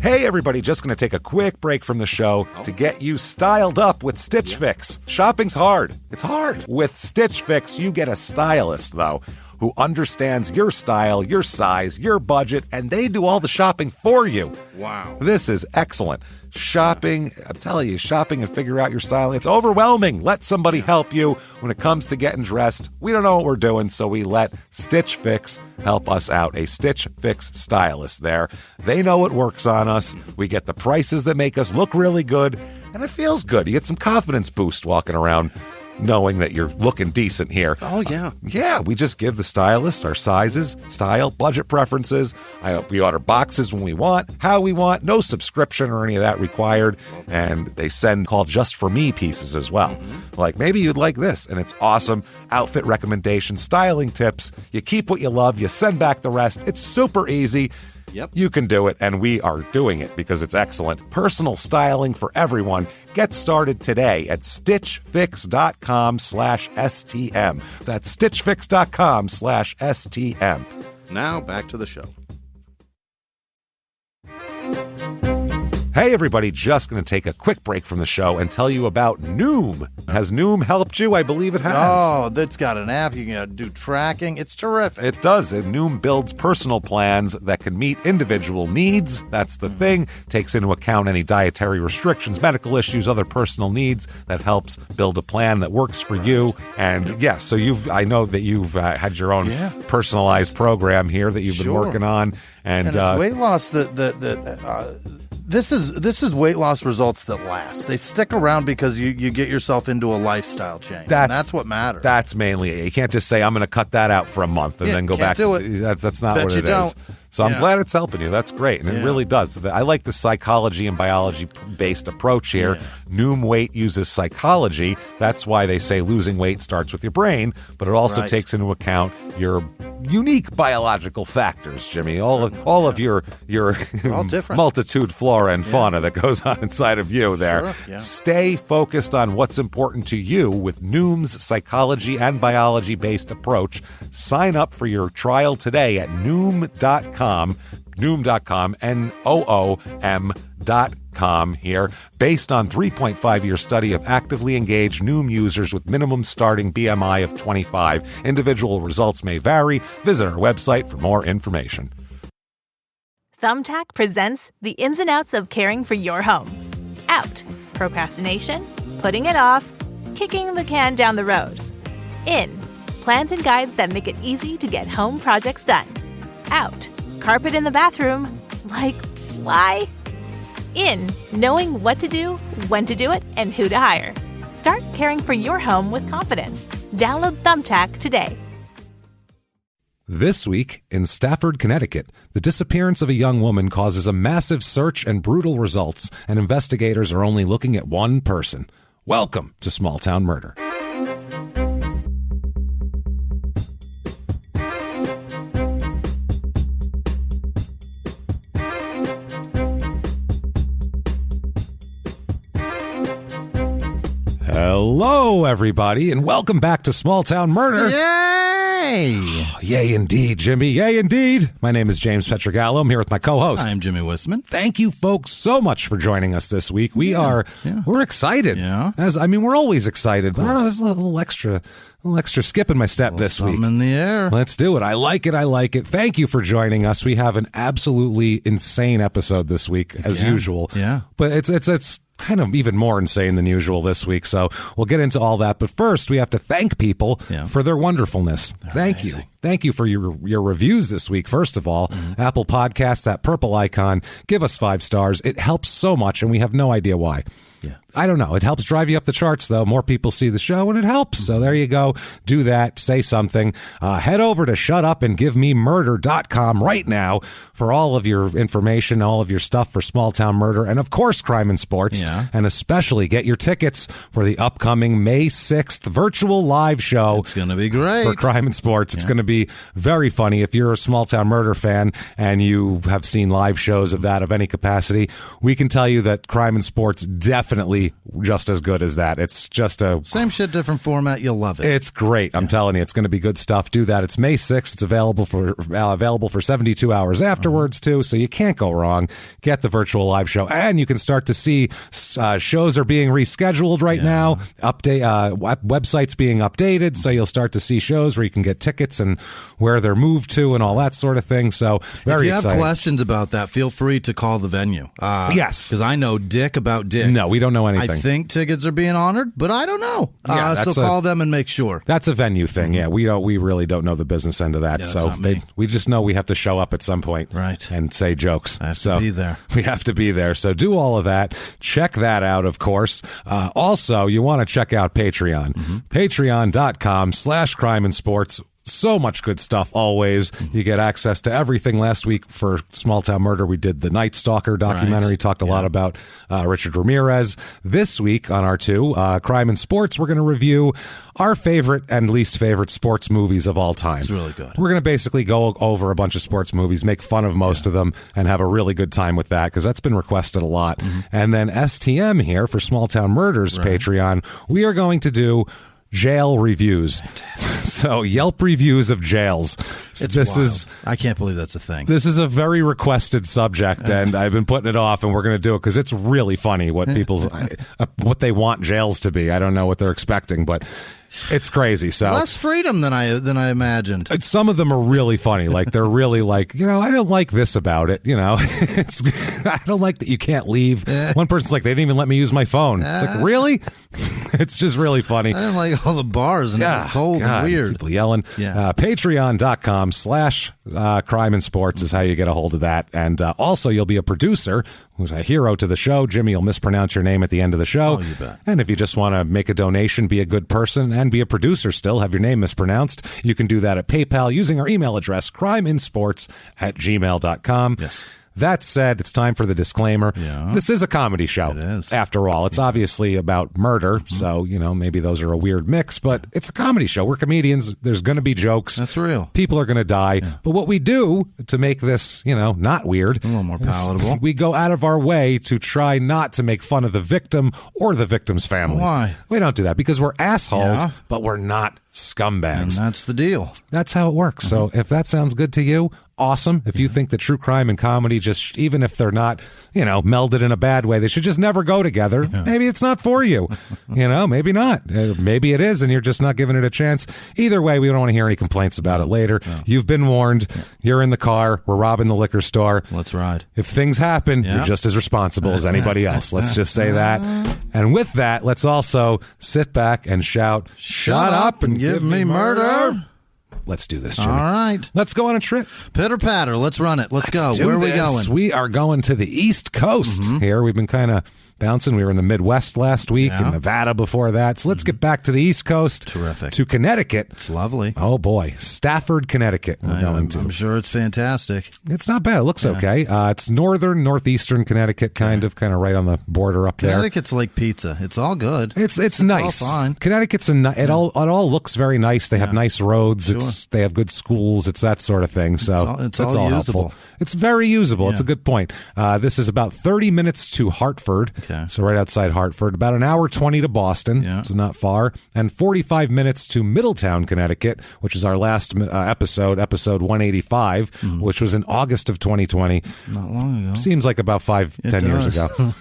Hey everybody, just going to take a quick break from the show to get you styled up with Stitch Fix. Shopping's hard. It's hard. With Stitch Fix, you get a stylist, though, who understands your style, your size, your budget, and they do all the shopping for you. Wow. This is excellent. Shopping, I'm telling you, shopping and figure out your style, it's overwhelming. Let somebody help you when it comes to getting dressed. We don't know what we're doing, so we let Stitch Fix help us out. A Stitch Fix stylist there. They know what works on us. We get the prices that make us look really good, and it feels good. You get some confidence boost walking around knowing that you're looking decent here. Oh, yeah. Yeah, we just give the stylist our sizes, style, budget preferences. We order boxes when we want, how we want, no subscription or any of that required. And they send called Just For Me pieces as well. Like, maybe you'd like this, and it's awesome. Outfit recommendations, styling tips. You keep what you love, you send back the rest. It's super easy. Yep. You can do it, and we are doing it because it's excellent. Personal styling for everyone. Get started today at stitchfix.com/STM. That's stitchfix.com/STM. Now back to the show. Hey everybody, just going to take a quick break from the show and tell you about Noom. Has Noom helped you? I believe it has. Oh, that's got an app. You can do tracking. It's terrific. It does. And Noom builds personal plans that can meet individual needs. That's the thing. Takes into account any dietary restrictions, medical issues, other personal needs. That helps build a plan that works for you. And yes, so I know that you've had your own personalized program here that you've been working on. And it's weight loss This is weight loss results that last. They stick around because you get yourself into a lifestyle change. That's what matters. That's mainly it. You can't just say, I'm going to cut that out for a month and then go back to it. That's not what it is. So I'm glad it's helping you. That's great. And it really does. I like the psychology and biology-based approach here. Yeah. Noom Weight uses psychology. That's why they say losing weight starts with your brain, but it also takes into account your unique biological factors, Jimmy. All of your multitude flora and fauna that goes on inside of you there. Sure. Yeah. Stay focused on what's important to you with Noom's psychology and biology-based approach. Sign up for your trial today at Noom.com, Noom.com here. Based on 3.5-year study of actively engaged Noom users with minimum starting BMI of 25. Individual results may vary. Visit our website for more information. Thumbtack presents the ins and outs of caring for your home. Out, procrastination, putting it off, kicking the can down the road. In, plans and guides that make it easy to get home projects done. Out, carpet in the bathroom. Like, why? In, knowing what to do, when to do it, and who to hire. Start caring for your home with confidence. Download Thumbtack today. This week, in Stafford, Connecticut, the disappearance of a young woman causes a massive search and brutal results, and investigators are only looking at one person. Welcome to Small Town Murder. Hello, everybody, and welcome back to Small Town Murder. Yay! Yay, indeed, Jimmy. Yay, indeed. My name is James Pietragallo. I'm here with my co-host. I'm Jimmy Whisman. Thank you, folks, so much for joining us this week. We're excited. Yeah. We're always excited. But I don't know, there's a little extra skip in my step this week. In the air. Let's do it. I like it. Thank you for joining us. We have an absolutely insane episode this week, as usual. Yeah. But it's kind of even more insane than usual this week, so we'll get into all that. But first, we have to thank people for their wonderfulness. Thank you. Thank you for your reviews this week, first of all. Apple Podcasts, that purple icon, give us 5 stars. It helps so much, and we have no idea why. Yeah. I don't know. It helps drive you up the charts, though. More people see the show, and it helps. So there you go. Do that. Say something. Head over to shutupandgivememurder.com right now for all of your information, all of your stuff for Small Town Murder, and, of course, Crime and Sports. Yeah. And especially get your tickets for the upcoming May 6th virtual live show. It's going to be great. For Crime and Sports. It's going to be very funny. If you're a Small Town Murder fan and you have seen live shows of that of any capacity, we can tell you that Crime and Sports definitely definitely just as good as that. It's just a same shit, different format. You'll love it. It's great. I'm telling you, it's going to be good stuff. Do that. It's May 6th. It's available for 72 hours afterwards too. So you can't go wrong. Get the virtual live show, and you can start to see shows are being rescheduled right now. Websites being updated, so you'll start to see shows where you can get tickets and where they're moved to and all that sort of thing. So very exciting. If you have questions about that, feel free to call the venue. Yes, because I know dick about dick. No, we don't know anything. I think tickets are being honored, but I don't know. So call them and make sure. That's a venue thing. Yeah, we really don't know the business end of that. So we just know we have to show up at some point, right, and say jokes. I have to be there. We have to be there. So do all of that. Check that out, of course. Also, you want to check out Patreon. Patreon.com/crime and sports. So much good stuff always. You get access to everything. Last week for Small Town Murder, we did the Night Stalker documentary, talked a lot about Richard Ramirez. This week on our Crime and Sports, we're going to review our favorite and least favorite sports movies of all time. It's really good. We're going to basically go over a bunch of sports movies, make fun of most of them, and have a really good time with that, because that's been requested a lot. And then STM here for Small Town Murders Patreon, we are going to do jail reviews. So Yelp reviews of jails. I can't believe that's a thing. This is a very requested subject, and I've been putting it off, and we're going to do it because it's really funny what what they want jails to be. I don't know what they're expecting, but it's crazy. So less freedom than I imagined. Some of them are really funny. Like they're really like, I don't like this about it. I don't like that you can't leave. One person's like, they didn't even let me use my phone. It's like, really? It's just really funny. I didn't like all the bars and it was cold and weird. People yelling. Patreon.com/crime and sports is how you get a hold of that. And also you'll be a producer who's a hero to the show. Jimmy will mispronounce your name at the end of the show. Oh, you bet. And if you just want to make a donation, be a good person, and be a producer still, have your name mispronounced, you can do that at PayPal using our email address, crimeinsports@gmail.com. Yes. That said, it's time for the disclaimer. Yeah. This is a comedy show. It is. After all, it's obviously about murder, so, maybe those are a weird mix, but it's a comedy show. We're comedians. There's going to be jokes. That's real. People are going to die. Yeah. But what we do to make this, not weird, a little more palatable, we go out of our way to try not to make fun of the victim or the victim's family. Why? We don't do that because we're assholes, but we're not scumbags. And that's the deal. That's how it works. So if that sounds good to you, awesome. If you think that true crime and comedy, just even if they're not, melded in a bad way, they should just never go together. Maybe it's not for you. Maybe not. Maybe it is, and you're just not giving it a chance. Either way, we don't want to hear any complaints about it later. No. You've been warned. You're in the car. We're robbing the liquor store. Let's ride. If things happen, you're just as responsible as anybody else. Let's just say that. And with that, let's also sit back and shout, "Shut up and give me murder." Let's do this, Jimmy. All right. Let's go on a trip. Pitter patter. Let's run it. Let's go. Where are we going? We are going to the East Coast here. We've been kind of bouncing. We were in the Midwest last week, in Nevada before that. So let's get back to the East Coast. Terrific. To Connecticut. It's lovely. Oh, boy. Stafford, Connecticut we're going to. I'm sure it's fantastic. It's not bad. It looks okay. It's northeastern Connecticut, kind of right on the border up there. Connecticut's like pizza. It's all good. It's nice. All fine. Connecticut's it all looks very nice. They have nice roads. Sure. They have good schools. It's that sort of thing. So it's all helpful. usable. It's very usable. Yeah. It's a good point. This is about 30 minutes to Hartford. Okay. So right outside Hartford. About an hour 20 to Boston. Yeah. So not far. And 45 minutes to Middletown, Connecticut, which is our last episode 185, which was in August of 2020. Not long ago. Seems like about 10 years ago.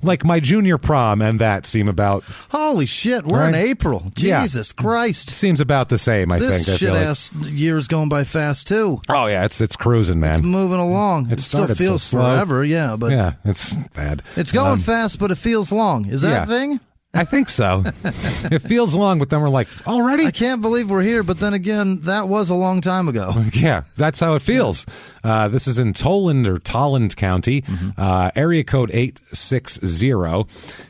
Like my junior prom and that seem about... Holy shit, we're in April. Jesus Christ. Seems about the same, I think. This shit-ass year's going by fast, too. Oh, yeah, it's cruising, man. It's moving along. It still feels forever, but... Yeah, it's bad. It's going fast, but it feels long. Is that a thing? I think so. It feels long, but then we're like, already? I can't believe we're here, but then again, that was a long time ago. Yeah, that's how it feels. This is in Tolland County, area code 860.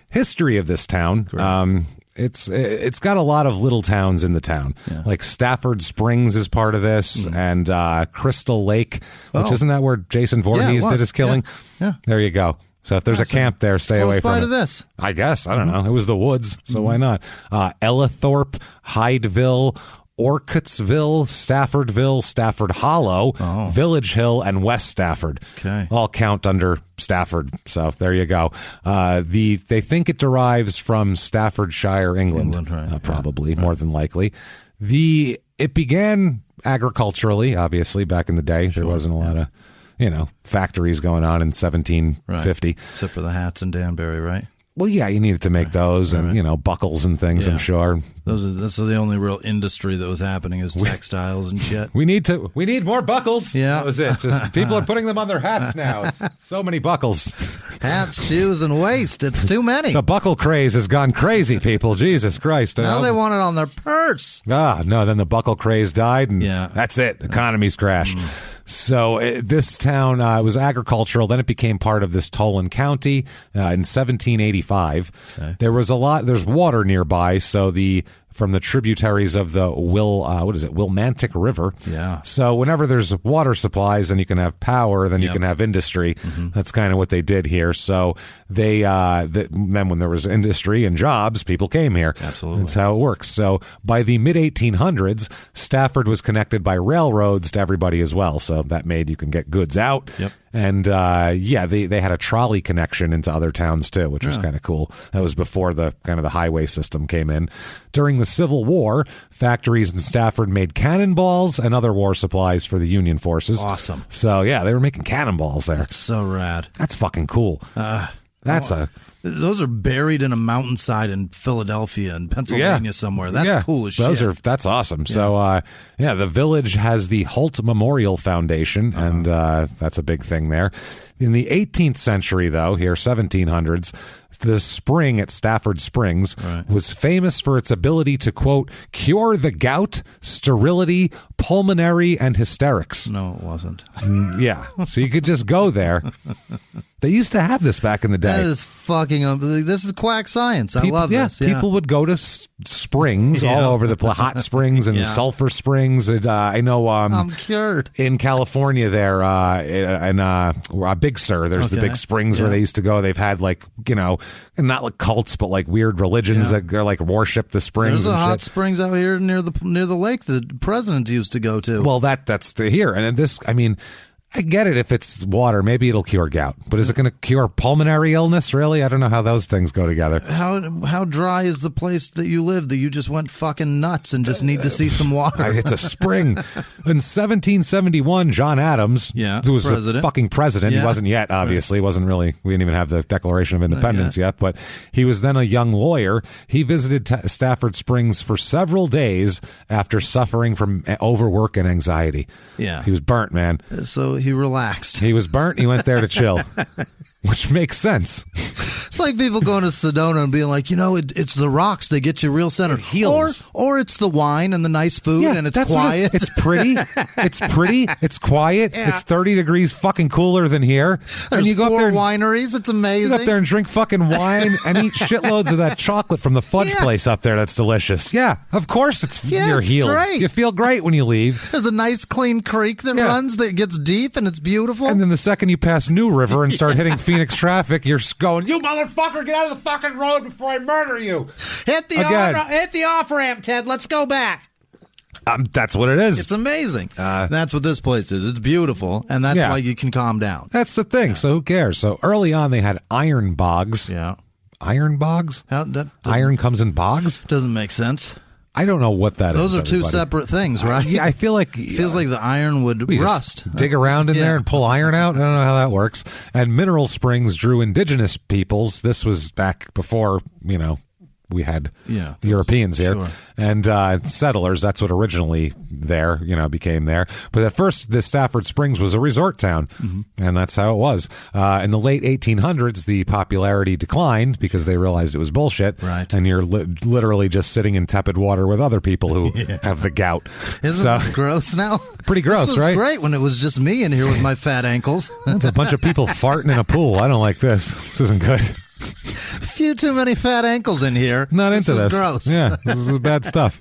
History of this town. It's got a lot of little towns in the town. Yeah. Like Stafford Springs is part of this, and Crystal Lake, which isn't that where Jason Voorhees did his killing? Yeah. There you go. So if there's a camp there, stay away from it. To this. I guess. I don't know. It was the woods, so why not? Ellithorpe, Hydeville, Orcuttsville, Staffordville, Stafford Hollow, Village Hill, and West Stafford. Okay. All count under Stafford. So there you go. They think it derives from Staffordshire, England. Right. Probably, more than likely. It began agriculturally, obviously, back in the day. There wasn't a lot of, factories going on in 1750. Right. Except for the hats in Danbury, right? Well, yeah, you needed to make those and, buckles and things, I'm sure. That's the only real industry that was happening is textiles and shit. We need more buckles. Yeah. That was it. Just people are putting them on their hats now. It's so many buckles. Hats, shoes, and waist. It's too many. The buckle craze has gone crazy, people. Jesus Christ. Now they want it on their purse. No, then the buckle craze died, and that's it. Economies crashed. So this town was agricultural. Then it became part of this Tolan County in 1785. Okay. There's water nearby, so from the tributaries of the Willimantic River. Yeah. So whenever there's water supplies, then you can have power, then you can have industry. Mm-hmm. That's kind of what they did here. So then when there was industry and jobs, people came here. Absolutely. That's how it works. So by the mid-1800s, Stafford was connected by railroads to everybody as well. So that made you can get goods out. Yep. And they had a trolley connection into other towns too, which was kind of cool. That was before the highway system came in. During the Civil War, factories in Stafford made cannonballs and other war supplies for the Union forces. Awesome. So they were making cannonballs there. That's so rad. That's fucking cool. Those are buried in a mountainside in Philadelphia and Pennsylvania somewhere. That's cool as shit. That's awesome. Yeah. So, the village has the Holt Memorial Foundation, and that's a big thing there. In the 18th century, though, here, 1700s, the spring at Stafford Springs was famous for its ability to, quote, cure the gout, sterility, pulmonary, and hysterics. No, it wasn't. Yeah. So you could just go there. They used to have this back in the day. That is fucking this is quack science. I love this. Yeah. People would go to springs all over the place, hot springs and sulfur springs. I know I'm cured. In California there, in Big Sur, there's the big springs where they used to go. They've had not like cults, but like weird religions that are like worship the springs. There's hot springs out here near the lake the presidents used to go to. Well, that's to here. And this, I get it if it's water. Maybe it'll cure gout. But is it going to cure pulmonary illness, really? I don't know how those things go together. How dry is the place that you live that you just went fucking nuts and just need to see some water? It's a spring. In 1771, John Adams, who was the fucking president, he wasn't yet, obviously. We didn't even have the Declaration of Independence yet, but he was then a young lawyer. He visited Stafford Springs for several days after suffering from overwork and anxiety. Yeah. He was burnt, man. So he relaxed. He was burnt. He went there to chill, which makes sense. It's like people going to Sedona and being like, it's the rocks. They get you real centered. Or it's the wine and the nice food and it's quiet. It's pretty. It's pretty. It's quiet. Yeah. It's 30 degrees fucking cooler than here. And you go up there wineries. It's amazing. You go up there and drink fucking wine and eat shitloads of that chocolate from the fudge place up there. That's delicious. Yeah, of course you're healed. Great. You feel great when you leave. There's a nice clean creek that runs that gets deep and it's beautiful. And then the second you pass New River and start hitting Phoenix traffic, you're going, you motherfucker, get out of the fucking road before I murder you. Hit the off-ramp, Ted. Let's go back. That's what it is. It's amazing. That's what this place is. It's beautiful, and that's why you can calm down. That's the thing. So who cares? So early on, they had iron bogs. Yeah. Iron bogs? Iron comes in bogs? Doesn't make sense. I don't know what that is. Those are two separate things, right? Yeah, I feel like it feels like the iron would rust. Dig around in there and pull iron out. I don't know how that works. And mineral springs drew indigenous peoples. This was back before, we had Europeans here and settlers. That's what originally became there. But at first, the Stafford Springs was a resort town, and that's how it was. In the late 1800s, the popularity declined because they realized it was bullshit. Right. And you're literally just sitting in tepid water with other people who have the gout. Isn't this gross now? Pretty gross, this right? Great when it was just me in here with my fat ankles. That's a bunch of people farting in a pool. I don't like this. This isn't good. Few too many fat ankles in here. Not into this. Gross. Yeah, this is bad stuff.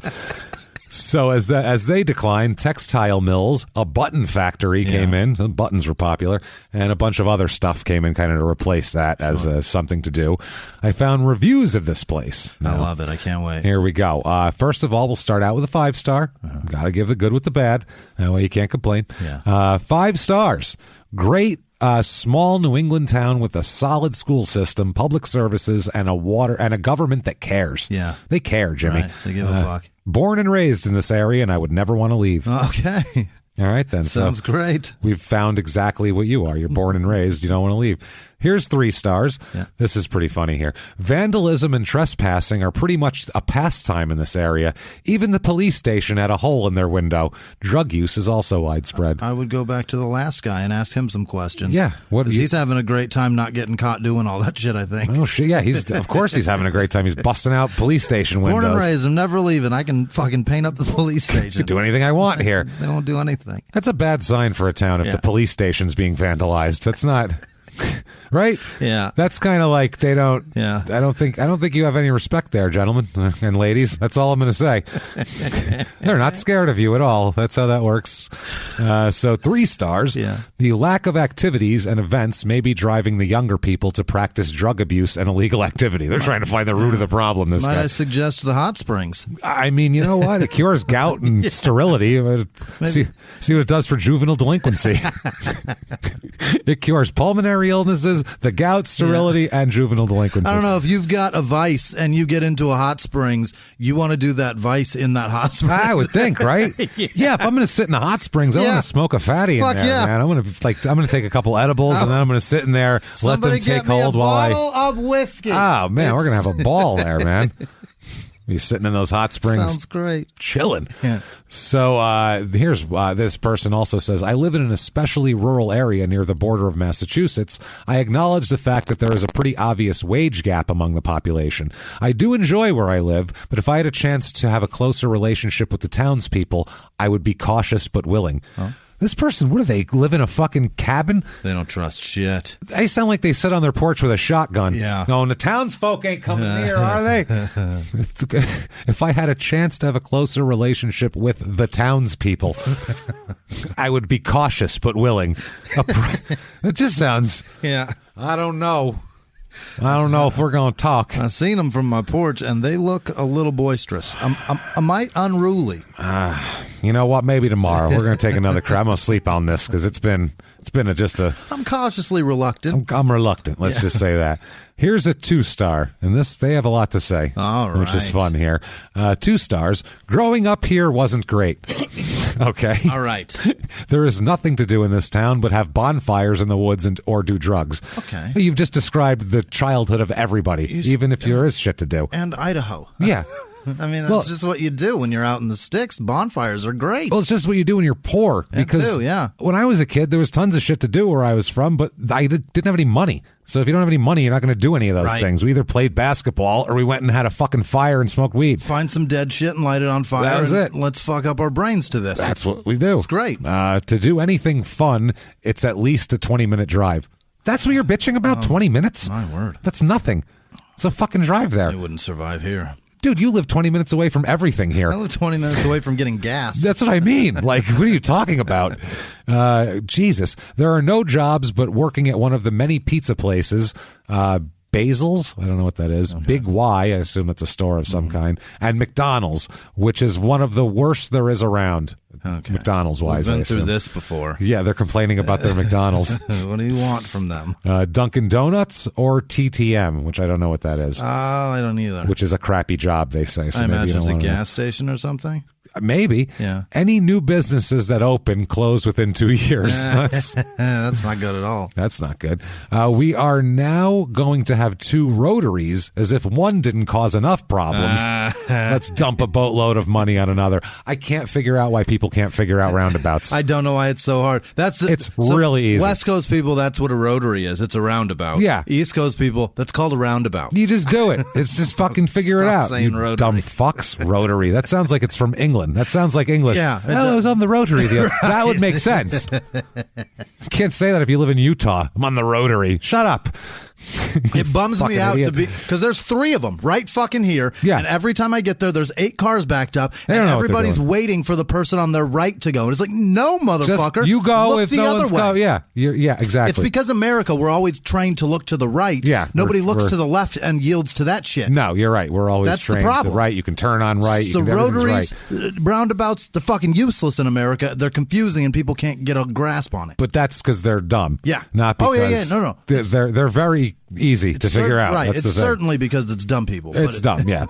So as they declined, textile mills, a button factory came in. Some buttons were popular, and a bunch of other stuff came in kind of to replace that as something to do. I found reviews of this place. I love it. I can't wait. Here we go. First of all, we'll start out with a 5-star. Got to give the good with the bad. That way you can't complain. Yeah. 5 stars. Great. Small New England town with a solid school system, public services, and a government that cares. Yeah. They care, Jimmy. Right. They give a fuck. Born and raised in this area, and I would never want to leave. Okay. All right, then. Sounds great. We've found exactly what you are. You're born and raised. You don't want to leave. Here's 3 stars. Yeah. This is pretty funny here. Vandalism and trespassing are pretty much a pastime in this area. Even the police station had a hole in their window. Drug use is also widespread. I would go back to the last guy and ask him some questions. Yeah. He's having a great time not getting caught doing all that shit, I think. Oh, shit. Yeah, of course he's having a great time. He's busting out police station windows. Born and raised. I'm never leaving. I can fucking paint up the police station. I can do anything I want here. They don't do anything. That's a bad sign for a town if the police station's being vandalized. That's not... Right? Yeah. That's kind of like they don't. Yeah. I don't think you have any respect there, gentlemen and ladies. That's all I'm going to say. They're not scared of you at all. That's how that works. So 3 stars. Yeah. The lack of activities and events may be driving the younger people to practice drug abuse and illegal activity. They're trying to find the root of the problem. Might I suggest the hot springs? I mean, you know what? It cures gout and sterility. See what it does for juvenile delinquency. It cures pulmonary illnesses, the gout, sterility, and juvenile delinquency. I don't know if you've got a vice and you get into a hot springs, you want to do that vice in that hot springs. I would think, right? Yeah, if I'm going to sit in the hot springs, I want to smoke a fatty in there, man. I'm going to take a couple edibles and then I'm going to sit in there, let them take hold while I. Bottle of whiskey. Oh man, we're going to have a ball there, man. Be sitting in those hot springs. Sounds great. Chilling. Yeah. So here's this person also says, I live in an especially rural area near the border of Massachusetts. I acknowledge the fact that there is a pretty obvious wage gap among the population. I do enjoy where I live, but if I had a chance to have a closer relationship with the townspeople, I would be cautious but willing. Huh? This person, what do they live in a fucking cabin? They don't trust shit. They sound like they sit on their porch with a shotgun. Yeah. No, and the townsfolk ain't coming near, are they? If I had a chance to have a closer relationship with the townspeople, I would be cautious but willing. It just sounds. Yeah. I don't know. I don't know if we're going to talk. I've seen them from my porch, and they look a little boisterous. I might unruly. You know what? Maybe tomorrow we're going to take another crap. I'm going to sleep on this because it's been just a. I'm cautiously reluctant. I'm reluctant. Let's just say that. Here's a 2-star, and they have a lot to say, all right, which is fun here. 2 stars. Growing up here wasn't great. Okay. All right. There is nothing to do in this town but have bonfires in the woods or do drugs. Okay. You've just described the childhood of everybody, even if there is shit to do. And Idaho. Yeah. I mean, that's just what you do when you're out in the sticks. Bonfires are great. Well, it's just what you do when you're poor. Because when I was a kid, there was tons of shit to do where I was from, but I didn't have any money. So if you don't have any money, you're not going to do any of those things. We either played basketball or we went and had a fucking fire and smoked weed. Find some dead shit and light it on fire. That was it. Let's fuck up our brains to this. That's what we do. It's great. To do anything fun, it's at least a 20-minute drive. That's what you're bitching about? 20 minutes? My word. That's nothing. It's a fucking drive there. You wouldn't survive here. Dude, you live 20 minutes away from everything here. I live 20 minutes away from getting gas. That's what I mean. Like, what are you talking about? Jesus. There are no jobs but working at one of the many pizza places. Basil's, I don't know what that is. Okay. Big Y, I assume it's a store of some kind. And McDonald's, which is one of the worst there is around. Okay. McDonald's-wise, We've been through this before. Yeah, they're complaining about their McDonald's. What do you want from them? Dunkin' Donuts or TTM, which I don't know what that is. I don't either. Which is a crappy job, they say. So I maybe imagine it's a gas station or something. Maybe. Yeah. Any new businesses that open close within 2 years. That's not good at all. That's not good. We are now going to have 2 rotaries, as if one didn't cause enough problems. Let's dump a boatload of money on another. I can't figure out why people can't figure out roundabouts. I don't know why it's so hard. It's really easy. West Coast people, that's what a rotary is. It's a roundabout. Yeah. East Coast people, that's called a roundabout. You just do it. It's just fucking figure it out. You rotary. Dumb fucks. Rotary. That sounds like it's from England. That sounds like English. Yeah. I was on the rotary. That would make sense. You can't say that if you live in Utah. I'm on the rotary. Shut up. It bums me out idiot. to be because there's 3 of them right fucking here. Yeah. And every time I get there, there's 8 cars backed up, and everybody's waiting for the person on their right to go. And it's like, no, motherfucker, just you go look if the no other one's way. go. Yeah, yeah, exactly. It's because America, we're always trained to look to the right. Yeah, nobody looks to the left and yields to that shit. No, you're right. We're always That's trained the problem. to right. You can turn on right. So rotaries, roundabouts, they're fucking useless in America. They're confusing, and people can't get a grasp on it. But that's because they're dumb. Yeah. Not because No. They're very easy to figure out. Right. That's It's certainly because it's dumb people. It's dumb, yeah.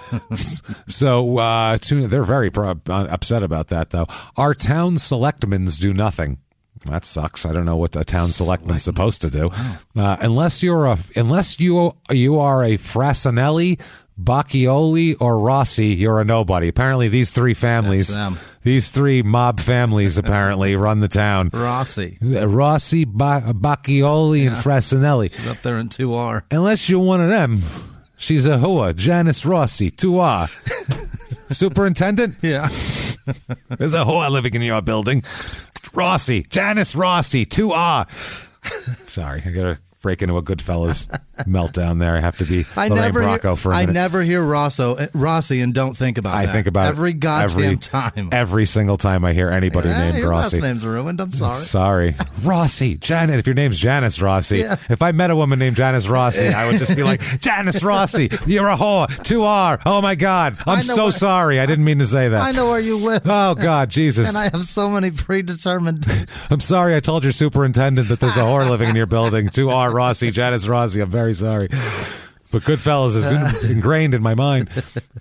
So they're very upset about that, though. Our town selectmans do nothing. That sucks. I don't know what a town selectman's supposed to do. Wow. Unless you are a Frassinelli, Bacchioli, or Rossi, you're a nobody. Apparently, these 3 families, these 3 mob families, apparently run the town. Rossi, Bacchioli, and Frassinelli. She's up there in 2R. Unless you're one of them, she's a hua. Janice Rossi, 2R. Superintendent? Yeah. There's a hua living in your building. Rossi, Janice Rossi, 2R. Sorry, I gotta break into a Goodfellas meltdown there. I have to be Lorraine Bracco for a minute. I never hear Rossi and don't think about that. I think about every goddamn time. Every single time I hear anybody named your Rossi. Last name's ruined. I'm sorry. Sorry. Rossi, Janet. If your name's Janice Rossi, if I met a woman named Janice Rossi, I would just be like, Janice Rossi, you're a whore. 2R. Oh my God. I'm so sorry. I didn't mean to say that. I know where you live. Oh God, Jesus. And I have so many predetermined. I'm sorry. I told your superintendent that there's a whore living in your building. 2R Rossi, Janice Rossi. I'm very sorry. But Goodfellas is ingrained in my mind.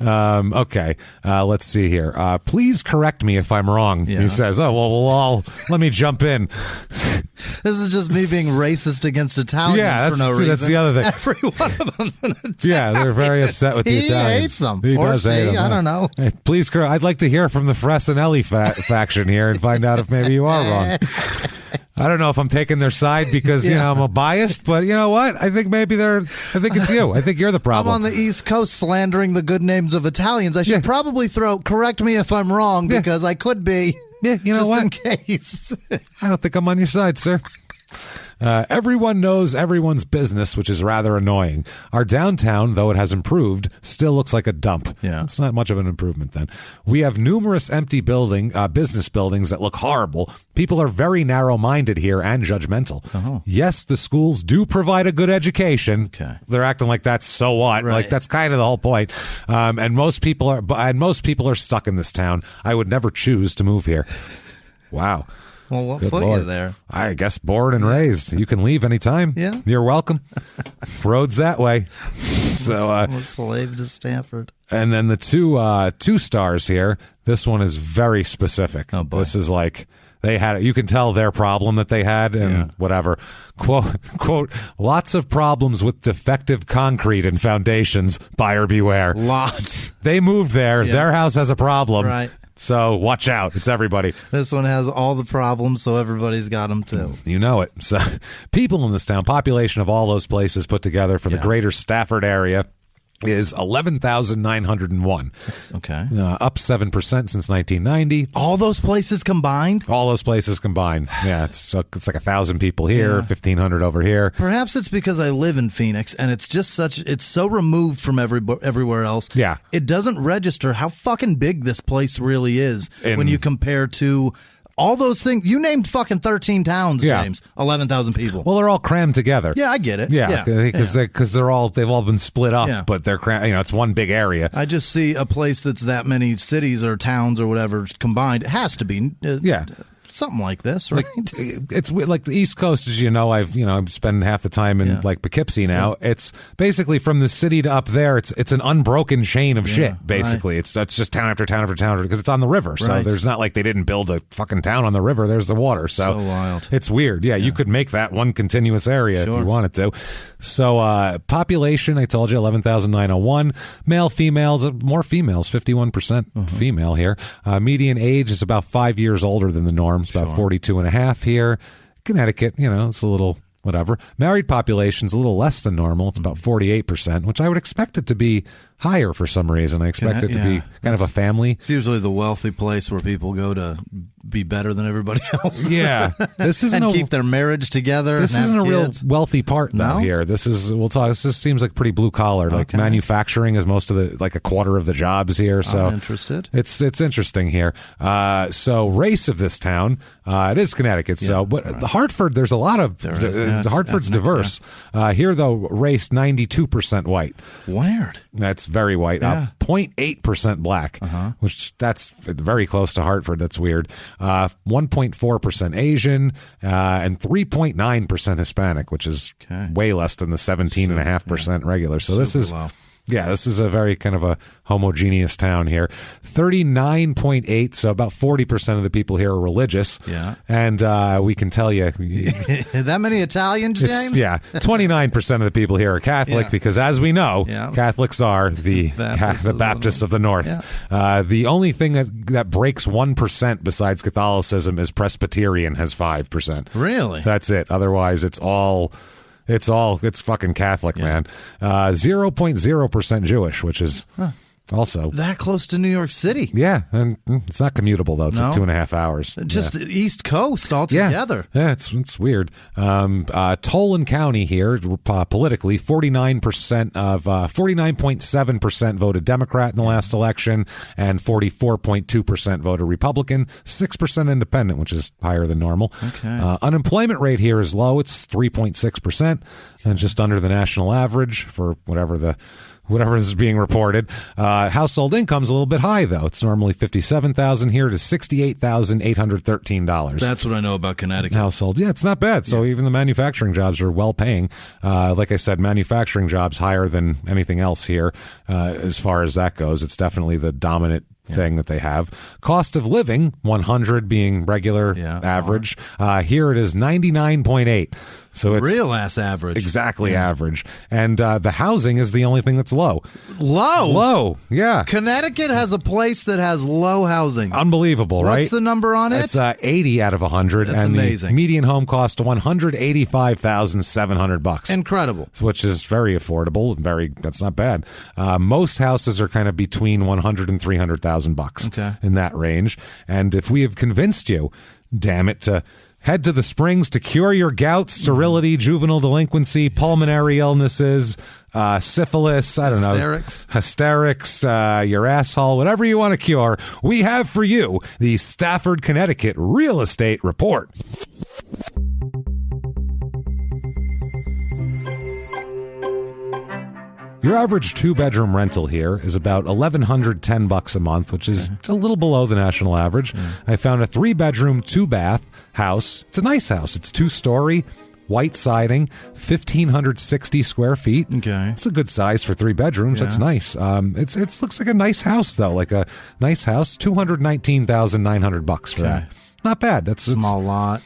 Okay, let's see here. Please correct me if I'm wrong. Yeah. He says, let me jump in. This is just me being racist against Italians for no reason. That's the other thing. Every one of them's an Italian. Yeah, they're very upset with the Italians. He hates them. He does hate them. I don't know. Hey, please, I'd like to hear from the Frassinelli faction here and find out if maybe you are wrong. I don't know if I'm taking their side because, I'm a biased, but you know what? I think maybe I think it's you. I think you're the problem. I'm on the East Coast slandering the good names of Italians. I should probably correct me if I'm wrong because I could be. Yeah, you know what? Just in case. I don't think I'm on your side, sir. Everyone knows everyone's business, which is rather annoying. Our downtown, though it has improved, still looks like a dump. Yeah. It's not much of an improvement then. We have numerous empty business buildings that look horrible. People are very narrow-minded here and judgmental. Uh-huh. Yes, the schools do provide a good education. Okay. They're acting like that's so what? Right. Like that's kind of the whole point. And most people are stuck in this town. I would never choose to move here. Wow. Well, what Good put Lord. you there? I guess born and raised. You can leave anytime. Yeah. You're welcome. Road's that way. So I'm a slave to Stafford. And then the two stars here. This one is very specific. Oh, boy. This is like they had. You can tell their problem that they had and whatever. Quote, lots of problems with defective concrete and foundations. Buyer beware. Lots. They moved there. Yeah. Their house has a problem. Right. So watch out. It's everybody. This one has all the problems, so everybody's got them too. You know it. So people in this town, population of all those places put together for the greater Stafford area is 11,901. Okay. Up 7% since 1990. All those places combined? All those places combined. Yeah, it's like 1,000 people here, 1,500 over here. Perhaps it's because I live in Phoenix and it's just it's so removed from everywhere else. Yeah. It doesn't register how fucking big this place really is when you compare to all those things. You named fucking 13 towns, James. 11,000 people. Well, they're all crammed together. Yeah, I get it. Yeah, because they've all been split up, but they're crammed. It's one big area. I just see a place that's that many cities or towns or whatever combined. It has to be. Something like this, right? It's like the East Coast, as you know. I'm spending half the time in like Poughkeepsie now. Yeah. It's basically from the city to up there. It's an unbroken chain of shit. Basically, it's just town after town after town because it's on the river. So there's not like they didn't build a fucking town on the river. There's the water. So wild. It's weird. Yeah, you could make that one continuous area if you wanted to. So population, I told you, 11,901. Male, females, more females, 51% female here. Median age is about 5 years older than the norm. It's about 42 and a half here. Connecticut, it's a little whatever. Married population's a little less than normal. It's about 48%, which I would expect it to be higher for some reason. I expect it to be kind of a family. It's usually the wealthy place where people go to be better than everybody else. Yeah, this isn't and keep their marriage together. This isn't a real wealthy part though. Here, this is This seems like pretty blue collar. Like manufacturing is most of the a quarter of the jobs here. So I'm interested. It's interesting here. So race of this town, it is Connecticut. Yeah, so, but Hartford, there's a lot of Hartford's diverse. Here though, race 92% white. Weird. That's very white. 0.8% black, which that's very close to Hartford. That's weird. 1.4% Asian, and 3.9% Hispanic, which is way less than the 17.5% regular. So this is low. Yeah, this is a very kind of a homogeneous town here. 39.8, so about 40% of the people here are religious. Yeah. And we can tell you... that many Italians, James? Yeah. 29% of the people here are Catholic because, as we know, Catholics are the Baptists of the North. Yeah. The only thing that breaks 1% besides Catholicism is Presbyterian has 5%. Really? That's it. Otherwise, it's fucking Catholic, man. 0.0% Jewish, which is also that close to New York City. Yeah, and it's not commutable though. It's like 2.5 hours. Just East Coast altogether. Yeah, it's weird. Tolan County here, politically, 49.7% voted Democrat in the last election, and 44.2% voted Republican. 6% Independent, which is higher than normal. Okay. Unemployment rate here is low. It's 3.6%, and just under the national average for whatever is being reported. Household income's a little bit high, though. It's normally $57,000 here to $68,813. That's what I know about Connecticut. Household. Yeah, it's not bad. So even the manufacturing jobs are well paying. Like I said, manufacturing jobs higher than anything else here as far as that goes. It's definitely the dominant thing that they have. Cost of living, 100 being regular average. Here it is 99.8. So it's real ass average. Exactly average. And the housing is the only thing that's low. Low, yeah. Connecticut has a place that has low housing. Unbelievable, right? What's the number on it? It's 80 out of 100. That's and amazing. The median home cost $185,700. Incredible. Which is very affordable. That's not bad. Most houses are kind of between $100,000 and $300,000 in that range. And if we have convinced you, damn it, to head to the Springs to cure your gout, sterility, juvenile delinquency, pulmonary illnesses, syphilis, hysterics, your asshole, whatever you want to cure, we have for you the Stafford, Connecticut Real Estate Report. Your average 2-bedroom rental here is about $1,110 a month, which is a little below the national average. I found a 3-bedroom, 2-bath house. It's a nice house. It's 2-story, white siding, 1,560 square feet. Okay, it's a good size for 3 bedrooms. That's nice. It looks like a nice house though, like a nice house. $219,900 for that. Not bad. That's small lot.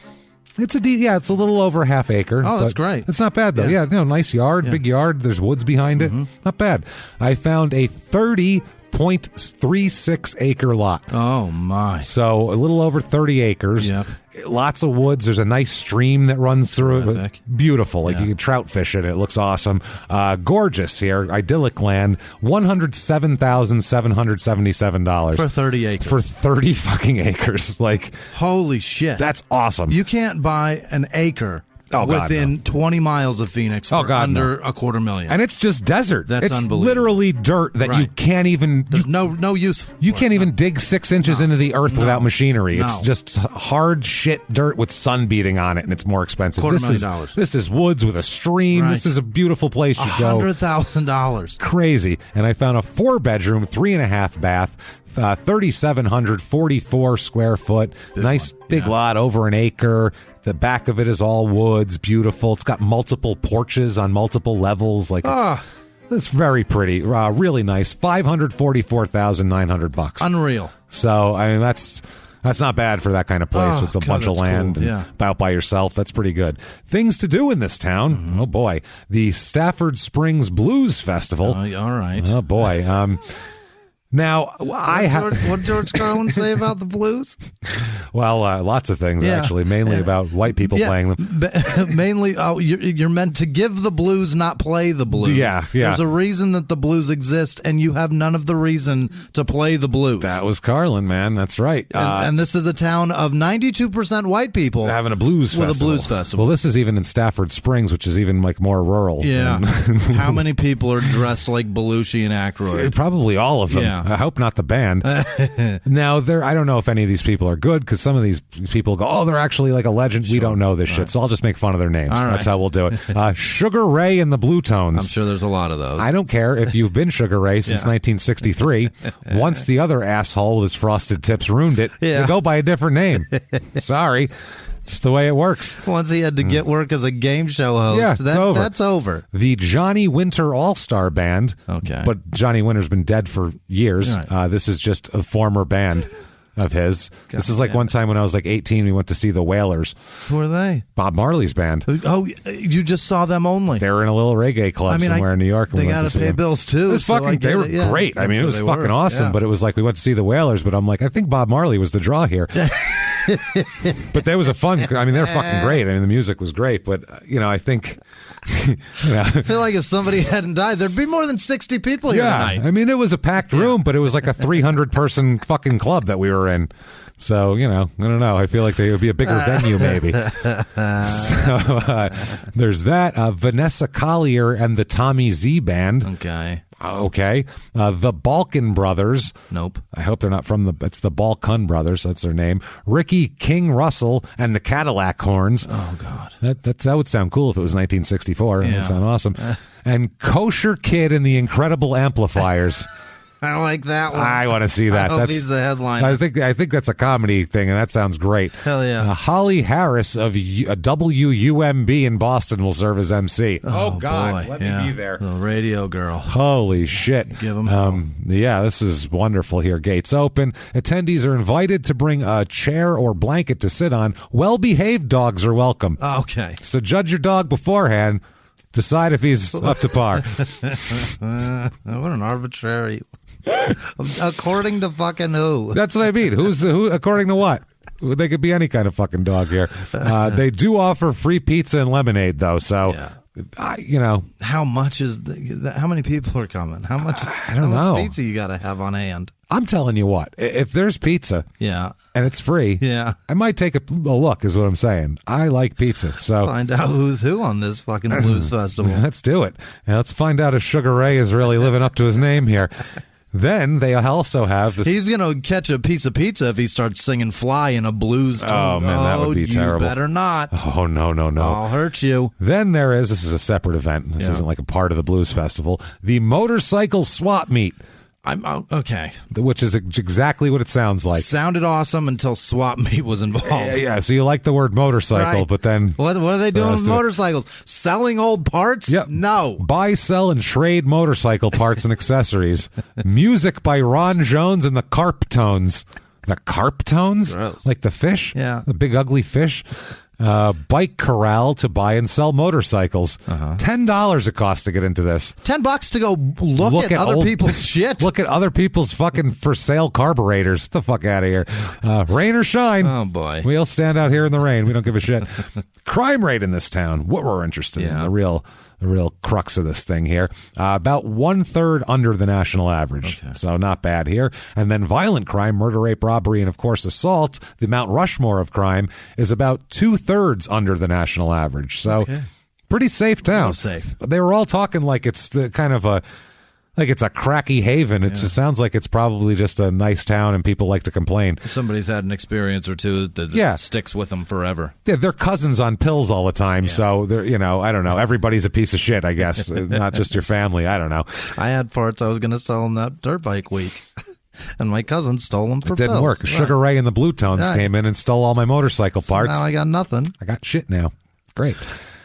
It's it's a little over half acre. Oh, that's great. It's not bad though. Yeah, nice yard, big yard. There's woods behind it. Not bad. I found a 30.36 acre lot. Oh my! So a little over 30 acres. Yeah. Lots of woods. There's a nice stream that runs through it. Beautiful. Like you can trout fish it. It looks awesome. Gorgeous here. Idyllic land. $107,777 for 30 acres. For 30 fucking acres. Like holy shit. That's awesome. You can't buy an acre within 20 miles of Phoenix for under $250,000. And it's just desert. That's unbelievable. Literally dirt that you can't even... There's no use. You can't even dig 6 inches into the earth without machinery. It's just hard shit dirt with sun beating on it, and it's more expensive. $250,000. This is woods with a stream. Right. This is a beautiful place you go. $100,000. Crazy. And I found a 4-bedroom, 3.5 bath, 3,744 square foot. Nice big lot, over an acre. The back of it is all woods, beautiful. It's got multiple porches on multiple levels. Like it's very pretty, really nice. $544,900. Unreal. So I mean, that's not bad for that kind of place with a bunch of land and out by yourself. That's pretty good. Things to do in this town. Oh boy, the Stafford Springs Blues Festival. All right. Oh boy. Now, what did George Carlin say about the blues? Well, lots of things, actually, mainly about white people playing them. Mainly, you're meant to give the blues, not play the blues. Yeah. There's a reason that the blues exist, and you have none of the reason to play the blues. That was Carlin, man. That's right. And this is a town of 92% white people having a blues festival. With a blues festival. Well, this is even in Stafford Springs, which is even like more rural. Yeah. How many people are dressed like Belushi and Aykroyd? Probably all of them. Yeah. I hope not the band. Now, I don't know if any of these people are good, because some of these people go, oh, they're actually like a legend. Sure. We don't know this shit, so I'll just make fun of their names. Right. That's how we'll do it. Sugar Ray and the Blue Tones. I'm sure there's a lot of those. I don't care if you've been Sugar Ray since 1963. Once the other asshole with his frosted tips ruined it, you go by a different name. Sorry. Just the way it works. Once he had to get work as a game show host, that's over. The Johnny Winter All-Star Band. Okay. But Johnny Winter's been dead for years. Right. This is just a former band of his. This is like one time when I was like 18, we went to see the Wailers. Who are they? Bob Marley's band. Oh, you just saw them only? They were in a little reggae club somewhere in New York. They got to pay bills too. It was they were great. I mean, it was fucking awesome, but it was like we went to see the Wailers, but I'm like, I think Bob Marley was the draw here. But there was a fun, I mean, they're fucking great. I mean, the music was great, but, I think... I feel like if somebody hadn't died, there'd be more than 60 people here tonight. I mean, it was a packed room, but it was like a 300-person fucking club that we were in. So, I don't know. I feel like they would be a bigger venue, maybe. So, there's that. Vanessa Collier and the Tommy Z Band. Okay. The Balkan Brothers. Nope. I hope they're not it's the Balkan Brothers. That's their name. Ricky King Russell and the Cadillac Horns. Oh, God. That would sound cool if it was 1964. That would sound awesome. And Kosher Kid and the Incredible Amplifiers. I like that one. I want to see that. I hope he's the headline. I think that's a comedy thing, and that sounds great. Hell yeah. Holly Harris of WUMB in Boston will serve as MC. Oh God, boy. Let me be there. The radio girl. Holy shit. Give them hell. Yeah, this is wonderful here. Gates open. Attendees are invited to bring a chair or blanket to sit on. Well-behaved dogs are welcome. Okay. So judge your dog beforehand. Decide if he's up to par. What an arbitrary... According to fucking who? That's what I mean. Who? According to what? They could be any kind of fucking dog here. They do offer free pizza and lemonade, though. So, how much is? How many people are coming? How much? I don't know. How much pizza you got to have on hand? I'm telling you what. If there's pizza, and it's free, I might take a look. Is what I'm saying. I like pizza, so find out who's who on this fucking blues festival. Let's do it. And let's find out if Sugar Ray is really living up to his name here. Then they also have this. He's going to catch a piece of pizza if he starts singing Fly in a blues tone. Oh, man, that would be terrible. You better not. Oh, no. I'll hurt you. Then this is a separate event. This isn't like a part of the blues festival. The motorcycle swap meet. I'm okay. Which is exactly what it sounds like. Sounded awesome until swap meet was involved. Yeah, so you like the word motorcycle, but then... What are they doing with motorcycles? Selling old parts? Yep. No. Buy, sell, and trade motorcycle parts and accessories. Music by Ron Jones and the Carptones. The Carptones? Gross. Like the fish? Yeah. The big ugly fish? Bike corral to buy and sell motorcycles. $10 it costs to get into this. $10 to go look at other people's shit. Look at other people's fucking for sale carburetors. Get the fuck out of here. Rain or shine. Oh boy. We'll stand out here in the rain. We don't give a shit. Crime rate in this town. What we're interested in. The real crux of this thing here. About 1/3 under the national average. Okay. So not bad here. And then violent crime, murder, rape, robbery, and of course assault, the Mount Rushmore of crime, is about 2/3 under the national average. So pretty safe town. Real safe. They were all talking like it's the kind of it's a cracky haven. It just sounds like it's probably just a nice town and people like to complain. Somebody's had an experience or two that sticks with them forever. Yeah, they're cousins on pills all the time. So they're, I don't know. Everybody's a piece of shit, I guess. Not just your family. I don't know. I had parts I was going to sell them that dirt bike week. And my cousin stole them for pills. It didn't work. Right. Sugar Ray and the Blue Tones came in and stole all my motorcycle parts. Now I got nothing. I got shit now. Great.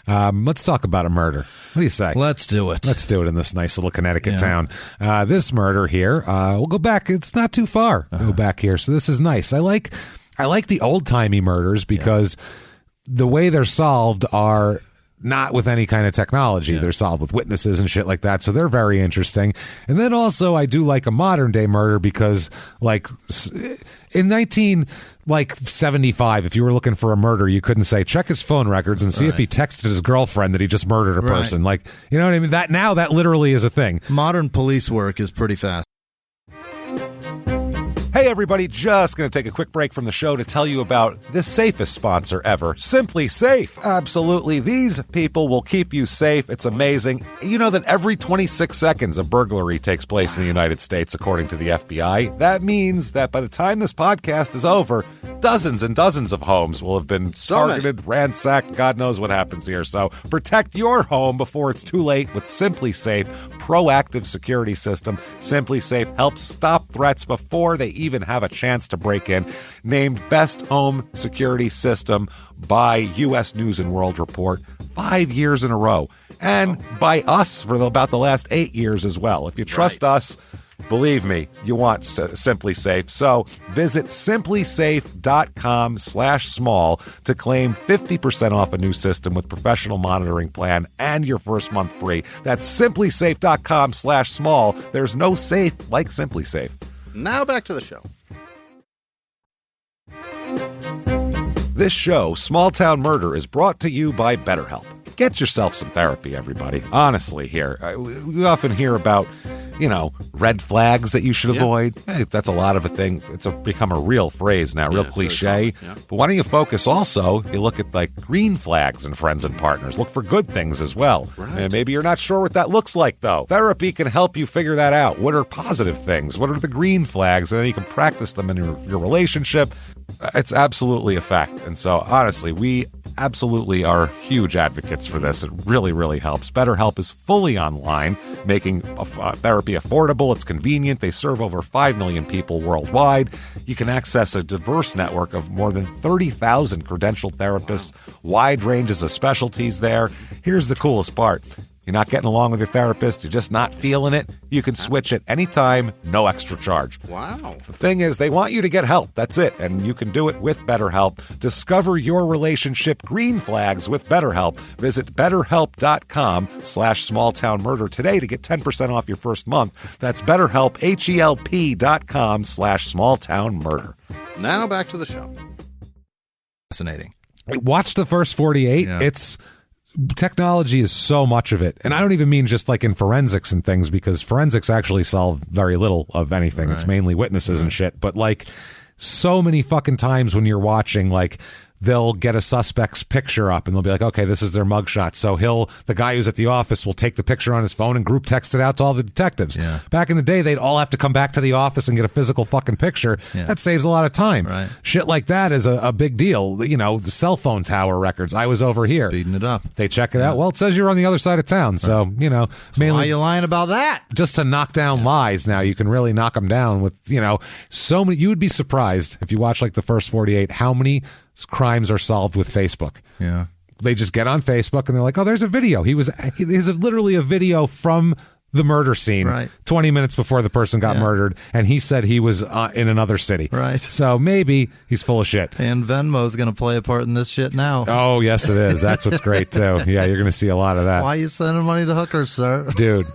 Let's talk about a murder. What do you say? Let's do it. Let's do it in this nice little Connecticut town. This murder here, we'll go back. It's not too far. Go back here. So this is nice. I like the old timey murders because the way they're solved are not with any kind of technology. Yeah. They're solved with witnesses and shit like that. So they're very interesting. And then also I do like a modern day murder because like in 1975, if you were looking for a murder, you couldn't say check his phone records and see if he texted his girlfriend that he just murdered a person. Like, you know what I mean? That literally is a thing. Modern police work is pretty fast. Hey everybody, just going to take a quick break from the show to tell you about the safest sponsor ever, Simply Safe. Absolutely, these people will keep you safe. It's amazing. You know that every 26 seconds a burglary takes place in the United States, according to the FBI. That means that by the time this podcast is over, dozens and dozens of homes will have been targeted, ransacked, God knows what happens here. So protect your home before it's too late with Simply Safe proactive security system. Simply Safe helps stop threats before they even have a chance to break in. Named Best Home Security System by U.S. News and World Report 5 years in a row. And by us for about the last 8 years as well. If you trust us, believe me, you want Simply Safe. So visit simplysafe.com/small to claim 50% off a new system with professional monitoring plan and your first month free. That's simplysafe.com/small. There's no safe like Simply Safe. Now back to the show. This show, Small Town Murder, is brought to you by BetterHelp. Get yourself some therapy, everybody. Honestly, here. We often hear about, red flags that you should avoid. Hey, that's a lot of a thing. It's become a real phrase now, real cliche. But why don't you focus also, you look at like green flags in friends and partners. Look for good things as well. Right. And maybe you're not sure what that looks like, though. Therapy can help you figure that out. What are positive things? What are the green flags? And then you can practice them in your relationship. It's absolutely a fact. And so, honestly, we absolutely are huge advocates for this. It really, really helps. BetterHelp is fully online, making therapy affordable. It's convenient. They serve over 5 million people worldwide. You can access a diverse network of more than 30,000 credentialed therapists, wide ranges of specialties there. Here's the coolest part. You're not getting along with your therapist, you're just not feeling it, you can switch at any time, no extra charge. Wow. The thing is, they want you to get help. That's it. And you can do it with BetterHelp. Discover your relationship green flags with BetterHelp. Visit BetterHelp.com/smalltownmurder today to get 10% off your first month. That's BetterHelp, HELP.com/smalltownmurder. Now back to the show. Fascinating. Watch the first 48. Yeah. Technology is so much of it. And I don't even mean just like in forensics and things, because forensics actually solve very little of anything. Right. It's mainly witnesses and shit. But like so many fucking times when you're watching, like they'll get a suspect's picture up and they'll be like, okay, this is their mugshot. So the guy who's at the office will take the picture on his phone and group text it out to all the detectives. Yeah. Back in the day, they'd all have to come back to the office and get a physical fucking picture. Yeah. That saves a lot of time. Right. Shit like that is a big deal. The cell phone tower records. I was over here. Speeding it up. They check it out. Well, it says you're on the other side of town. So, mainly. Why are you lying about that? Just to knock down lies now. You can really knock them down with, so many. You would be surprised if you watch like the first 48, how many crimes are solved with Facebook. Yeah. They just get on Facebook and they're like, oh, there's a video. He's literally a video from the murder scene 20 minutes before the person got murdered, and he said he was in another city. Right. So maybe he's full of shit. And Venmo's going to play a part in this shit now. Oh, yes, it is. That's what's great, too. Yeah, you're going to see a lot of that. Why are you sending money to hookers, sir? Dude.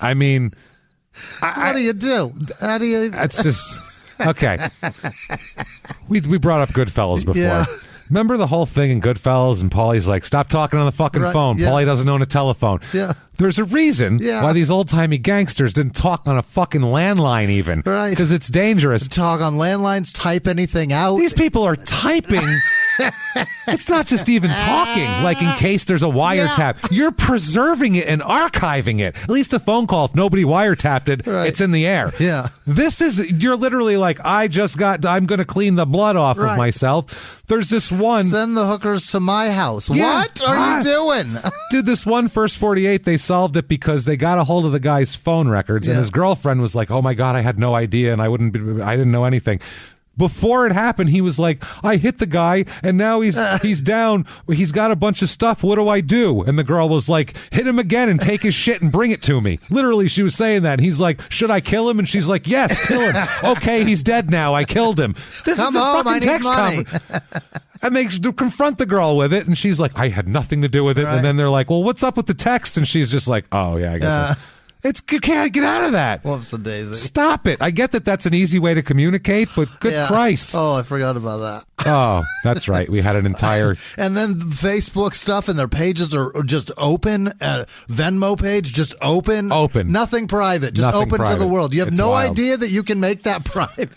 I mean... What do you do? How do you... It's just... Okay. We brought up Goodfellas before. Yeah. Remember the whole thing in Goodfellas, and Paulie's like, stop talking on the fucking phone. Yeah. Paulie doesn't own a telephone. Yeah. There's a reason why these old-timey gangsters didn't talk on a fucking landline even. Right. Because it's dangerous. Talk on landlines, type anything out. These people are typing... It's not just even talking, like in case there's a wiretap. Yeah. You're preserving it and archiving it. At least a phone call, if nobody wiretapped it, it's in the air. Yeah. You're literally like, I'm going to clean the blood off of myself. There's this one. Send the hookers to my house. Yeah. What are you doing? Dude, this one first 48, they solved it because they got a hold of the guy's phone records, and his girlfriend was like, oh my God, I had no idea, and I didn't know anything. Before it happened, he was like, I hit the guy, and now he's down. He's got a bunch of stuff. What do I do? And the girl was like, hit him again and take his shit and bring it to me. Literally, she was saying that. And he's like, should I kill him? And she's like, yes, kill him. Okay, he's dead now. I killed him. This Come is a home, fucking I need text money. And they confront the girl with it, and she's like, I had nothing to do with it. Right. And then they're like, well, what's up with the text? And she's just like, oh, yeah, I guess you can't get out of that. Whoops the daisy. Stop it. I get that that's an easy way to communicate, but good Christ. Oh, I forgot about that. Oh, that's right. We had an entire... And then Facebook stuff and their pages are just open. Venmo page, just open. Open. Nothing private. Just Nothing open private. to the world. You have no wild. idea that you can make that private.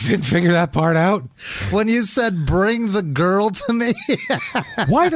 You didn't figure that part out? When you said, bring the girl to me. By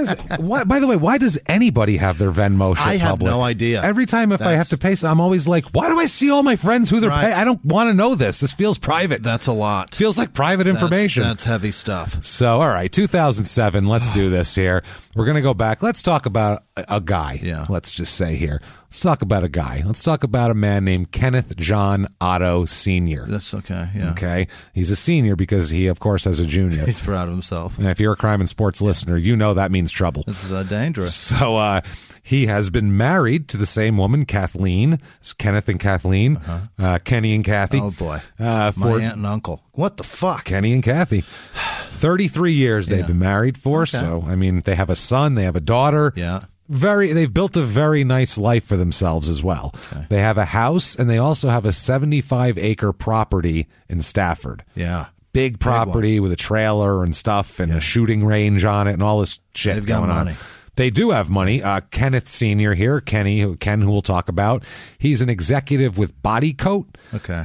the way, why does anybody have their Venmo shit I have public? no idea. Every time I have to pay something, I'm always like, why do I see all my friends who they're paying? I don't want to know this. This feels private. That's a lot. Feels like private information. That's heavy stuff. So, all right, 2007. Let's do this here. We're going to go back. Let's talk about a guy. Yeah. Let's just say here. Let's talk about a guy. Let's talk about a man named Kenneth John Otto Sr. That's okay, yeah. Okay. He's a senior because he, of course, has a junior. He's proud of himself. And if you're a crime and sports listener, you know that means trouble. This is dangerous. So he has been married to the same woman, Kathleen. It's Kenneth and Kathleen. Kenny and Kathy. Oh, boy. My aunt and uncle. What the fuck? Kenny and Kathy. 33 years they've been married for. Okay. So, I mean, they have a son. They have a daughter. Yeah. They've built a very nice life for themselves as well. Okay. They have a house, and they also have a 75-acre property in Stafford. Yeah. Big property with a trailer and stuff and a shooting range on it and all this shit They've got money. on. They do have money. Kenneth Sr. here, Ken, who we'll talk about. He's an executive with Body Coat. Okay.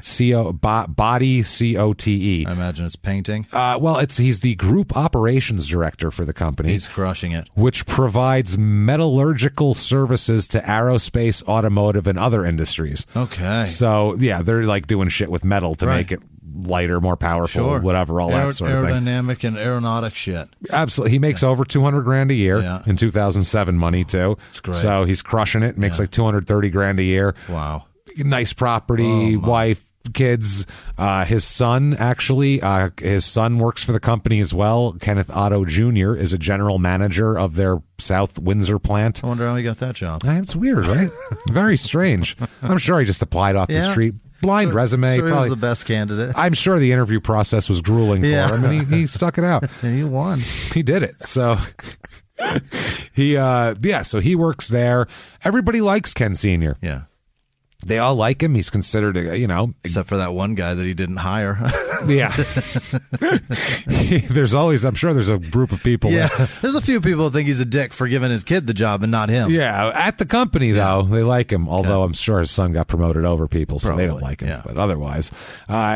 Body COTE. I imagine it's painting. He's the group operations director for the company. He's crushing it. Which provides metallurgical services to aerospace, automotive, and other industries. Okay. So, yeah, they're like doing shit with metal to make it lighter, more powerful, whatever, all that sort of thing. Aerodynamic and aeronautic shit. Absolutely. He makes over $200,000 a year in 2007 money, too. That's great. So he's crushing it. Makes like $230,000 a year. Wow. Nice property, wife, kids. His son, actually, his son works for the company as well. Kenneth Otto Jr. is a general manager of their South Windsor plant. I wonder how he got that job. It's weird, right? Very strange. I'm sure he just applied off the street. Blind resume. Sure, probably he was the best candidate. I'm sure the interview process was grueling for him, and he stuck it out. And he won. He did it. So so he works there. Everybody likes Ken Sr. Yeah. They all like him. He's considered, except for that one guy that he didn't hire. Yeah. I'm sure there's a group of people. Yeah. There's a few people who think he's a dick for giving hhis kid the job and not him. Yeah. At the company, though, they like him. Although I'm sure his son got promoted over people, so they don't like him. Yeah. But otherwise,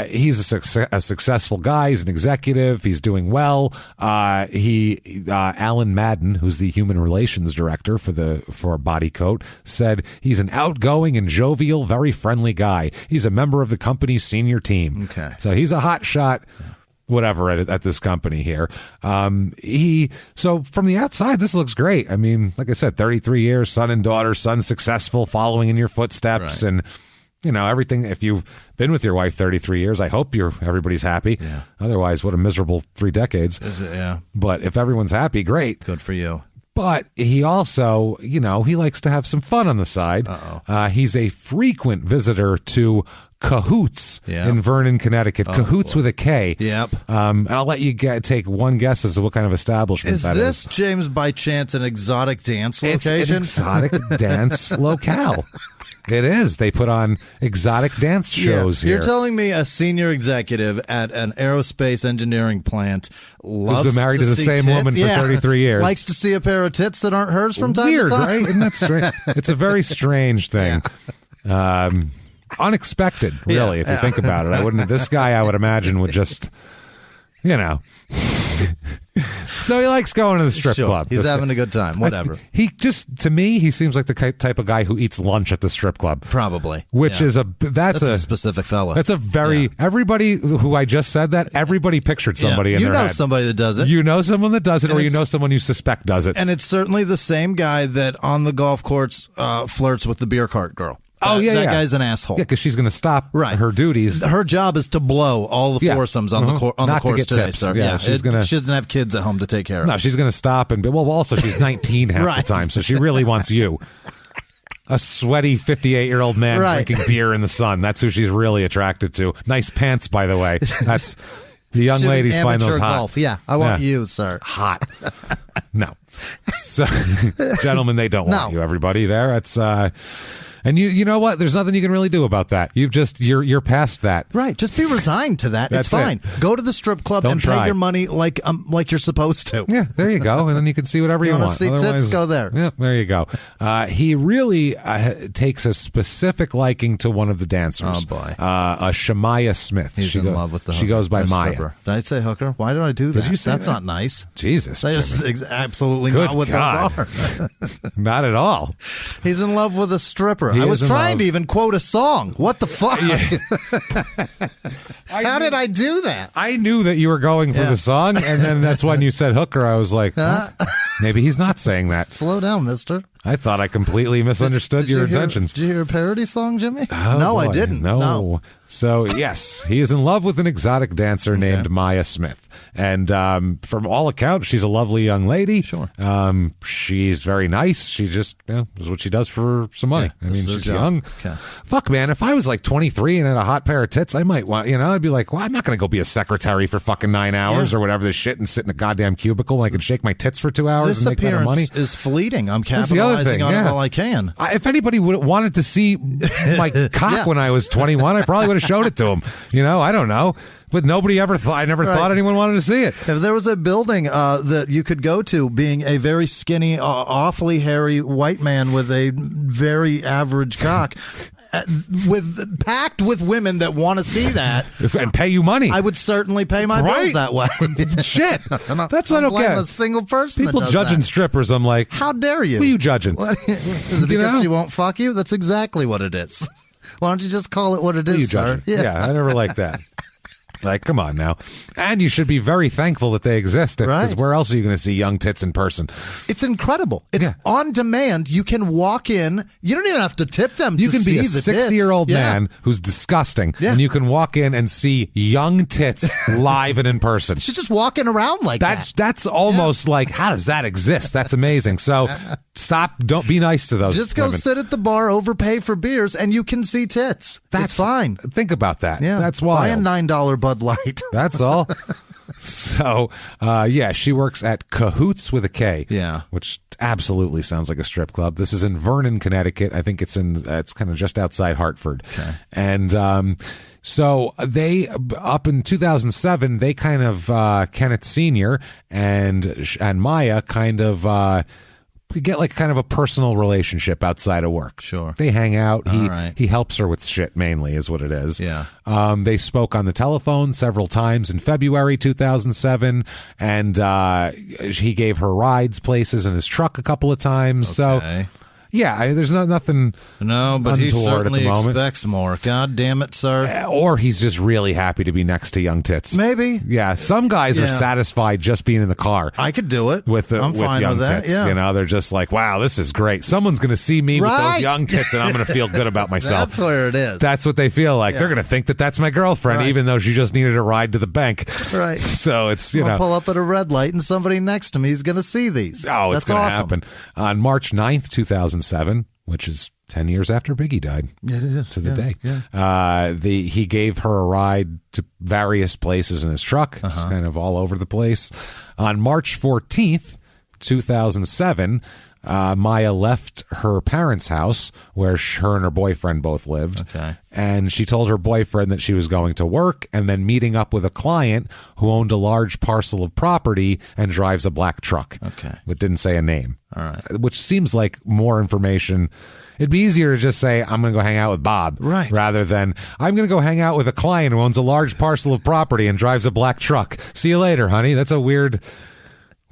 he's a successful guy. He's an executive. He's doing well. Alan Madden, who's the human relations director for Body Coat, said he's an outgoing and jovial, very friendly guy. He's a member of the company's senior team. Okay. So he's a hot shot, whatever, at this company here. So from the outside, this looks great. I mean, like I said, 33 years, son and daughter, son successful, following in your footsteps, and everything. If you've been with your wife 33 years, I hope everybody's happy. Yeah. Otherwise, what a miserable 3 decades. Yeah. But if everyone's happy, great. Good for you. But he also, he likes to have some fun on the side. He's a frequent visitor to Cahoots in Vernon, Connecticut. Cahoots with a K. Yep. And I'll let you take one guess as to what kind of establishment that is. Is this, James, by chance, an exotic dance location? It's an exotic dance locale. It is. They put on exotic dance shows here. You're telling me a senior executive at an aerospace engineering plant loves who's been married to the same woman for 33 years. Likes to see a pair of tits that aren't hers from time to time. Weird, right? Isn't that strange? It's a very strange thing. Unexpected, really, if you think about it. This guy, I would imagine, would just, So he likes going to the strip club. He's having a good time. Whatever. To me, he seems like the type of guy who eats lunch at the strip club. Probably. Which is that's a specific fella. That's a very, everybody who I just said that, everybody pictured somebody in their head. You know somebody that does it. You know someone that does it, or you know someone you suspect does it. And it's certainly the same guy that on the golf course flirts with the beer cart girl. That guy's an asshole. Yeah, because she's going to stop her duties. Her job is to blow all the foursomes on the course today, tips. sir. Yeah, she doesn't have kids at home to take care of. No, she's going to stop also she's 19 half the time, so she really wants you. A sweaty 58-year-old man drinking beer in the sun. That's who she's really attracted to. Nice pants, by the way. The young ladies find those hot. Golf. Yeah, I want you, sir. Hot. No. So, gentlemen, they don't want you, everybody there. It's and you know what? There's nothing you can really do about that. You're past that. Right. Just be resigned to that. It's fine. Go to the strip club and pay your money like you're supposed to. Yeah, there you go. And then you can see whatever you want. See tits, go there. Yeah, there you go. He really takes a specific liking to one of the dancers. Oh, boy. A Shemaya Smith. He's in love with the hooker. She goes by Maya. Stripper. Did I say hooker? Why did I do that? Did you say That's that? not nice. Jesus. That is absolutely not what those are. Not at all. He's in love with a stripper. I was trying to even quote a song. What the fuck? How did I do that? I knew that you were going for the song, and then that's when you said hooker. I was like, maybe he's not saying that. Slow down, mister. I thought I completely misunderstood your intentions. Did you hear a parody song, Jimmy? Oh, no, boy. I didn't. No. So, yes, he is in love with an exotic dancer named Maya Smith. And from all accounts, she's a lovely young lady. Sure. She's very nice. She just is what she does for some money. Yeah, I mean, she's young. Okay. Fuck, man, if I was like 23 and had a hot pair of tits, I might want, I'd be like, well, I'm not going to go be a secretary for fucking 9 hours or whatever this shit and sit in a goddamn cubicle and I can shake my tits for 2 hours and make better money. Disappearance is fleeting. I'm capitalizing on it while I can. If anybody wanted to see my cock when I was 21, I probably would have showed it to him. I don't know. But nobody ever thought, I never thought anyone wanted to see it. If there was a building that you could go to, being a very skinny, awfully hairy white man with a very average cock, packed with women that want to see that and pay you money, I would certainly pay my bills that way. Shit, that's what I don't get. A single person. People judging strippers. I'm like, how dare you? Who are you judging? Is it because she won't fuck you? That's exactly what it is. Why don't you just call it what it is, sir? Yeah, I never liked that. Like, come on now. And you should be very thankful that they exist. Because where else are you going to see young tits in person? It's incredible. It's on demand. You can walk in. You don't even have to tip them. You can be a 60-year-old man who's disgusting, and you can walk in and see young tits live and in person. She's just walking around like that. That's almost like, how does that exist? That's amazing. So stop. Don't be nice to those Just go women. sit at the bar, overpay for beers, and you can see tits. That's fine. Think about that. Yeah. That's wild. Buy a $9 Bud Light. That's all. So, she works at Cahoots with a K. Yeah. Which absolutely sounds like a strip club. This is in Vernon, Connecticut. I think it's kind of just outside Hartford. Okay. And, so they, up in 2007, they kind of, Kenneth Sr. and Maya kind of, get like kind of a personal relationship outside of work. Sure. They hang out. He helps her with shit mainly is what it is. Yeah. They spoke on the telephone several times in February 2007 and he gave her rides places in his truck a couple of times. Okay. So yeah, there's nothing but he certainly at the moment. Expects more. God damn it, sir. Or he's just really happy to be next to young tits. Maybe. Yeah, some guys are satisfied just being in the car. I could do it. With young tits. Yeah. They're just like, wow, this is great. Someone's going to see me with those young tits and I'm going to feel good about myself. That's where it is. That's what they feel like. They're going to think that that's my girlfriend, even though she just needed a ride to the bank. Right. So it's, I'll pull up at a red light and somebody next to me is going to see these. Oh, it's going to happen. On March 9th, 2007, which is 10 years after Biggie died. It is. To the day. Yeah. He gave her a ride to various places in his truck. It's kind of all over the place. On March 14th, 2007, Maya left her parents' house where her and her boyfriend both lived. Okay. And she told her boyfriend that she was going to work and then meeting up with a client who owned a large parcel of property and drives a black truck. Okay. But didn't say a name. All right. Which seems like more information. It'd be easier to just say, I'm going to go hang out with Bob. Right. Rather than, I'm going to go hang out with a client who owns a large parcel of property and drives a black truck. See you later, honey. That's a weird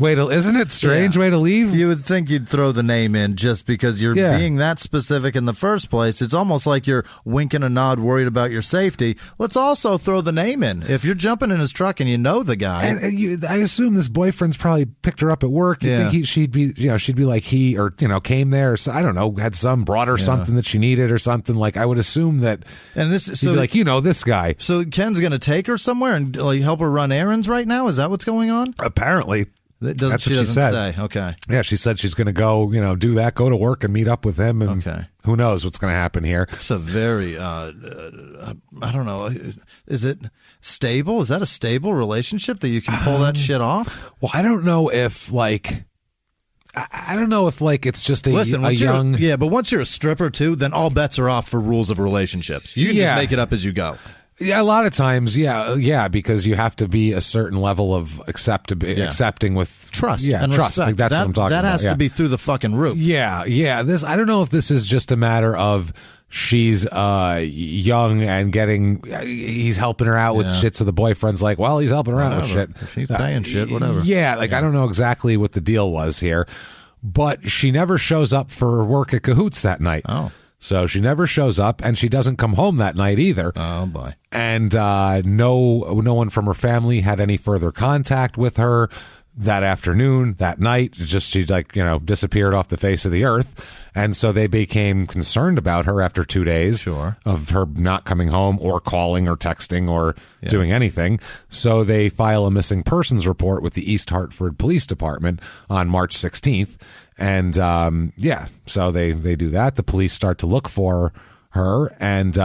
isn't it strange way to leave? You would think you'd throw the name in just because you're being that specific in the first place. It's almost like you're winking a nod, worried about your safety. Let's also throw the name in. If you're jumping in his truck and you know the guy. And I assume this boyfriend's probably picked her up at work. You think she'd be like he, or, came there. So, I don't know, had brought her something that she needed or something. Like, I would assume that. And this, so, be like, this guy. So Ken's going to take her somewhere and help her run errands right now? Is that what's going on? Apparently. That's what she doesn't said. Say. Okay. Yeah, she said she's going to go, do that, go to work and meet up with him. And who knows what's going to happen here. It's a very, I don't know. Is it stable? Is that a stable relationship that you can pull that shit off? Well, I don't know if it's just a young. Yeah, but once you're a stripper too, then all bets are off for rules of relationships. You can just make it up as you go. Yeah, a lot of times, because you have to be a certain level of accepting with trust and trust. Like that's what I'm talking about. That has to be through the fucking roof. Yeah. I don't know if this is just a matter of she's young and he's helping her out with shit, so the boyfriend's like, well, he's helping her out with shit. If he's paying shit, whatever. I don't know exactly what the deal was here, but she never shows up for work at Cahoots that night. Oh. So she never shows up, and she doesn't come home that night either. Oh, boy. And no one from her family had any further contact with her that afternoon, that night. Just she disappeared off the face of the earth. And so they became concerned about her after 2 days of her not coming home or calling or texting or doing anything. So they file a missing persons report with the East Hartford Police Department on March 16th. And so they do that. The police start to look for her, and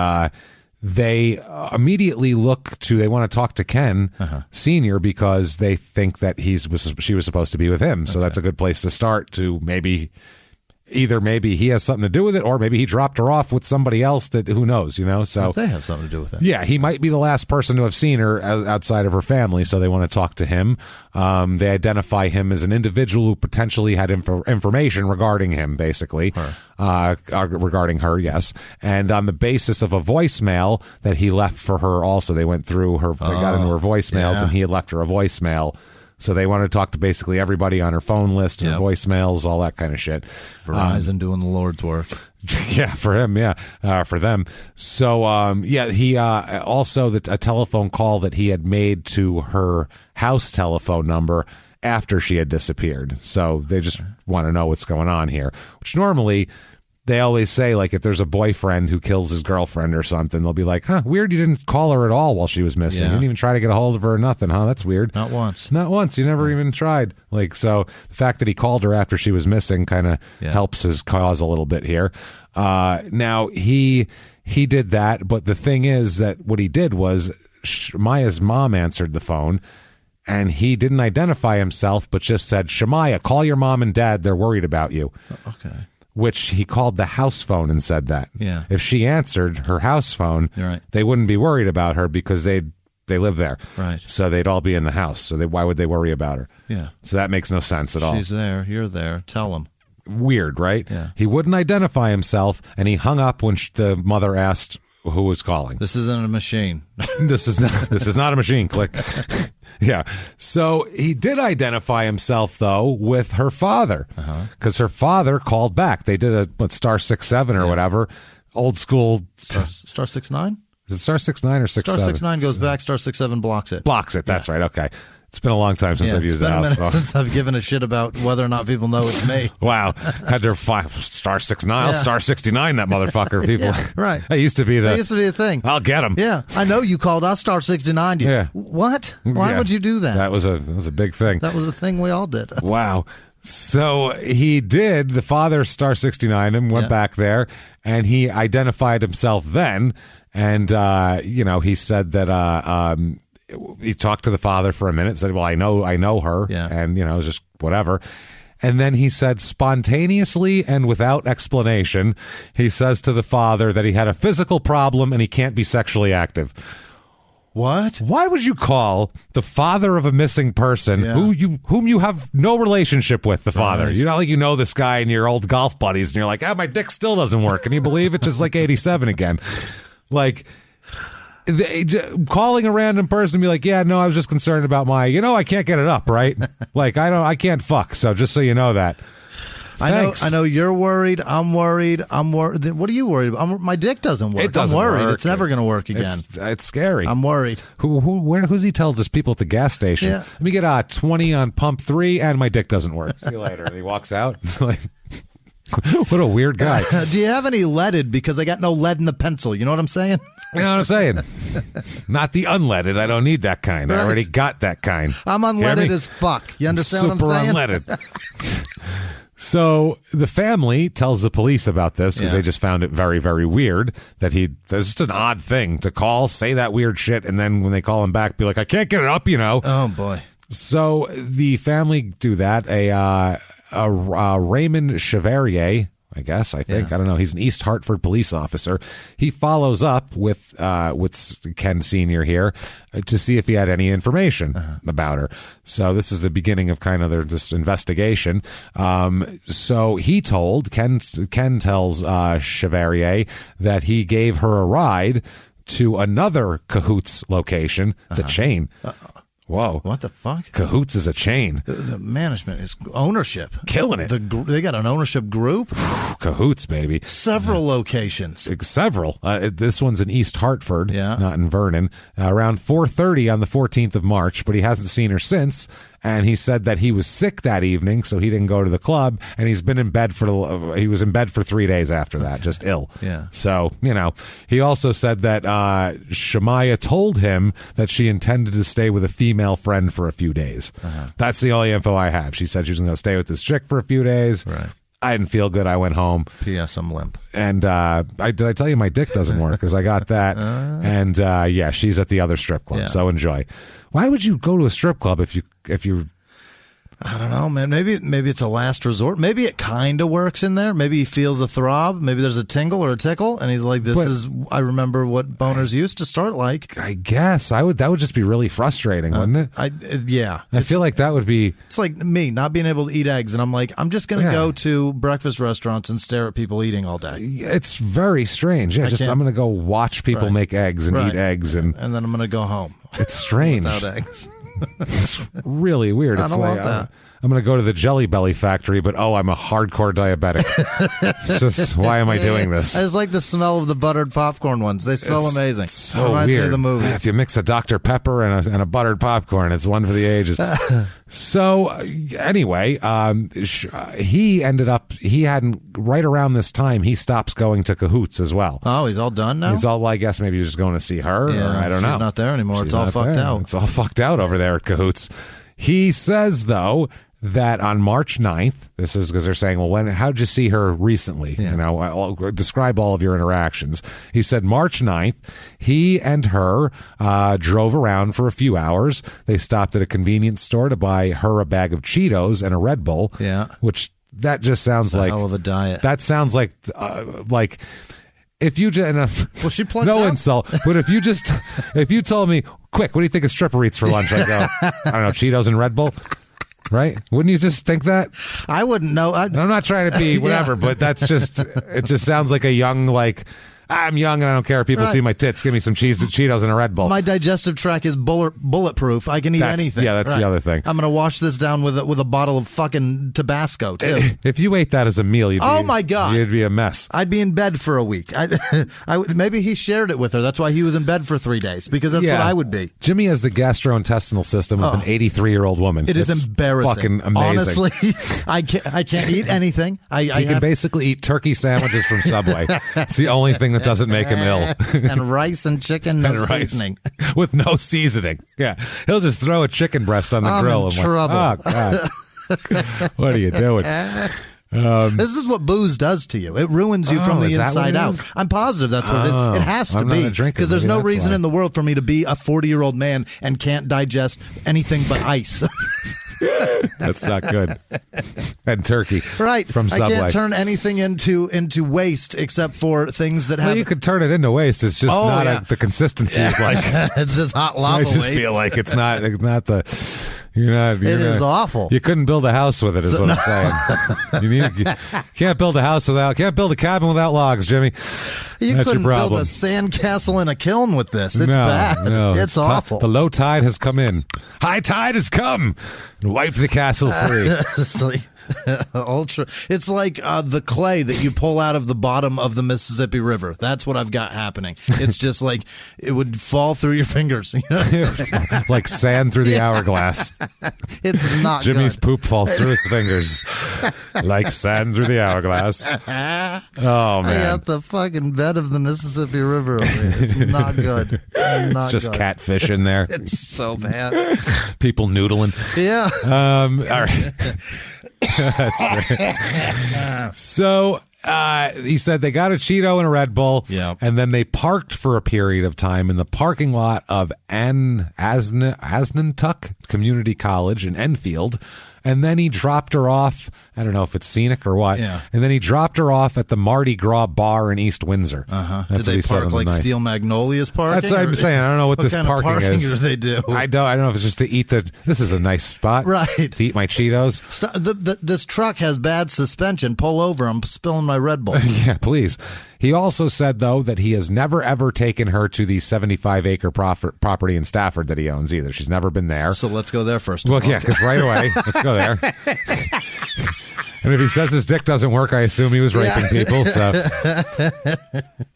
they immediately they want to talk to Ken Sr. because they think that she was supposed to be with him. So that's a good place to start to maybe he has something to do with it, or maybe he dropped her off with somebody else that who knows, So they have something to do with it. Yeah, he might be the last person to have seen her outside of her family, so they want to talk to him. They identify him as an individual who potentially had information regarding him, basically. Regarding her, yes. And on the basis of a voicemail that he left for her also, they went through her, they got into her voicemails, and he had left her a voicemail. So they want to talk to basically everybody on her phone list, her voicemails, all that kind of shit. Verizon doing the Lord's work. Yeah, for him, for them. So, he also a telephone call that he had made to her house telephone number after she had disappeared. So they just want to know what's going on here, which normally they always say, like, if there's a boyfriend who kills his girlfriend or something, they'll be like, weird you didn't call her at all while she was missing. You didn't even try to get a hold of her or nothing, huh? That's weird. Not once. You never even tried. Like, so the fact that he called her after she was missing kind of helps his cause a little bit here. Now, he did that, but the thing is that what he did was Maya's mom answered the phone, and he didn't identify himself, but just said, Shemaya, call your mom and dad. They're worried about you. Okay. Which he called the house phone and said that. Yeah. If she answered her house phone, they wouldn't be worried about her because they live there. Right. So they'd all be in the house. So why would they worry about her? Yeah. So that makes no sense at all. She's there. You're there. Tell them. Weird, right? Yeah. He wouldn't identify himself, and he hung up when the mother asked who was calling. This isn't a machine. This is not a machine. Click. Yeah. So he did identify himself, though, with her father, because her father called back. They did a *67 or whatever, old school. Star 69? Is it *69 or 67? Star 69 goes back. Star 67 blocks it. Blocks it. That's right. Okay. It's been a long time since I've used that house phone. Since I've given a shit about whether or not people know it's me. Wow. Had to *69, Star 69, that motherfucker. People. Right. That used to be a thing. I'll get him. Yeah. I know you called us Star 69. Yeah. What? Why would you do that? That was a big thing. That was a thing we all did. Wow. So he did, the father Star 69 and went back there, and he identified himself then. And, he said that, he talked to the father for a minute, said, well, I know her, and, just whatever. And then he said spontaneously and without explanation, he says to the father that he had a physical problem and he can't be sexually active. What? Why would you call the father of a missing person whom you have no relationship with, the father? You're not like this guy and your old golf buddies, and you're like, my dick still doesn't work. Can you believe it? Just like 87 again. Like, calling a random person and be like, I was just concerned about my, I can't get it up, right? Like, I can't fuck. So just so you know that. Thanks. I know you're worried. I'm worried. What are you worried about? My dick doesn't work. It doesn't I'm worried. work. It's never going to work again. It's scary. I'm worried. Who's he tell just people at the gas station? Yeah. Let me get 20 on pump 3 and my dick doesn't work. See you later. And he walks out. Like, what a weird guy. Do you have any leaded? Because I got no lead in the pencil. You know what I'm saying? You know what I'm saying? Not the unleaded. I don't need that kind. Right. I already got that kind. I'm unleaded as fuck. You understand what I'm saying? Super unleaded. So the family tells the police about this because they just found it very, very weird that that's just an odd thing to call, say that weird shit, and then when they call him back, be like, I can't get it up, Oh, boy. So the family do that. Raymond Chevalier, I think. I don't know. He's an East Hartford police officer. He follows up with Ken Sr. here to see if he had any information about her. So this is the beginning of kind of their this investigation. So he told, Ken tells Chevalier that he gave her a ride to another Cahoots location. It's a chain. Whoa. What the fuck? Cahoots is a chain. The management is ownership. Killing it. They got an ownership group? Cahoots, baby. Several locations. Several. This one's in East Hartford, not in Vernon. Around 4:30 on the 14th of March, but he hasn't seen her since. And he said that he was sick that evening, so he didn't go to the club. And he was in bed for 3 days after that, just ill. Yeah. So, he also said that Shamaya told him that she intended to stay with a female friend for a few days. That's the only info I have. She said she was going to stay with this chick for a few days. Right. I didn't feel good. I went home. P.S. I'm limp. And did I tell you my dick doesn't work? Because I got that. And she's at the other strip club. So enjoy. Why would you go to a strip club if you? I don't know, man. Maybe it's a last resort. Maybe it kind of works in there. Maybe he feels a throb. Maybe there's a tingle or a tickle, and he's like, I remember what boners used to start like. I guess that would just be really frustrating, wouldn't it? I feel like that would be. It's like me not being able to eat eggs, and I'm like, I'm just going to go to breakfast restaurants and stare at people eating all day. It's very strange. Yeah, I'm going to go watch people make eggs and eat eggs, and then I'm going to go home. It's strange. Without eggs. It's really weird. I don't want that. I'm going to go to the Jelly Belly factory, but I'm a hardcore diabetic. It's just, why am I doing this? I just like the smell of the buttered popcorn ones. They smell amazing. So reminds weird. Me of the movie. If you mix a Dr. Pepper and a buttered popcorn, it's one for the ages. So anyway, he hadn't, right around this time, he stops going to Cahoots as well. Oh, he's all done now? I guess maybe he was just going to see her, or I don't know. She's not there anymore. It's all fucked out. It's all fucked out over there at Cahoots. He says, though, that on March 9th, this is because they're saying, well, how'd you see her recently? I'll describe all of your interactions. He said March 9th, he and her drove around for a few hours. They stopped at a convenience store to buy her a bag of Cheetos and a Red Bull. Yeah. Which that just sounds like a hell of a diet. That sounds like if you just she plugged no up? insult, but if you told me, quick, what do you think a stripper eats for lunch? I go, I don't know, Cheetos and Red Bull. Right? Wouldn't you just think that? I wouldn't know. I'm not trying to be whatever, but that's just, it just sounds like a young, I'm young and I don't care if people see my tits. Give me some Cheetos and a Red Bull. My digestive tract is bulletproof. I can eat anything. Yeah, that's the other thing. I'm going to wash this down with a bottle of fucking Tabasco, too. If you ate that as a meal, my God. You'd be a mess. I'd be in bed for a week. Maybe he shared it with her. That's why he was in bed for 3 days, because that's what I would be. Jimmy has the gastrointestinal system of an 83-year-old woman. It's embarrassing. Fucking amazing. Honestly, I can't eat anything. He can basically eat turkey sandwiches from Subway. It's the only thing that doesn't make him ill. And rice and chicken, no seasoning. With no seasoning. Yeah. He'll just throw a chicken breast on the grill. I'm in trouble. Oh, God. What are you doing? This is what booze does to you. It ruins you from the inside out. I'm positive that's what it is. It has to be. Because there's no reason in the world for me to be a 40-year-old man and can't digest anything but ice. That's not good. And turkey, right? From Subway. I can't turn anything into waste except for things that have. Well, you could turn it into waste. It's just not the consistency is like. It's just hot lava. I just feel like it's not the. It is awful. You couldn't build a house with it, is what I'm saying. You can't build a cabin without logs, Jimmy. You That's couldn't your problem. build a sandcastle in a kiln with this. It's bad. No. It's awful. The low tide has come in. High tide has come. Wipe the castle free. Ultra. It's like the clay that you pull out of the bottom of the Mississippi River. That's what I've got happening. It's just like it would fall through your fingers. Like sand through the hourglass. It's not Jimmie's good. poop falls through his fingers like sand through the hourglass. Oh, man. I got the fucking bed of the Mississippi River over here. It's not good. Not just good. catfish in there. It's so bad. People noodling. Yeah. All right. That's great. So he said they got a Cheeto and a Red Bull, and then they parked for a period of time in the parking lot of Asnantuck Community College in Enfield. And then he dropped her off. I don't know if it's scenic or what. Yeah. And then he dropped her off at the Mardi Gras bar in East Windsor. Uh-huh. Did they park like Steel Magnolias parking? That's what I'm saying. I don't know what this kind parking of parking is. do they do? I don't know if it's just to eat this is a nice spot. Right. To eat my Cheetos. This truck has bad suspension. Pull over. I'm spilling my Red Bull. Yeah, please. He also said, though, that he has never, ever taken her to the 75-acre property in Stafford that he owns either. She's never been there. So let's go there first. Well, yeah, because right away, let's go there. And if he says his dick doesn't work, I assume he was raping people. So,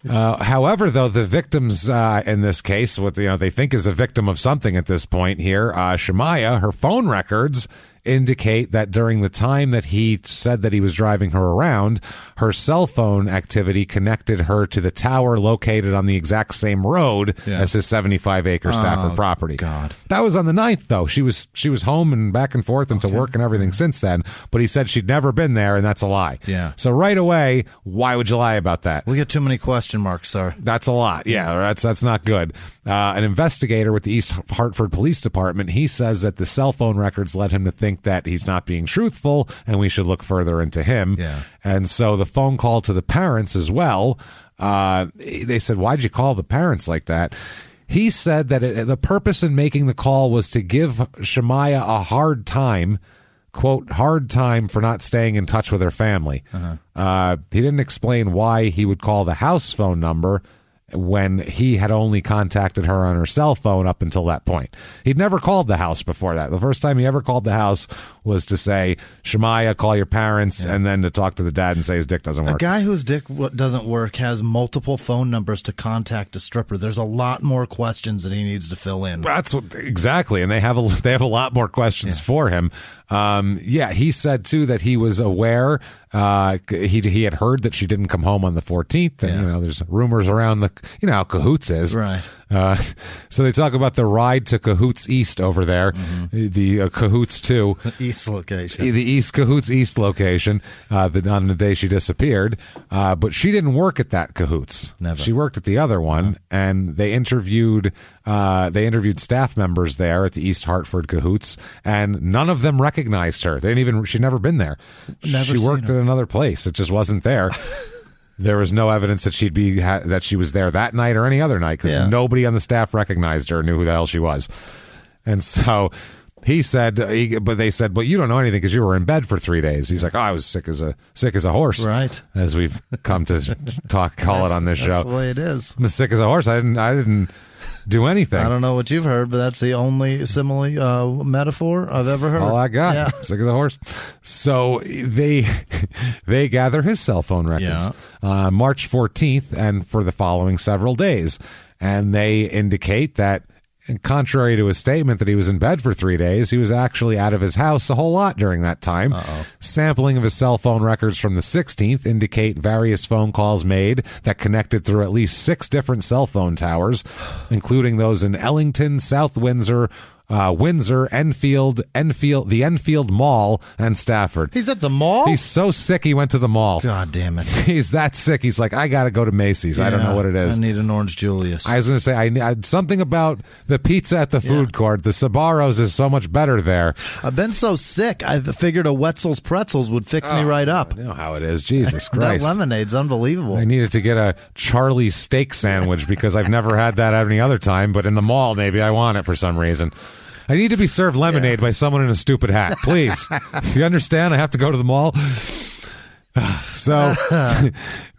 however, though, the victims in this case, what they think is a victim of something at this point here, Shemaya, her phone records indicate that during the time that he said that he was driving her around, her cell phone activity connected her to the tower located on the exact same road as his 75-acre Stafford property. God. That was on the 9th, though. She was home and back and forth and to work and everything since then, but he said she'd never been there, and that's a lie. Yeah. So right away, why would you lie about that? We get too many question marks, sir. That's a lot. Yeah, that's not good. An investigator with the East Hartford Police Department, he says that the cell phone records led him to think that he's not being truthful and we should look further into him. Yeah. And so the phone call to the parents as well, they said, why'd you call the parents like that? He said that the purpose in making the call was to give Shemaya a hard time, quote, hard time for not staying in touch with her family. He didn't explain why he would call the house phone number when he had only contacted her on her cell phone up until that point. He'd never called the house before that. The first time he ever called the house was to say, Shemaya, call your parents, and then to talk to the dad and say his dick doesn't work. A guy whose dick doesn't work has multiple phone numbers to contact a stripper. There's a lot more questions that he needs to fill in. That's exactly, and they have a lot more questions for him. He said too that he was aware. He had heard that she didn't come home on the 14th, and there's rumors around how Cahoots is, right? So they talk about the ride to Cahoots East over there, the Cahoots 2 East location, the East Cahoots East location. On the day she disappeared, but she didn't work at that Cahoots. Never. She worked at the other one, and they interviewed staff members there at the East Hartford Cahoots, and none of them recognized her. She'd never been there. She worked at another place. It just wasn't there. There was no evidence that that she was there that night or any other night because nobody on the staff recognized her, knew who the hell she was. And so he said, but they said, well, you don't know anything because you were in bed for 3 days. He's like, I was sick as a horse. Right. As we've come to call it on this show. That's the way it is. I'm sick as a horse. I didn't do anything. I don't know what you've heard, but that's the only simile metaphor I've ever heard. All I got. Yeah. Sick as a horse. So they gather his cell phone records March 14th and for the following several days. And they indicate that, contrary to his statement that he was in bed for 3 days, he was actually out of his house a whole lot during that time. Sampling of his cell phone records from the 16th indicate various phone calls made that connected through at least 6 different cell phone towers, including those in Ellington, South Windsor, Windsor, Enfield, the Enfield Mall, and Stafford. He's at the mall? He's so sick he went to the mall. God damn it. He's that sick. He's like, I got to go to Macy's. I don't know what it is. I need an Orange Julius. I was going to say, I something about the pizza at the food court. The Sbarro's is so much better there. I've been so sick, I figured a Wetzel's Pretzels would fix me right up. I know how it is. Jesus Christ. That lemonade's unbelievable. I needed to get a Charlie steak sandwich because I've never had that at any other time, but in the mall, maybe I want it for some reason. I need to be served lemonade by someone in a stupid hat. Please. You understand? I have to go to the mall. So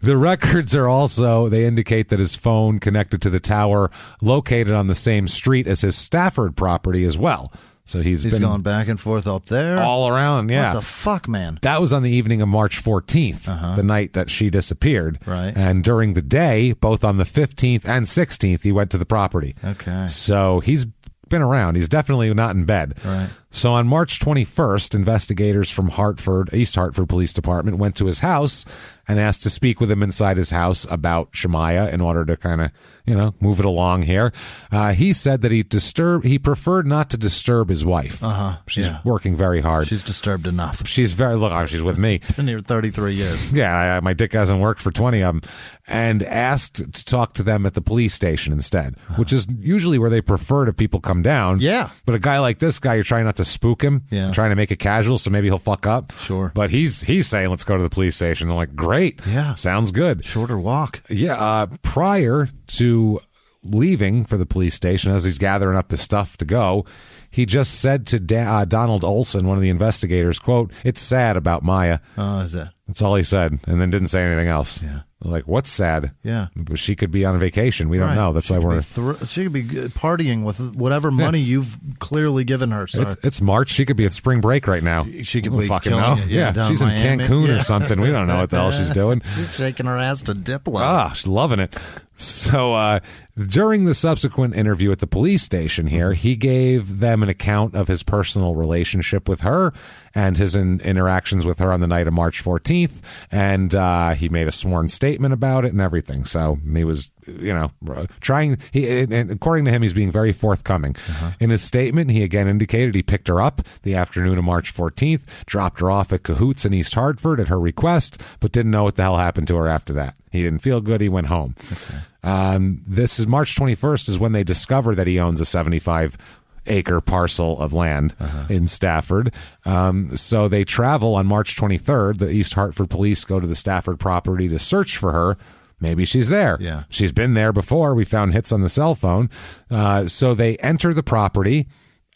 the records are also, they indicate that his phone connected to the tower located on the same street as his Stafford property as well. So he's been going back and forth up there? All around, yeah. What the fuck, man? That was on the evening of March 14th, the night that she disappeared. Right. And during the day, both on the 15th and 16th, he went to the property. Okay. So he's been around. He's definitely not in bed. Right. So on March 21st, investigators from East Hartford Police Department went to his house and asked to speak with him inside his house about Shemaya in order to kind of, move it along here. He said that he preferred not to disturb his wife. She's working very hard. She's disturbed enough. She's she's with me. Been here 33 years. Yeah, my dick hasn't worked for 20 of them. And asked to talk to them at the police station instead, which is usually where they prefer to people come down. Yeah. But a guy like this guy, you're trying not to spook him, trying to make it casual, so maybe he'll fuck up. Sure. But he's saying, let's go to the police station. I'm like, great. Yeah. Sounds good. Shorter walk. Yeah. Prior to leaving for the police station, as he's gathering up his stuff to go, he just said to Donald Olson, one of the investigators, quote, "It's sad about Maya." Oh, is that? That's all he said, and then didn't say anything else. Yeah. Like, what's sad? Yeah. She could be on vacation. We don't know. That's why we're... she could be partying with whatever money you've clearly given her, sir. It's March. She could be at spring break right now. She could be fucking know. It, yeah, she's in Cancun or something. We don't know what the hell she's doing. She's shaking her ass to Diplo. Ah, she's loving it. So during the subsequent interview at the police station here, he gave them an account of his personal relationship with her and his interactions with her on the night of March 14th. And he made a sworn statement about it and everything. So he was, trying. And according to him, he's being very forthcoming. In his statement, he again indicated he picked her up the afternoon of March 14th, dropped her off at Cahoots in East Hartford at her request, but didn't know what the hell happened to her after that. He didn't feel good. He went home. Okay. This is March 21st is when they discover that he owns a 75-acre parcel of land in Stafford. So they travel on March 23rd. The East Hartford police go to the Stafford property to search for her. Maybe she's there. Yeah. She's been there before. We found hits on the cell phone. So they enter the property,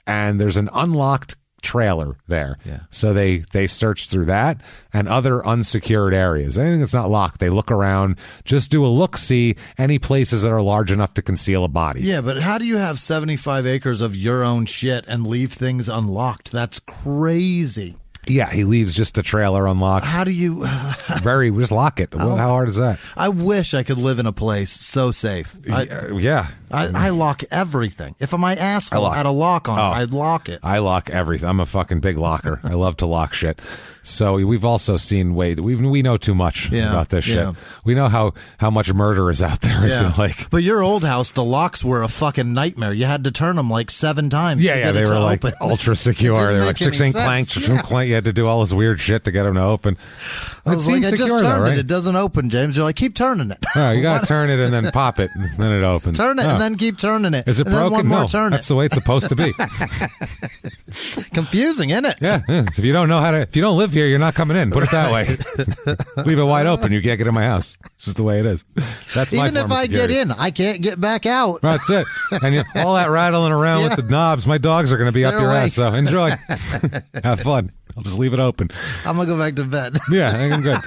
and there's an unlocked trailer there. Yeah. So they search through that and other unsecured areas. Anything that's not locked, they look around, just do a look-see, any places that are large enough to conceal a body. Yeah, but how do you have 75 acres of your own shit and leave things unlocked? That's crazy. Yeah, he leaves just the trailer unlocked. How do you... just lock it. How hard is that? I wish I could live in a place so safe. Yeah. I lock everything. If my asshole had a lock on it, I'd lock it. I lock everything. I'm a fucking big locker. I love to lock shit. So we've also seen, we know too much about this shit. We know how much murder is out there, I feel like. But your old house, the locks were a fucking nightmare. You had to turn them like 7 times. Yeah, they were like ultra secure. They were like 6 clank. You had to do all this weird shit to get them to open. I was like, I just turned it. It doesn't open, James. You're like, keep turning it. Oh, you got to turn it and then pop it, and then it opens. Turn it and then keep turning it. Is it broken? One more turn that's the way it's supposed to be. Confusing, isn't it? Yeah. If you don't know if you don't live here, you're not coming in. Put it that way. Leave it wide open. You can't get in my house. It's just the way it is. That's my Even if I get in, I can't get back out. That's it. And all that rattling around with the knobs, my dogs are going to be up your ass. So enjoy. Have fun. I'll just leave it open. I'm going to go back to bed. Yeah, I think I'm good.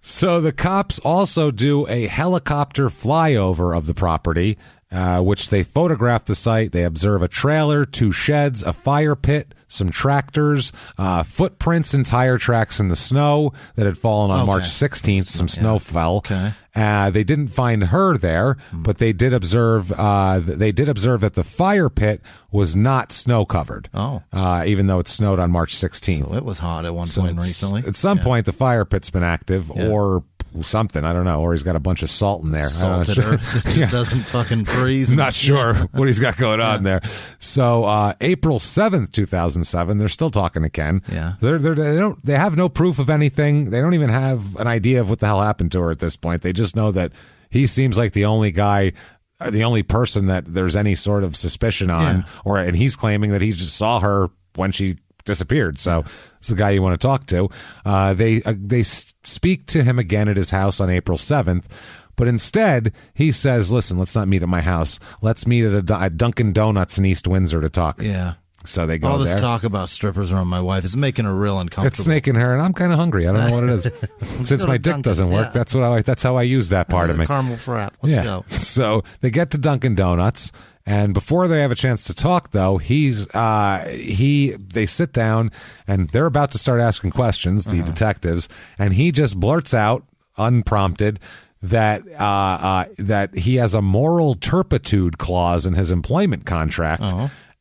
So the cops also do a helicopter flyover of the property, which they photograph the site. They observe a trailer, 2 sheds, a fire pit, some tractors, footprints and tire tracks in the snow that had fallen on March 16th. Some snow fell. Okay. They didn't find her there, but they did observe. That the fire pit was not snow covered. Oh, even though it snowed on March 16th. So it was hot at one point recently. At some point, the fire pit's been active, or something. I don't know. Or he's got a bunch of salt in there. Salted earth. It just doesn't fucking freeze. I'm not sure what he's got going on there. So April 7th, 2007, they're still talking to Ken. Yeah. They have no proof of anything. They don't even have an idea of what the hell happened to her at this point. They just know that he seems like the only person that there's any sort of suspicion on, and he's claiming that he just saw her when she disappeared. So it's the guy you want to talk to. They speak to him again at his house on April 7th, but instead he says, listen, let's not meet at my house. Let's meet at a Dunkin' Donuts in East Windsor to talk. Yeah. So they go all this there. Talk about strippers around my wife is making her real uncomfortable. It's making her, and I'm kind of hungry. I don't know what it is. Since my dick doesn't work, that's how I use that part of me. Caramel frap. Let's go. So they get to Dunkin' Donuts, And before they have a chance to talk, though, they sit down and they're about to start asking questions, the detectives, and he just blurts out, unprompted, that he has a moral turpitude clause in his employment contract.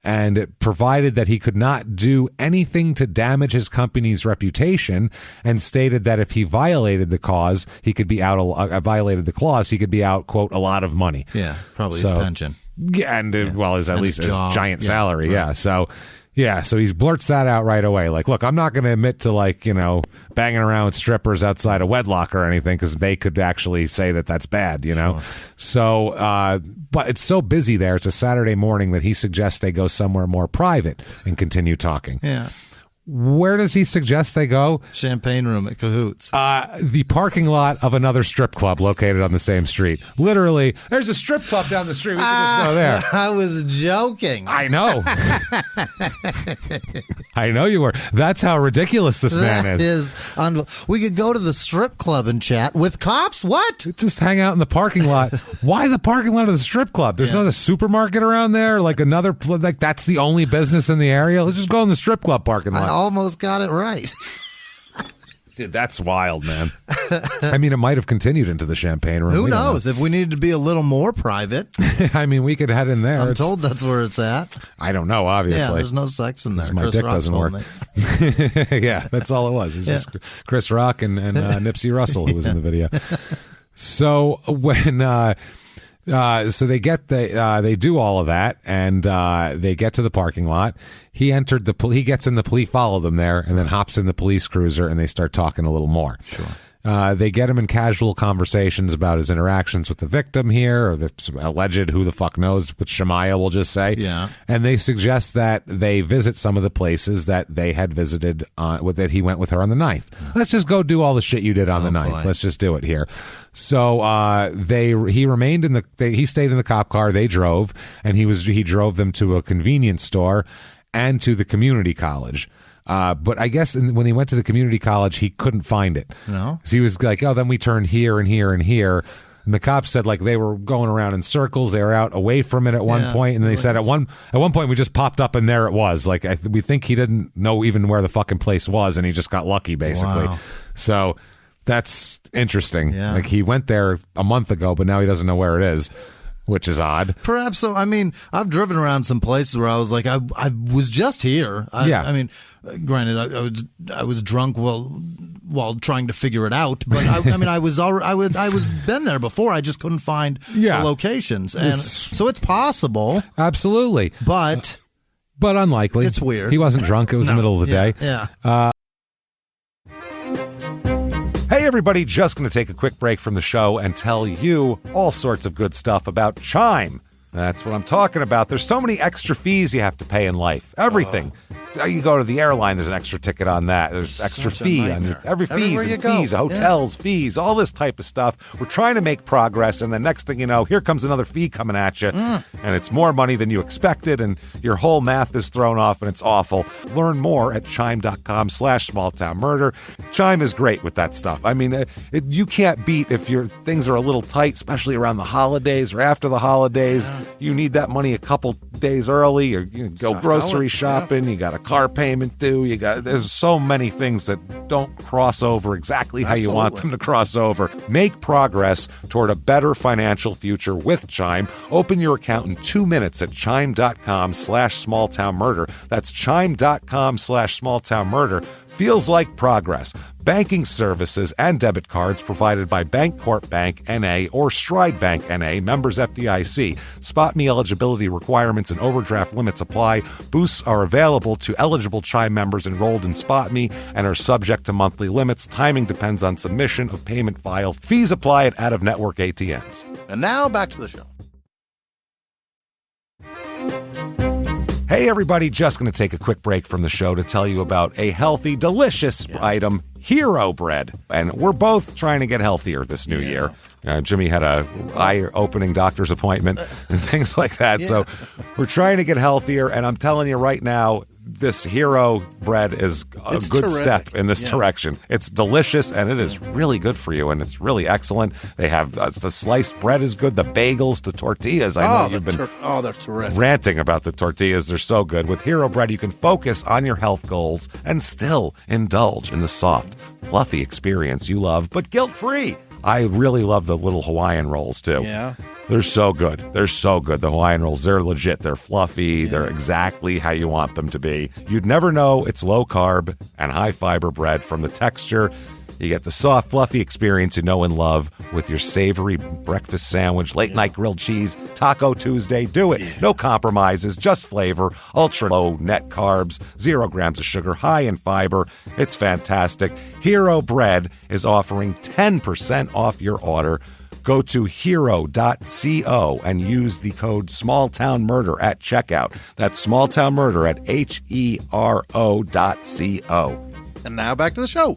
And it provided that he could not do anything to damage his company's reputation, and stated that if he violated the clause, he could be out, quote, a lot of money. Yeah, probably his pension. Yeah, and his giant salary. Right. So he blurts that out right away. Like, look, I'm not going to admit to, banging around with strippers outside a wedlock or anything, because they could actually say that that's bad, Sure. So, but it's so busy there. It's a Saturday morning that he suggests they go somewhere more private and continue talking. Yeah. Where does he suggest they go? Champagne room at Cahoots. The parking lot of another strip club located on the same street. Literally, there's a strip club down the street. We can just go there. I was joking. I know. I know you were. That's how ridiculous this man is. We could go to the strip club and chat with cops? What? Just hang out in the parking lot. Why the parking lot of the strip club? There's not a supermarket around there? That's the only business in the area? Let's just go in the strip club parking lot. Almost got it right. Dude, that's wild, man. I mean, it might have continued into the champagne room. Who knows? If we needed to be a little more private. I mean, we could head in there. I'm told that's where it's at. I don't know, obviously. Yeah, there's no sex in there. My dick doesn't work. Yeah, that's all it was. It was just Chris Rock and Nipsey Russell who was in the video. So when... so they do all of that, and they get to the parking lot. He gets in the police, follow them there, and then hops in the police cruiser, and they start talking a little more. Sure. They get him in casual conversations about his interactions with the victim here, or the alleged, who the fuck knows, but Shemaya will just say. Yeah. And they suggest that they visit some of the places that they had visited, that he went with her on the 9th. Let's just go do all the shit you did on the 9th. Boy. Let's just do it here. So he stayed in the cop car. They drove, and he drove them to a convenience store and to the community college. But I guess when he went to the community college, he couldn't find it. No. So he was like, then we turned here and here and here. And the cops said they were going around in circles. They were out away from it at one point. And they said at one point we just popped up and there it was. We think he didn't know even where the fucking place was, and he just got lucky basically. Wow. So that's interesting. Yeah. He went there a month ago, but now he doesn't know where it is, which is odd. Perhaps so. I mean, I've driven around some places where I was like, I was just here. I mean, granted, I was drunk while trying to figure it out, but I was been there before. I just couldn't find the locations, and so it's possible. Absolutely, but unlikely. It's weird. He wasn't drunk. It was the middle of the day. Yeah. Hey, everybody, just going to take a quick break from the show and tell you all sorts of good stuff about Chime. That's what I'm talking about. There's so many extra fees you have to pay in life. Everything. You go to the airline, there's an extra ticket on that. There's extra fee on every fees and fees, hotels, fees, all this type of stuff. We're trying to make progress, and the next thing you know, here comes another fee coming at you, and it's more money than you expected, and your whole math is thrown off, and it's awful. Learn more at chime.com/smalltownmurder. Chime is great with that stuff. I mean, you can't beat if your things are a little tight, especially around the holidays or after the holidays. Yeah. You need that money a couple days early, or you go grocery shopping. You got a car payment due. There's so many things that don't cross over exactly how you want them to cross over. Make progress toward a better financial future with Chime. Open your account in 2 minutes at chime.com/smalltownmurder. That's chime.com/smalltownmurder. Feels like progress. Banking services and debit cards provided by Bancorp Bank N.A. or Stride Bank N.A., members FDIC. Spot me eligibility requirements and overdraft limits apply. Boosts are available to eligible Chime members enrolled in Spot Me and are subject to monthly limits. Timing depends on submission of payment file. Fees apply at out-of-network ATMs. And now back to the show. Hey, everybody, just going to take a quick break from the show to tell you about a healthy, delicious item, Hero Bread. And we're both trying to get healthier this new year. Jimmy had a eye-opening doctor's appointment and things like that. So we're trying to get healthier, and I'm telling you right now, this Hero bread is a good step in this direction. It's delicious, and it is really good for you, and it's really excellent. They have the sliced bread is good, the bagels, the tortillas. I know you've been they're terrific. Ranting about the tortillas. They're so good. With Hero bread, you can focus on your health goals and still indulge in the soft, fluffy experience you love, but guilt-free. I really love the little Hawaiian rolls, too. Yeah. They're so good. They're so good. The Hawaiian rolls, they're legit. They're fluffy. Yeah. They're exactly how you want them to be. You'd never know it's low-carb and high-fiber bread from the texture. You get the soft, fluffy experience you know and love with your savory breakfast sandwich, late-night grilled cheese, Taco Tuesday. Do it. No compromises, just flavor, ultra-low net carbs, 0 grams of sugar, high in fiber. It's fantastic. Hero Bread is offering 10% off your order. Go to hero.co and use the code SmallTownMurder at checkout. That's SmallTownMurder at HERO.co. And now back to the show.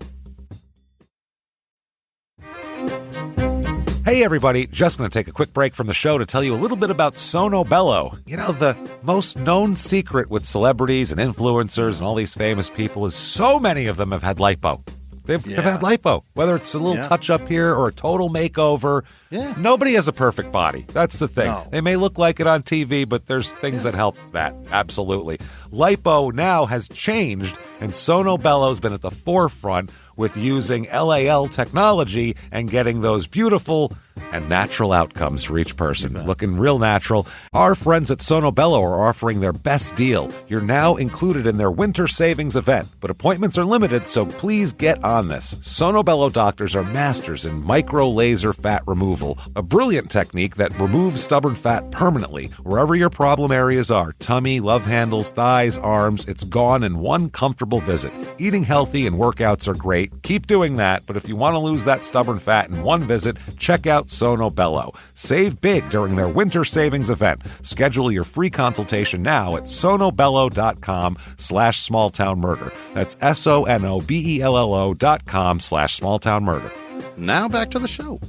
Hey everybody, just going to take a quick break from the show to tell you a little bit about Sono Bello. You know, the most known secret with celebrities and influencers and all these famous people is so many of them have had lipo. They've had lipo, whether it's a little touch-up here or a total makeover. Yeah. Nobody has a perfect body. That's the thing. No. They may look like it on TV, but there's things that help that. Absolutely. Lipo now has changed, and Sono Bello's been at the forefront with using LAL technology and getting those beautiful and natural outcomes for each person. Looking real natural. Our friends at Sono Bello are offering their best deal. You're now included in their winter savings event, but appointments are limited, so please get on this. Sono Bello doctors are masters in micro-laser fat removal, a brilliant technique that removes stubborn fat permanently wherever your problem areas are. Tummy, love handles, thighs, arms, it's gone in one comfortable visit. Eating healthy and workouts are great. Keep doing that, but if you want to lose that stubborn fat in one visit, check out Sono Bello. Save big during their winter savings event. Schedule your free consultation now at sonobello.com/smalltownmurder. That's sonobello.com/smalltownmurder. Now back to the show.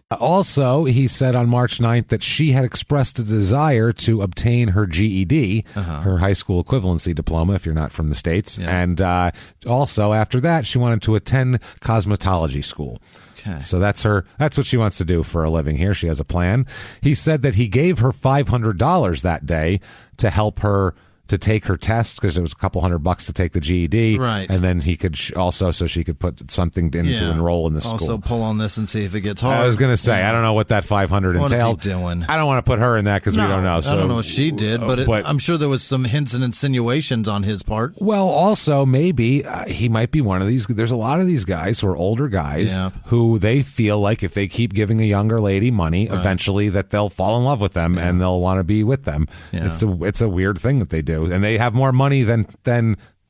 Also, he said on March 9th that she had expressed a desire to obtain her GED, her high school equivalency diploma, if you're not from the States. Yeah. And also, after that, she wanted to attend cosmetology school. Okay. So that's what she wants to do for a living here. She has a plan. He said that he gave her $500 that day to help her to take her test, because it was a couple $100 to take the GED, right? And then he could also, so she could put something in to enroll in the school. Also pull on this and see if it gets hard. I was going to say, I don't know what that $500 entailed. What is he doing? I don't want to put her in that because we don't know. So, I don't know what she did, but I'm sure there was some hints and insinuations on his part. Well, also maybe he might be one of these. There's a lot of these guys who are older guys who they feel like if they keep giving a younger lady money, eventually that they'll fall in love with them and they'll want to be with them. Yeah. It's a weird thing that they do, and they have more money than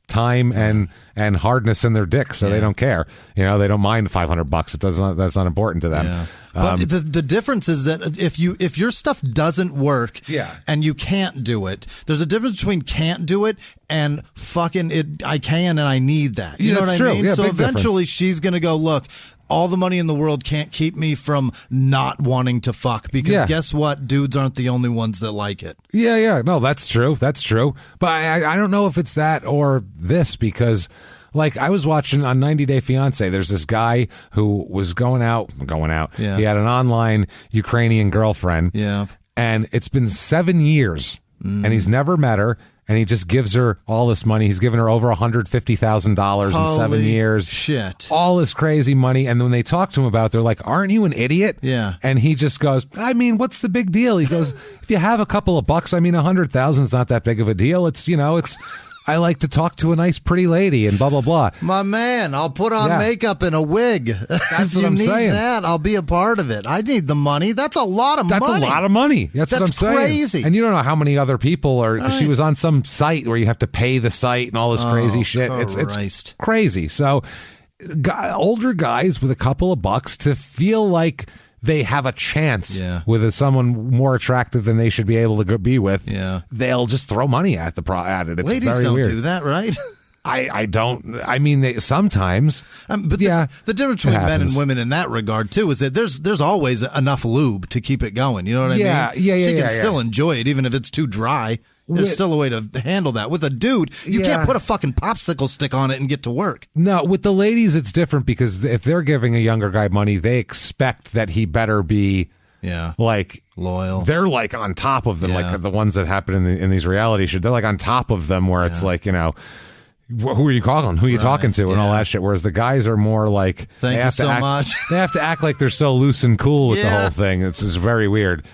time and hardness in their dick, so they don't care. You know, they don't mind $500. That's not important to them. Yeah. But the difference is that if your stuff doesn't work and you can't do it, there's a difference between can't do it and fucking it. I can and I need that. You know what I mean? Yeah, so eventually difference. She's gonna go, look, all the money in the world can't keep me from not wanting to fuck, because guess what? Dudes aren't the only ones that like it. Yeah. No, that's true. That's true. But I don't know if it's that or this, because like I was watching on 90 Day Fiancé, there's this guy who was going out. Yeah. He had an online Ukrainian girlfriend. Yeah. And it's been 7 years and he's never met her. And he just gives her all this money. He's given her over $150,000 in 7 years. Shit. All this crazy money. And when they talk to him about it, they're like, aren't you an idiot? Yeah. And he just goes, I mean, what's the big deal? He goes, if you have a couple of bucks, I mean, 100,000 is not that big of a deal. It's, I like to talk to a nice, pretty lady and blah, blah, blah. My man, I'll put on makeup and a wig. That's what I'm saying. If you need that, I'll be a part of it. I need the money. That's a lot of money. That's a lot of money. That's what I'm saying. Crazy. And you don't know how many other people are, because she was on some site where you have to pay the site and all this crazy shit. It's crazy. So older guys with a couple of bucks to feel like they have a chance with someone more attractive than they should be able to be with. Yeah. They'll just throw money at it. It's Ladies very don't weird. do that, right? I don't. I mean, they sometimes. But the difference between men and women in that regard too is that there's always enough lube to keep it going. You know what I mean? Yeah. She can still enjoy it even if it's too dry. There's still a way to handle that. With a dude, you can't put a fucking popsicle stick on it and get to work. No, with the ladies, it's different because if they're giving a younger guy money, they expect that he better be like loyal. They're like on top of them, like the ones that happen in these reality shows. They're like on top of them where it's like, who are you calling? Who are you talking to? And all that shit. Whereas the guys are more like, thank you so much. They have to act like they're so loose and cool with the whole thing. It's just very weird.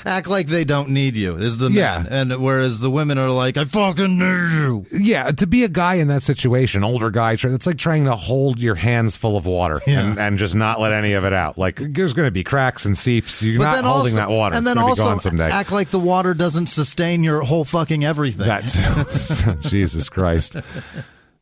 Act like they don't need you is the men. And whereas the women are like, I fucking need you. Yeah, to be a guy in that situation, older guy, it's like trying to hold your hands full of water and just not let any of it out. Like, there's going to be cracks and seeps. You're not holding that water. And then also act like the water doesn't sustain your whole fucking everything. Jesus Christ.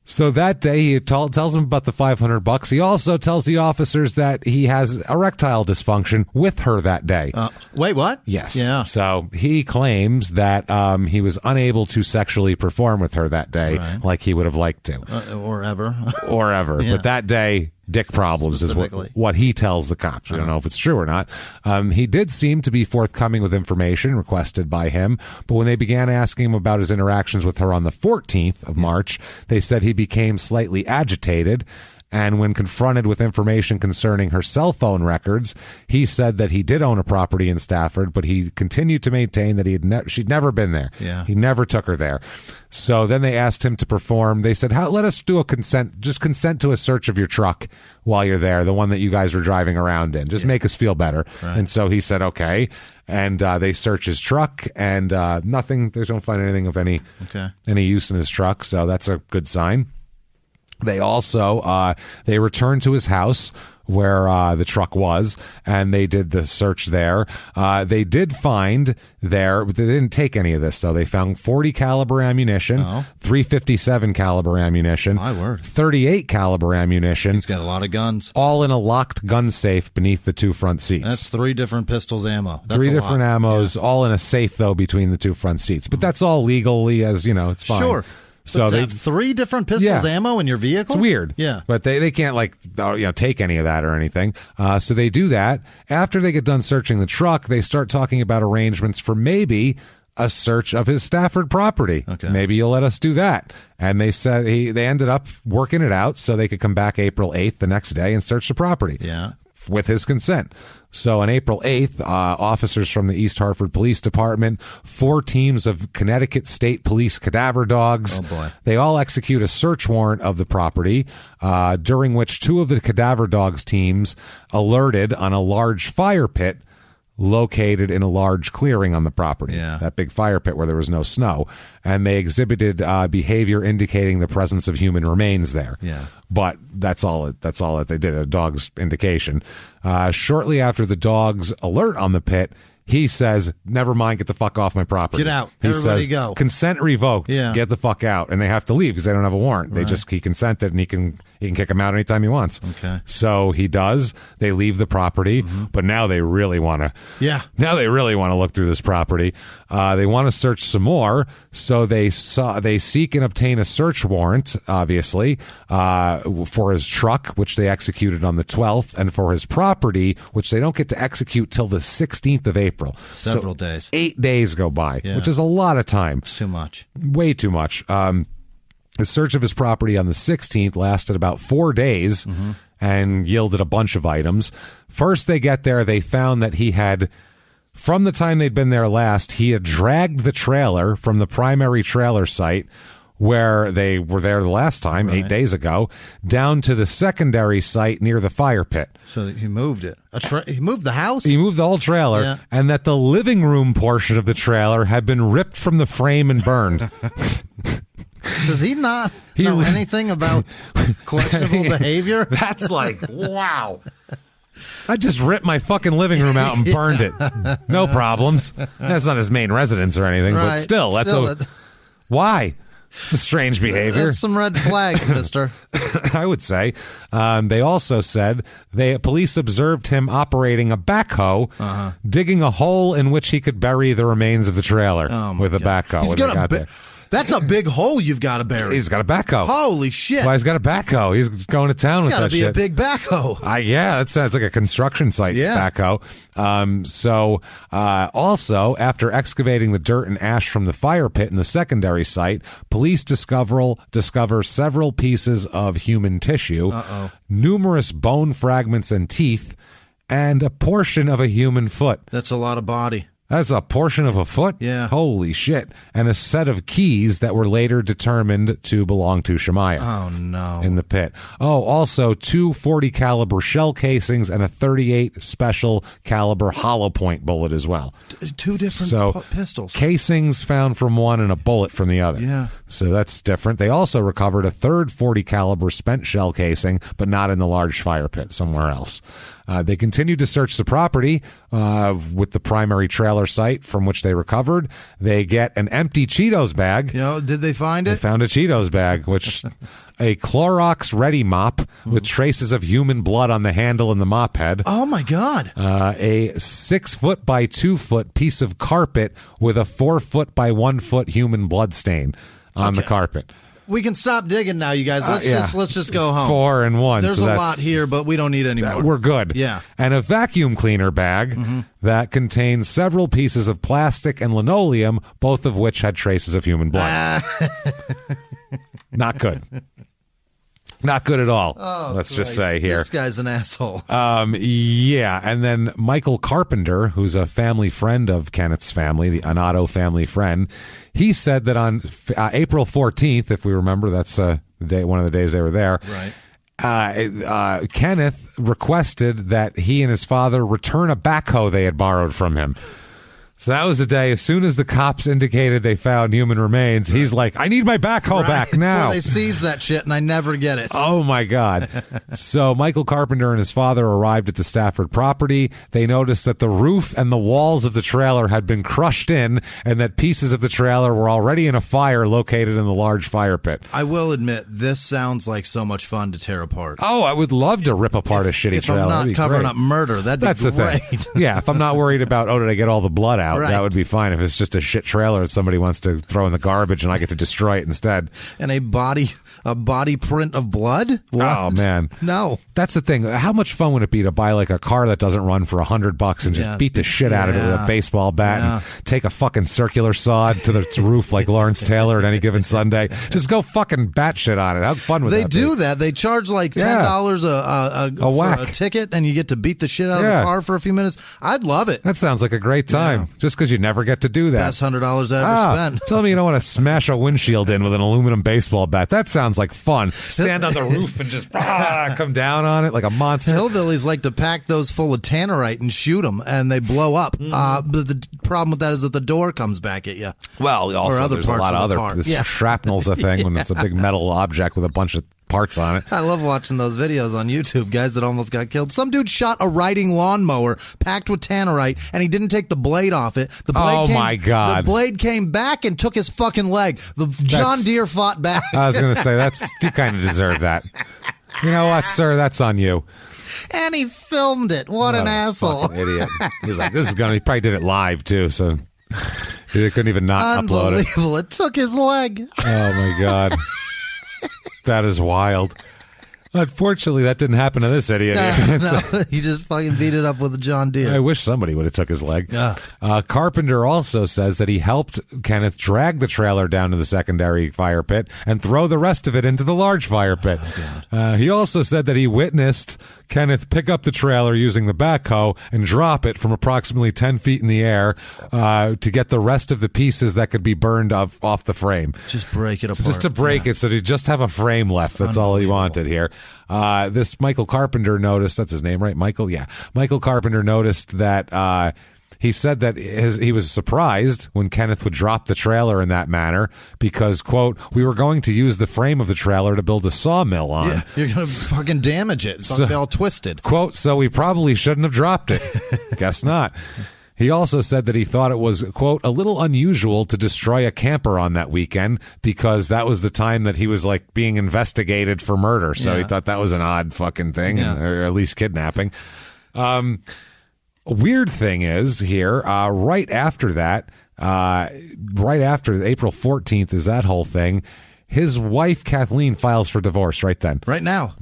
So that day, he tells him about the $500. He also tells the officers that he has erectile dysfunction with her that day. Wait, what? Yes. Yeah. So he claims that he was unable to sexually perform with her that day like he would have liked to. Or ever. Or ever. Yeah. But that day, dick problems is what he tells the cops. We don't know if it's true or not. He did seem to be forthcoming with information requested by him, but when they began asking him about his interactions with her on the 14th of March, they said he became slightly agitated. And when confronted with information concerning her cell phone records, he said that he did own a property in Stafford, but he continued to maintain that she'd never been there. Yeah. He never took her there. So then they asked him to perform. They said, let us do just consent to a search of your truck while you're there, the one that you guys were driving around in. Just make us feel better. Right. And so he said, okay. And they search his truck, and nothing. They don't find anything of any use in his truck. So that's a good sign. They also they returned to his house where the truck was, and they did the search there. They did find there, but they didn't take any of this, though. They found .40 caliber ammunition, .357 caliber ammunition, 38 caliber ammunition. He's got a lot of guns. All in a locked gun safe beneath the two front seats. That's 3 different pistols ammo. That's 3 different ammos, all in a safe, though, between the two front seats. But that's all legally, as you know, it's fine. Sure. So they have 3 different pistols ammo in your vehicle? It's weird. Yeah. But they can't take any of that or anything. So they do that. After they get done searching the truck, they start talking about arrangements for maybe a search of his Stafford property. Okay. Maybe you'll let us do that. And they said they ended up working it out so they could come back April 8th the next day and search the property. Yeah. With his consent. So on April 8th, officers from the East Hartford Police Department, 4 teams of Connecticut State Police cadaver dogs, they all execute a search warrant of the property, during which 2 of the cadaver dogs teams alerted on a large fire pit located in a large clearing on the property. Yeah. That big fire pit where there was no snow. And they exhibited behavior indicating the presence of human remains there. Yeah. But that's all that they did, a dog's indication. Shortly after the dog's alert on the pit, he says, never mind, get the fuck off my property. Get out. He Everybody says, go. Consent revoked. Yeah. Get the fuck out. And they have to leave because they don't have a warrant. Right. He consented, and he can kick him out anytime he wants. Okay. So he does. They leave the property, but now they really want to. Yeah. Now they really want to look through this property. They want to search some more, so they seek and obtain a search warrant, obviously, for his truck, which they executed on the 12th, and for his property, which they don't get to execute till the 16th of April. Several days. 8 days go by, which is a lot of time. It's too much. Way too much. The search of his property on the 16th lasted about 4 days and yielded a bunch of items. First they get there, they found that he had, from the time they'd been there last, he had dragged the trailer from the primary trailer site where they were there the last time, 8 days ago, down to the secondary site near the fire pit. So he moved it. He moved the house? He moved the whole trailer, and that the living room portion of the trailer had been ripped from the frame and burned. Does he not know anything about questionable behavior? That's like, wow. I just ripped my fucking living room out and burned it. No problems. That's not his main residence or anything, but still, why? It's a strange behavior. That's some red flags, mister. I would say. They also said police observed him operating a backhoe, digging a hole in which he could bury the remains of the trailer with a backhoe when they got there. That's a big hole you've got to bury. He's got a backhoe. Holy shit. That's why he's got a backhoe. He's going to town with that shit. It's got to be a big backhoe. Yeah, that sounds like a construction site backhoe. Also, after excavating the dirt and ash from the fire pit in the secondary site, police discover several pieces of human tissue, numerous bone fragments and teeth, and a portion of a human foot. That's a lot of body. That's a portion of a foot? Yeah. Holy shit. And a set of keys that were later determined to belong to Shemaiah. Oh, no. In the pit. Oh, also 2 .40 caliber shell casings and a .38 special caliber hollow point bullet as well. Two different pistols. Casings found from one and a bullet from the other. Yeah. So that's different. They also recovered a third .40 caliber spent shell casing, but not in the large fire pit, somewhere else. They continued to search the property with the primary trailer site from which they recovered. They get an empty Cheetos bag. Did they find it? They found a Cheetos bag, which a Clorox Ready mop with traces of human blood on the handle and the mop head. Oh, my God. A 6 foot by 2 foot piece of carpet with a 4 foot by 1 foot human blood stain on the carpet. We can stop digging now, you guys. Let's just go home. 4 and 1. There's a lot here, but we don't need any more. We're good. Yeah. And a vacuum cleaner bag that contains several pieces of plastic and linoleum, both of which had traces of human blood. Not good. Not good at all. Let's just say here. This guy's an asshole. Yeah. And then Michael Carpenter, who's a family friend of Kenneth's family, an Otto family friend, he said that on April 14th, if we remember, that's one of the days they were there. Right. Kenneth requested that he and his father return a backhoe they had borrowed from him. So that was the day, as soon as the cops indicated they found human remains, he's like, I need my backhoe back now. Well, they seize that shit, and I never get it. Oh, my God. So Michael Carpenter and his father arrived at the Stafford property. They noticed that the roof and the walls of the trailer had been crushed in, and that pieces of the trailer were already in a fire located in the large fire pit. I will admit, this sounds like so much fun to tear apart. Oh, I would love to rip apart a shitty trailer. If I'm not covering up murder, that'd be great. That's the thing. Yeah, if I'm not worried about, did I get all the blood out? Right. That would be fine. If it's just a shit trailer that somebody wants to throw in the garbage and I get to destroy it instead. And a body print of blood? What? Oh, man. No. That's the thing. How much fun would it be to buy like a car that doesn't run for $100 and just beat the shit out of it with a baseball bat and take a fucking circular saw to the roof like Lawrence Taylor at any given Sunday? Just go fucking bat shit on it. How fun would that be? They do that. They charge like $10 for a ticket, and you get to beat the shit out of the car for a few minutes. I'd love it. That sounds like a great time. Just because you never get to do that. Best $100 I ever spent. Tell me you don't want to smash a windshield in with an aluminum baseball bat. That sounds like fun. Stand on the roof and just come down on it like a monster. Hillbillies like to pack those full of tannerite and shoot them, and they blow up. But the problem with that is that the door comes back at you. Well, also there's a lot of other. Shrapnel's a thing when it's a big metal object with a bunch of parts on it. I love watching those videos on YouTube, guys that almost got killed. Some dude shot a riding lawnmower packed with tannerite, and he didn't take the blade off it. My God. The blade came back and took his fucking leg. John Deere fought back. I was going to say, you kind of deserve that. You know what, sir? That's on you. And he filmed it. What an asshole. Idiot. He's like, he probably did it live, too, so they couldn't even not upload it. Unbelievable. It took his leg. Oh, my God. That is wild. Unfortunately, that didn't happen to this idiot. No, he just fucking beat it up with a John Deere. I wish somebody would have took his leg. Yeah. Carpenter also says that he helped Kenneth drag the trailer down to the secondary fire pit and throw the rest of it into the large fire pit. He also said that he witnessed Kenneth pick up the trailer using the backhoe and drop it from approximately 10 feet in the air to get the rest of the pieces that could be burned off the frame. Just break it apart. Just to break it so he'd just have a frame left. That's all he wanted here. This Michael Carpenter noticed, that's his name, right? Michael? Yeah. Michael Carpenter noticed that he said that he was surprised when Kenneth would drop the trailer in that manner because, quote, we were going to use the frame of the trailer to build a sawmill on. Yeah, you're going to fucking damage it. It's going to be all twisted. Quote, so we probably shouldn't have dropped it. Guess not. He also said that he thought it was, quote, a little unusual to destroy a camper on that weekend because that was the time that he was, like, being investigated for murder. So he thought that was an odd fucking thing, or at least kidnapping. Weird thing is here, right after that, right after April 14th is that whole thing. His wife, Kathleen, files for divorce right then. Right now.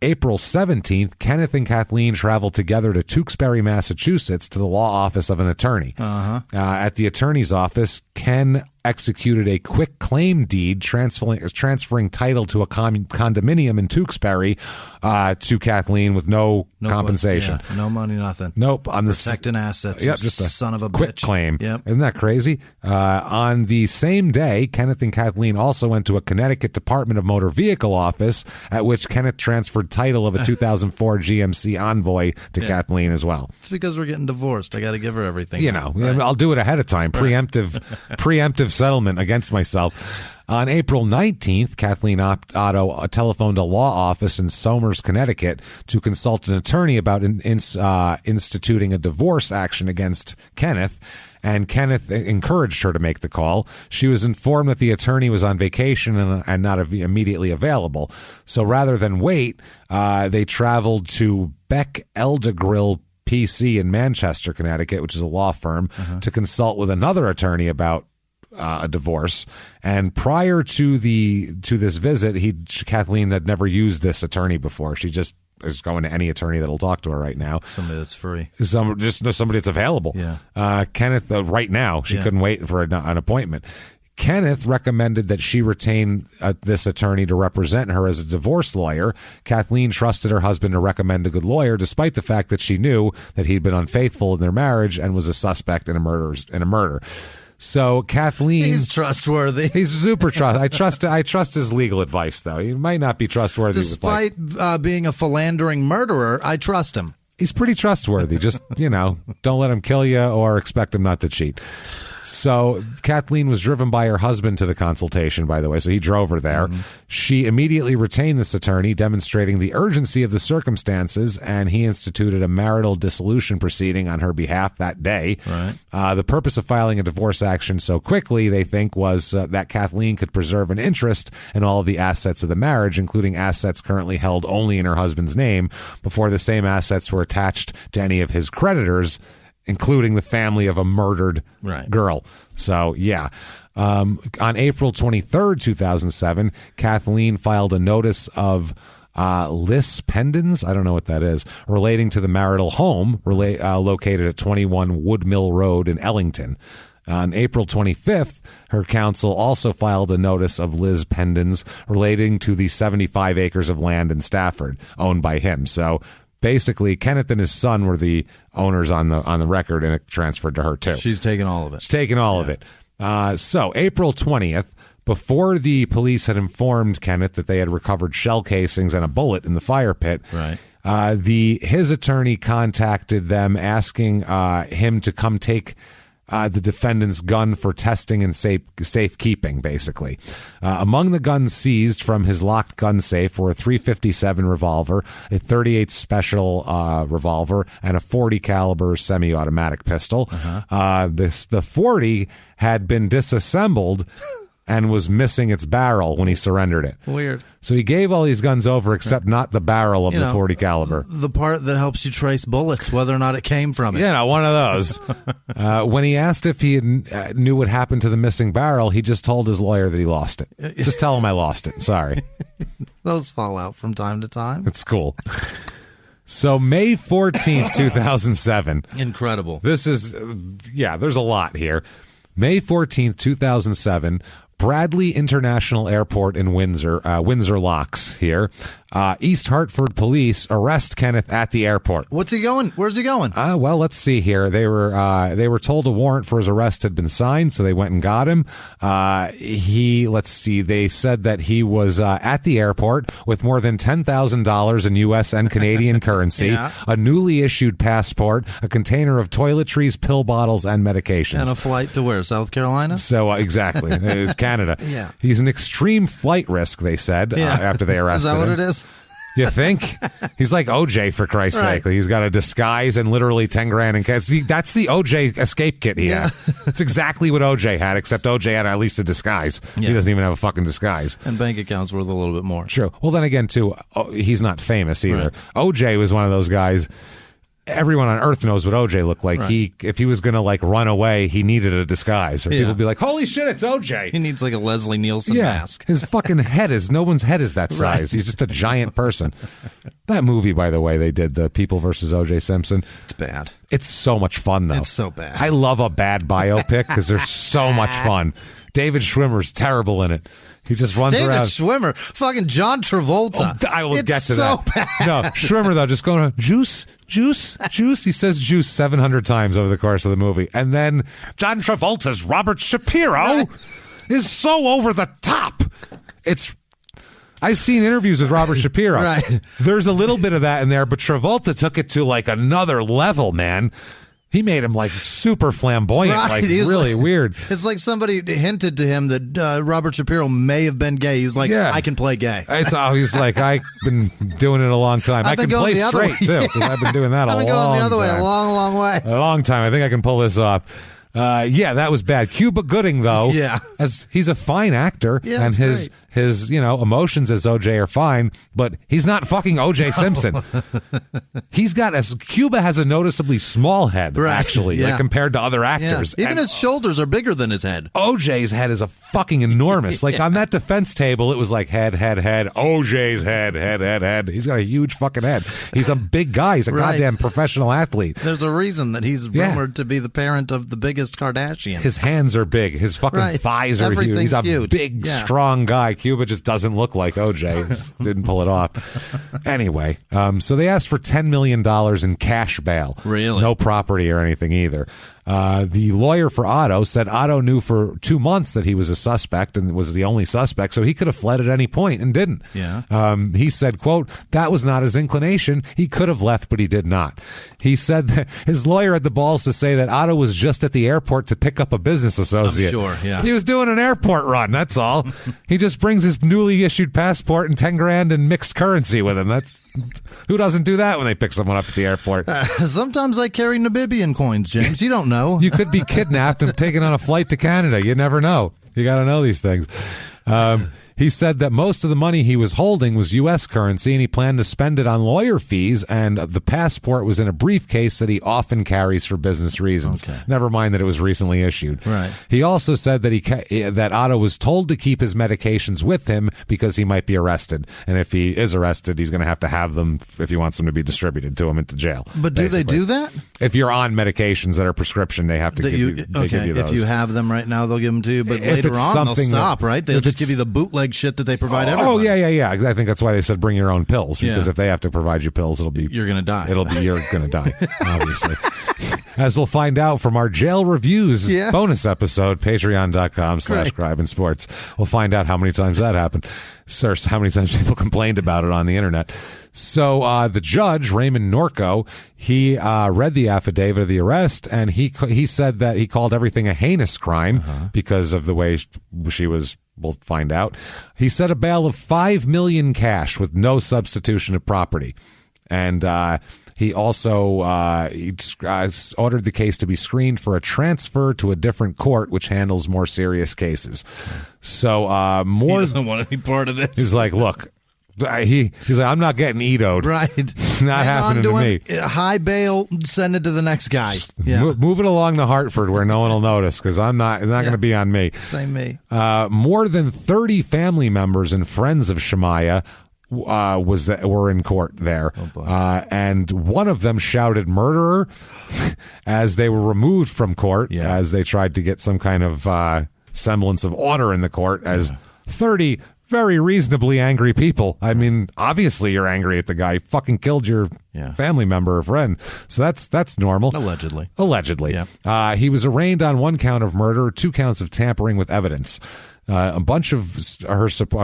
April 17th, Kenneth and Kathleen traveled together to Tewksbury, Massachusetts, to the law office of an attorney. At the attorney's office, Ken executed a quick claim deed transferring title to a condominium in Tewksbury to Kathleen with no compensation. No money, nothing. Nope. On the protecting assets. Yep, just a son of a quick bitch. claim. Yep. Isn't that crazy? On the same day, Kenneth and Kathleen also went to a Connecticut Department of Motor Vehicle office, at which Kenneth transferred title of a 2004 GMC Envoy to Kathleen as well. It's because we're getting divorced. I got to give her everything. Right. I'll do it ahead of time. Preemptive settlement against myself. On April 19th, Kathleen Otto telephoned a law office in Somers, Connecticut, to consult an attorney about instituting a divorce action against Kenneth, and Kenneth encouraged her to make the call. She was informed that the attorney was on vacation and not immediately available. So rather than wait, they traveled to Beck Eldegrill PC in Manchester, Connecticut, which is a law firm, to consult with another attorney about a divorce. And prior to this visit, Kathleen had never used this attorney before. She just is going to any attorney that'll talk to her right now. Somebody that's free. Just somebody that's available. Yeah. Kenneth, right now, she couldn't wait for an appointment. Kenneth recommended that she retain this attorney to represent her as a divorce lawyer. Kathleen trusted her husband to recommend a good lawyer, despite the fact that she knew that he'd been unfaithful in their marriage and was a suspect in a murder. So Kathleen, he's trustworthy. He's super trustworthy. I trust his legal advice, though. He might not be trustworthy. Despite being a philandering murderer, I trust him. He's pretty trustworthy. Just, don't let him kill you or expect him not to cheat. So Kathleen was driven by her husband to the consultation, by the way, so he drove her there. She immediately retained this attorney, demonstrating the urgency of the circumstances, and he instituted a marital dissolution proceeding on her behalf that day. Right. The purpose of filing a divorce action so quickly, they think, was that Kathleen could preserve an interest in all of the assets of the marriage, including assets currently held only in her husband's name, before the same assets were attached to any of his creditors, including the family of a murdered girl. So, yeah. On April 23rd, 2007, Kathleen filed a notice of lis pendens, I don't know what that is, relating to the marital home located at 21 Woodmill Road in Ellington. On April 25th, her counsel also filed a notice of lis pendens relating to the 75 acres of land in Stafford owned by him. So, basically, Kenneth and his son were the owners on the record, and it transferred to her, too. She's taking all of it. She's taking all of it. So, April 20th, before the police had informed Kenneth that they had recovered shell casings and a bullet in the fire pit, his attorney contacted them asking him to come take the defendant's gun for testing and safekeeping, basically. Among the guns seized from his locked gun safe were a .357 revolver, a .38 special revolver, and a .40 caliber semi-automatic pistol. The .40 had been disassembled and was missing its barrel when he surrendered it. Weird. So he gave all these guns over except not the barrel of the .40 caliber. The part that helps you trace bullets, whether or not it came from it. One of those. When he asked if he knew what happened to the missing barrel, he just told his lawyer that he lost it. Just tell him I lost it. Sorry. Those fall out from time to time. It's cool. So May 14th, 2007. Incredible. This is, there's a lot here. May 14th, 2007. Bradley International Airport in Windsor locks here. East Hartford police arrest Kenneth at the airport. What's he going? Where's he going? Well, let's see here. They were told a warrant for his arrest had been signed, so they went and got him. They said that he was at the airport with more than $10,000 in U.S. and Canadian currency, a newly issued passport, a container of toiletries, pill bottles, and medications. And a flight to where? South Carolina? So, exactly. Canada. He's an extreme flight risk, they said, after they arrested him. Is that what it is? You think? He's like OJ, for Christ's sake. He's got a disguise and literally 10 grand in cash. That's the OJ escape kit he had. It's exactly what OJ had, except OJ had at least a disguise. He doesn't even have a fucking disguise. And bank accounts worth a little bit more. True. Well, then again, too, he's not famous either. OJ was one of those guys. everyone on Earth knows what OJ looked like. Right. If he was going to like run away, he needed a disguise. Or people would be like, holy shit, it's OJ. He needs like a Leslie Nielsen mask. His fucking head is, no one's head is that size. Right. He's just a giant person. That movie, by the way, they did, The People versus OJ Simpson. It's bad. It's so much fun, though. It's so bad. I love a bad biopic because they're so much fun. David Schwimmer's terrible in it. He just runs around. David Schwimmer, fucking John Travolta. I will get to that. It's so bad. No, Schwimmer, though, just going, juice. He says juice 700 times over the course of the movie. And then John Travolta's Robert Shapiro is so over the top. I've seen interviews with Robert Shapiro. Right. There's a little bit of that in there, but Travolta took it to like another level, man. He made him like super flamboyant, like really weird. It's like somebody hinted to him that Robert Shapiro may have been gay. He was like, I can play gay. He's like, I've been doing it a long time. I can play straight, too, because I've been doing that a long time. I've been going the other way a long, long way. A long time. I think I can pull this off. That was bad. Cuba Gooding, though, as he's a fine actor, and his emotions as OJ are fine, but he's not fucking OJ Simpson. Cuba has a noticeably small head, actually, like compared to other actors. Even his shoulders are bigger than his head. OJ's head is a fucking enormous. Like on that defense table, it was like head. OJ's head. He's got a huge fucking head. He's a big guy. He's a goddamn professional athlete. There's a reason that he's rumored to be the parent of the biggest Kardashian. His hands are big. His fucking thighs are huge. He's a big, strong guy. Cuba just doesn't look like OJ. Didn't pull it off. Anyway, so they asked for $10 million in cash bail. Really? No property or anything either. The lawyer for Otto said Otto knew for 2 months that he was a suspect and was the only suspect, so he could have fled at any point and didn't. He said, quote, that was not his inclination. He could have left, but he did not. He said that his lawyer had the balls to say that Otto was just at the airport to pick up a business associate. I'm sure, He was doing an airport run, that's all. He just brings his newly issued passport and $10,000 in mixed currency with him. Who doesn't do that when they pick someone up at the airport? Sometimes I carry Namibian coins, James. You don't know. You could be kidnapped and taken on a flight to Canada. You never know. You got to know these things. He said that most of the money he was holding was U.S. currency, and he planned to spend it on lawyer fees, and the passport was in a briefcase that he often carries for business reasons. Okay. Never mind that it was recently issued. Right. He also said that that Otto was told to keep his medications with him because he might be arrested, and if he is arrested, he's going to have them if he wants them to be distributed to him into jail. But do they do that? If you're on medications that are prescription, they have to give you those. If you have them right now, they'll give them to you, but later on, they'll stop, right? They'll just give you the bootleg shit that they provide everybody. Yeah. I think that's why they said bring your own pills, because if they have to provide you pills, you're going to die. You're going to die, obviously. As we'll find out from our jail reviews bonus episode, patreon.com/CribeandSports. We'll find out how many times that happened. Sir, how many times people complained about it on the internet. So the judge, Raymond Norco, he read the affidavit of the arrest, and he said that he called everything a heinous crime because of the way she was. We'll find out. He set a bail of $5 million cash with no substitution of property, and he also ordered the case to be screened for a transfer to a different court, which handles more serious cases. So he doesn't want any part of this. He's like, look. He's like, I'm not getting EDO'd. Right. Not happening to me. High bail, send it to the next guy. Yeah. Move it along to Hartford where no one will notice, because it's not going to be on me. Same me. More than 30 family members and friends of Shemaiah were in court there. And one of them shouted murderer as they were removed from court, as they tried to get some kind of semblance of order in the court, as 30 very reasonably angry people. I mean, obviously you're angry at the guy. He fucking killed your family member or friend. So that's normal. Allegedly. Yeah. He was arraigned on 1 count of murder, 2 counts of tampering with evidence. A bunch of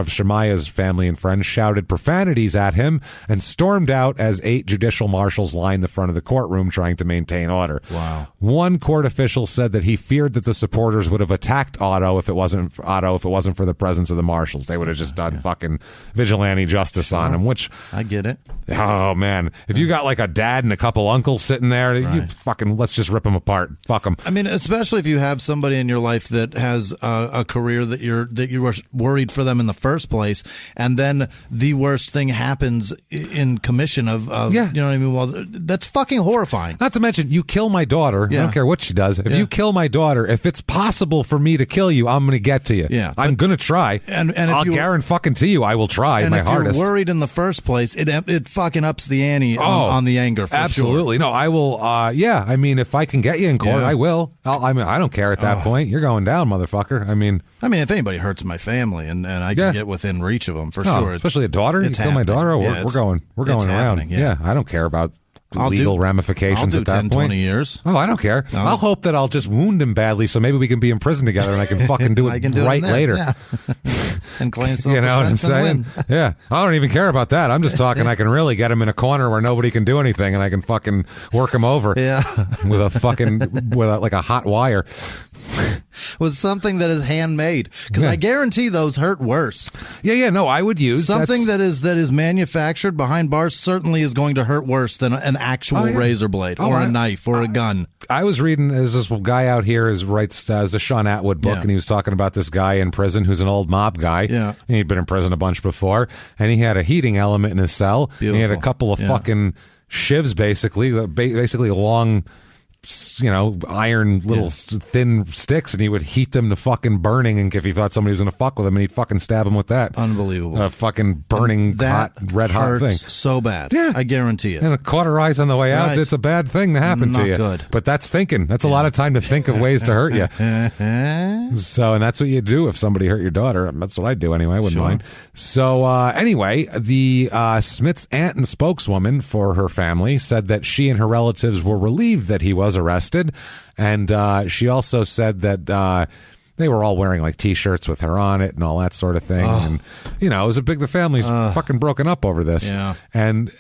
Shemaiah's family and friends shouted profanities at him and stormed out as 8 judicial marshals lined the front of the courtroom trying to maintain order. Wow. One court official said that he feared that the supporters would have attacked Otto if it wasn't for the presence of the marshals. They would have just done fucking vigilante justice on him, which... I get it. Oh, man. If you got like a dad and a couple uncles sitting there, you fucking, let's just rip them apart. Fuck them. I mean, especially if you have somebody in your life that has a career that you were worried for them in the first place, and then the worst thing happens in commission of you know what I mean? Well, that's fucking horrifying. Not to mention, you kill my daughter. I don't care what she does. If you kill my daughter, if it's possible for me to kill you, I'm going to get to you. Yeah, I'm going to try. And I'll guarantee you I will try my hardest. If you're worried in the first place, it fucking ups the ante on the anger for absolutely. sure. No, I will. I mean, if I can get you in court, I will. I mean, I don't care at that point. You're going down, motherfucker. I mean, if anybody hurts my family and I can get within reach of them for sure. Especially a daughter. You kill my daughter. We're going around. Yeah, I don't care about legal ramifications at that 10, point. 20 years. Oh, I don't care. No. I'll hope that I'll just wound him badly so maybe we can be in prison together and I can fucking do it right later. Yeah. And claim self-defense. You know what I'm saying? Yeah. I don't even care about that. I'm just talking I can really get him in a corner where nobody can do anything and I can fucking work him over with a hot wire. With something that is handmade, because I guarantee those hurt worse. No, I would use something that is manufactured behind bars. Certainly is going to hurt worse than an actual razor blade or a knife or a gun. I was reading, there's this guy out here writes the Sean Atwood book, and he was talking about this guy in prison who's an old mob guy. Yeah, and he'd been in prison a bunch before, and he had a heating element in his cell. And he had a couple of fucking shivs, basically long, iron little thin sticks, and he would heat them to fucking burning, and if he thought somebody was going to fuck with him, and he'd fucking stab him with that. Unbelievable. A fucking burning, red hot thing. So bad. Yeah. I guarantee it. And a cauterize on the way out, it's a bad thing to happen to you. Good. But that's thinking. That's a lot of time to think of ways to hurt you. So, and that's what you do if somebody hurt your daughter. That's what I do anyway. I wouldn't mind. So, anyway, the Smith's aunt and spokeswoman for her family said that she and her relatives were relieved that he was arrested, and she also said that they were all wearing like T-shirts with her on it and all that sort of thing. And it was the family's fucking broken up over this. Yeah. And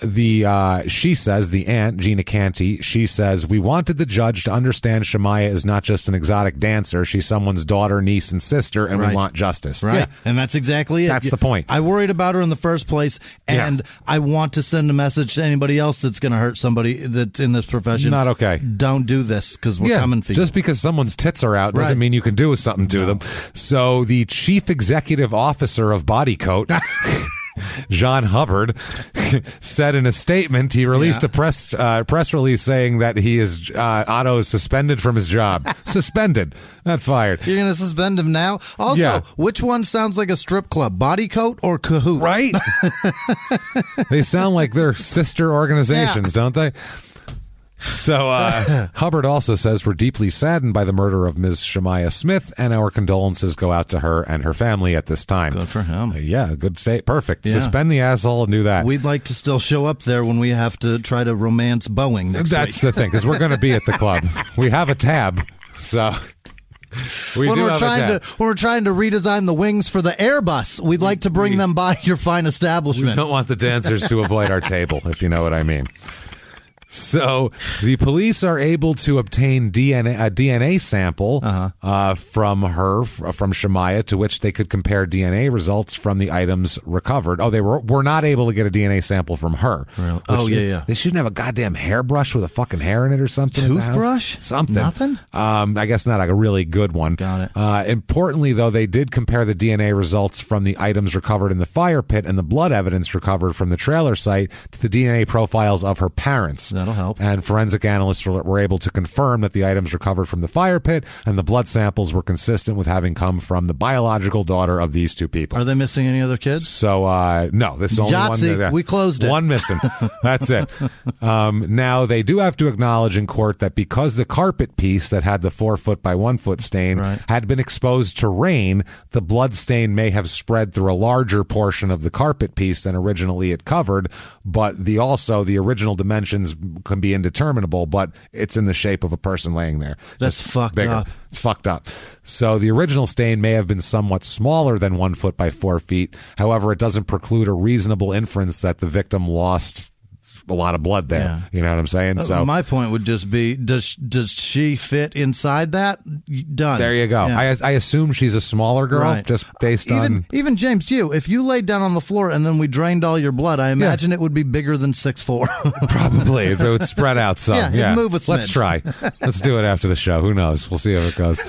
she says, the aunt, Gina Canty, she says, we wanted the judge to understand Shemaya is not just an exotic dancer. She's someone's daughter, niece, and sister, and we want justice. Right. Yeah. And that's exactly it. That's the point. I worried about her in the first place, and I want to send a message to anybody else that's going to hurt somebody that's in this profession. Not okay. Don't do this, because we're coming for you. Just because someone's tits are out doesn't mean you can do something to them. So the chief executive officer of Body Coat, John Hubbard, said in a statement, he released a press release saying that Otto is suspended from his job. Suspended, not fired. You're going to suspend him now? Also, which one sounds like a strip club, Body Coat or Cahoots? Right? They sound like they're sister organizations, don't they? So Hubbard also says, we're deeply saddened by the murder of Ms. Shemaya Smith, and our condolences go out to her and her family at this time. Good for him. Good state. Perfect. Yeah. Suspend the asshole and do that. We'd like to still show up there when we have to try to romance Boeing next week. That's the thing, because we're going to be at the club. We have a tab, so... When we're trying to redesign the wings for the Airbus, we'd like to bring them by your fine establishment. We don't want the dancers to avoid our table, if you know what I mean. So the police are able to obtain a DNA sample from Shemaya, to which they could compare DNA results from the items recovered. Oh, they were not able to get a DNA sample from her. Really? Oh, yeah. They shouldn't have a goddamn hairbrush with a fucking hair in it or something. Toothbrush? Something. Nothing? I guess not like a really good one. Got it. Importantly, though, they did compare the DNA results from the items recovered in the fire pit and the blood evidence recovered from the trailer site to the DNA profiles of her parents. That'll help. And forensic analysts were able to confirm that the items recovered from the fire pit and the blood samples were consistent with having come from the biological daughter of these two people. Are they missing any other kids? So, no, this is only Yahtzee, one. We closed it. One missing. That's it. Now, they do have to acknowledge in court that because the carpet piece that had the 4-foot by 1-foot stain had been exposed to rain, the blood stain may have spread through a larger portion of the carpet piece than originally it covered, but the original dimensions can be indeterminable, but it's in the shape of a person laying there. That's fucked up. It's fucked up. So the original stain may have been somewhat smaller than 1 foot by 4 feet. However, it doesn't preclude a reasonable inference that the victim lost a lot of blood there. Yeah. You know what I'm saying? So my point would just be, does she fit inside that? Done. There you go. Yeah. I assume she's a smaller girl, just based on... Even James, if you laid down on the floor and then we drained all your blood, I imagine it would be bigger than 6'4". Probably. It would spread out some. It'd move a smidge. Let's try. Let's do it after the show. Who knows? We'll see how it goes.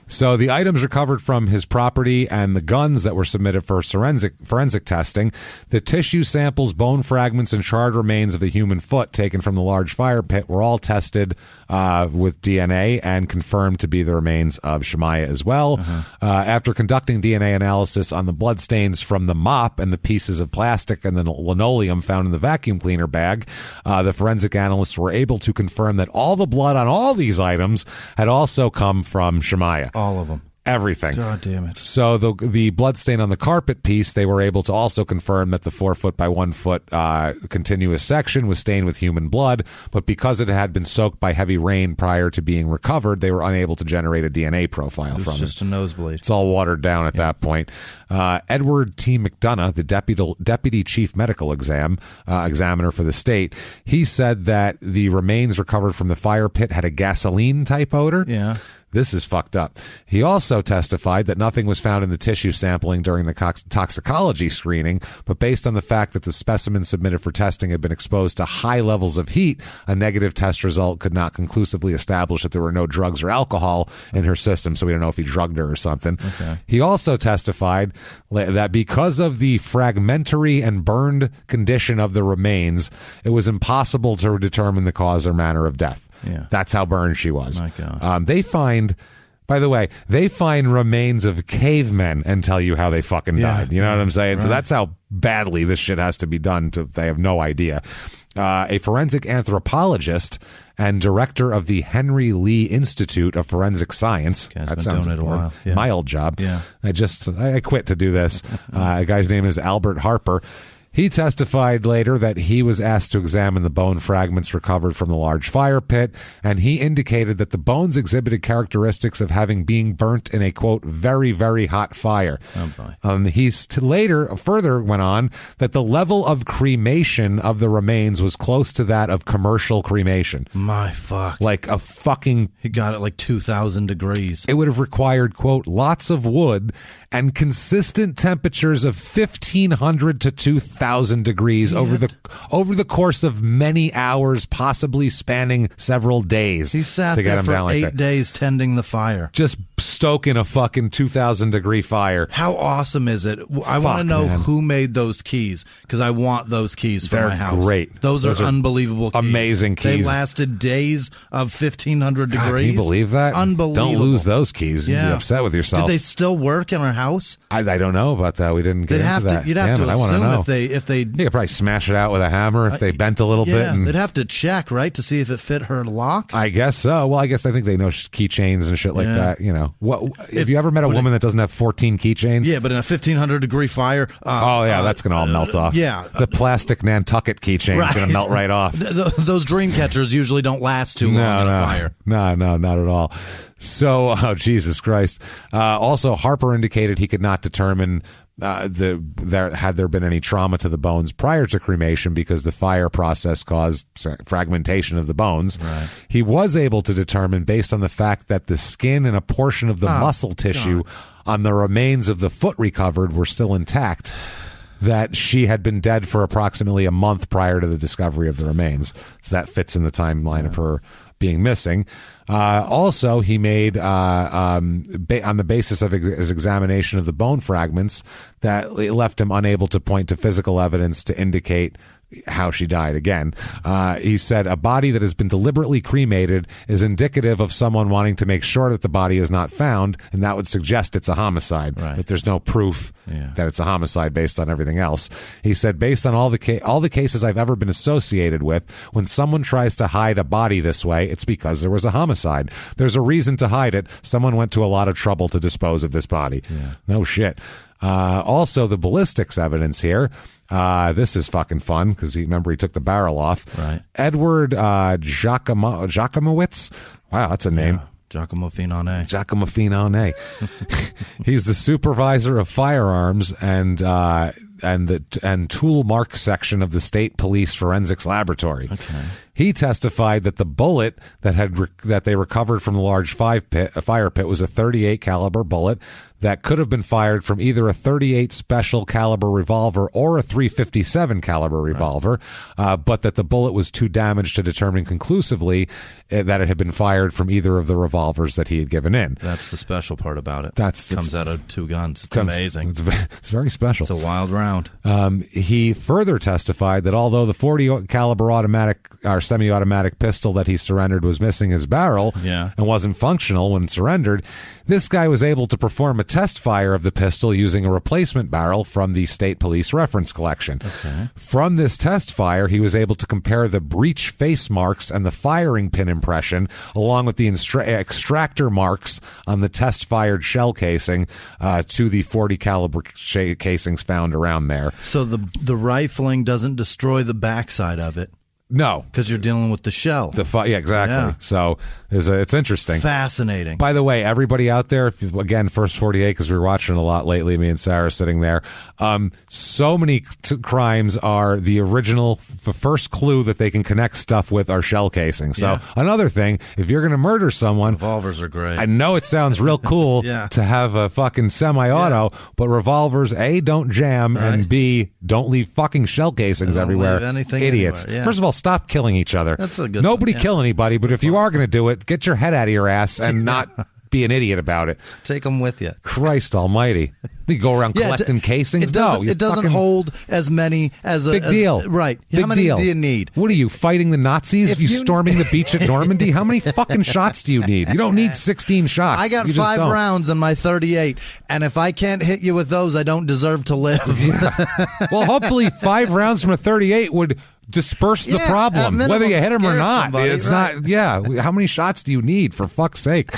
So the items recovered from his property and the guns that were submitted for forensic testing, the tissue samples, bone fragments, and charred remains of the human foot taken from the large fire pit were all tested with DNA and confirmed to be the remains of Shemaiah as well. After conducting DNA analysis on the bloodstains from the mop and the pieces of plastic and the linoleum found in the vacuum cleaner bag, the forensic analysts were able to confirm that all the blood on all these items had also come from Shemaiah. All of them. Everything. God damn it. So the blood stain on the carpet piece, they were able to also confirm that the 4 foot by 1 foot continuous section was stained with human blood, but because it had been soaked by heavy rain prior to being recovered, they were unable to generate a DNA profile from it. It's just a nosebleed. It's all watered down at that point. Edward T. McDonough, the deputy chief medical examiner for the state, he said that the remains recovered from the fire pit had a gasoline type odor. Yeah. This is fucked up. He also testified that nothing was found in the tissue sampling during the toxicology screening, but based on the fact that the specimen submitted for testing had been exposed to high levels of heat, a negative test result could not conclusively establish that there were no drugs or alcohol in her system, so we don't know if he drugged her or something. Okay. He also testified that because of the fragmentary and burned condition of the remains, it was impossible to determine the cause or manner of death. Yeah. That's how burned she was. My God. They find remains of cavemen and tell you how they fucking died. You know what I'm saying? Right. So that's how badly this shit has to be done. They have no idea. A forensic anthropologist and director of the Henry Lee Institute of Forensic Science. That sounds important. Yeah. My old job. Yeah. I quit to do this. A guy's name is Albert Harper. He testified later that he was asked to examine the bone fragments recovered from the large fire pit, and he indicated that the bones exhibited characteristics of having been burnt in a, quote, very, very hot fire. Oh, boy. He's further went on that the level of cremation of the remains was close to that of commercial cremation. My fuck. Like a fucking... He got it like 2,000 degrees. It would have required, quote, lots of wood and consistent temperatures of 1,500 to 2,000 degrees over the course of many hours, possibly spanning several days. He sat there for 8 days tending the fire. Just stoking a fucking 2,000 degree fire. How awesome is it? I want to know who made those keys, because I want those keys for my house. They're great. Those are unbelievable keys. Amazing keys. They lasted days of 1,500 degrees. Can you believe that? Unbelievable. Don't lose those keys. You'd be upset with yourself. Did they still work in our house? I don't know about that. We didn't get into that. You'd have to assume if they... You could probably smash it out with a hammer if they bent a little bit. Yeah, they'd have to check, right, to see if it fit her lock? I guess so. Well, I think they know keychains and shit like that. You know, have you ever met a woman that doesn't have 14 keychains? Yeah, but in a 1,500 degree fire... that's going to all melt off. Yeah. The plastic Nantucket keychain is going to melt right off. Those dream catchers usually don't last too long in a fire. No, not at all. So, Jesus Christ. Also, Harper indicated he could not determine had there been any trauma to the bones prior to cremation because the fire process caused fragmentation of the bones. Right. He was able to determine, based on the fact that the skin and a portion of the muscle tissue on the remains of the foot recovered were still intact, that she had been dead for approximately a month prior to the discovery of the remains. So that fits in the timeline of her being missing. Also, he made, on the basis of his examination of the bone fragments, that it left him unable to point to physical evidence to indicate how she died. Again, he said a body that has been deliberately cremated is indicative of someone wanting to make sure that the body is not found, and that would suggest it's a homicide. Right. But there's no proof that it's a homicide based on everything else. He said, based on all the cases I've ever been associated with, when someone tries to hide a body this way, it's because there was a homicide. There's a reason to hide it. Someone went to a lot of trouble to dispose of this body. Yeah. No shit. Also, the ballistics evidence here. This is fucking fun because he took the barrel off. Right. Edward Giacomowitz. Wow, that's a name. Yeah. Giacomo Finone. Giacomo Finone. He's the supervisor of firearms, and tool mark section of the State Police Forensics Laboratory. Okay. He testified that the bullet that they recovered from the large fire pit was a .38 caliber bullet that could have been fired from either a .38 special caliber revolver or a .357 caliber revolver, but that the bullet was too damaged to determine conclusively that it had been fired from either of the revolvers that he had given in. That's the special part about it. Comes out of two guns. It's amazing. It's very special. It's a wild round. He further testified that although the .40 caliber automatic or semi-automatic pistol that he surrendered was missing his barrel and wasn't functional when surrendered, this guy was able to perform a test fire of the pistol using a replacement barrel from the State Police reference collection. Okay. From this test fire, he was able to compare the breech face marks and the firing pin impression, along with the extractor marks on the test-fired shell casing to the .40 caliber casings found around there. So the rifling doesn't destroy the backside of it. No, because you're dealing with the shell. Yeah, exactly. Yeah. So it's interesting. Fascinating. By the way, everybody out there, again, First 48, because we were watching a lot lately, me and Sarah sitting there. So many crimes are the first clue that they can connect stuff with are shell casings. So another thing, if you're going to murder someone. Revolvers are great. I know it sounds real cool to have a fucking semi-auto, but revolvers, A, don't jam, and B, don't leave fucking shell casings everywhere. Idiots. Anywhere. First of all, stop killing each other. That's a good Nobody kill anybody, but if you are going to do it, get your head out of your ass and not be an idiot about it. Take them with you. Christ almighty. You go around collecting casings? It doesn't hold as many as a... Big deal. Right. Big How many deal. do you need? What are you, fighting the Nazis? If you storming the beach at Normandy? How many fucking shots do you need? You don't need 16 shots. I got 5 rounds in my .38, and if I can't hit you with those, I don't deserve to live. Well, hopefully 5 rounds from a .38 would disperse the problem, whether you hit him or not. It's not. Yeah. How many shots do you need, for fuck's sake?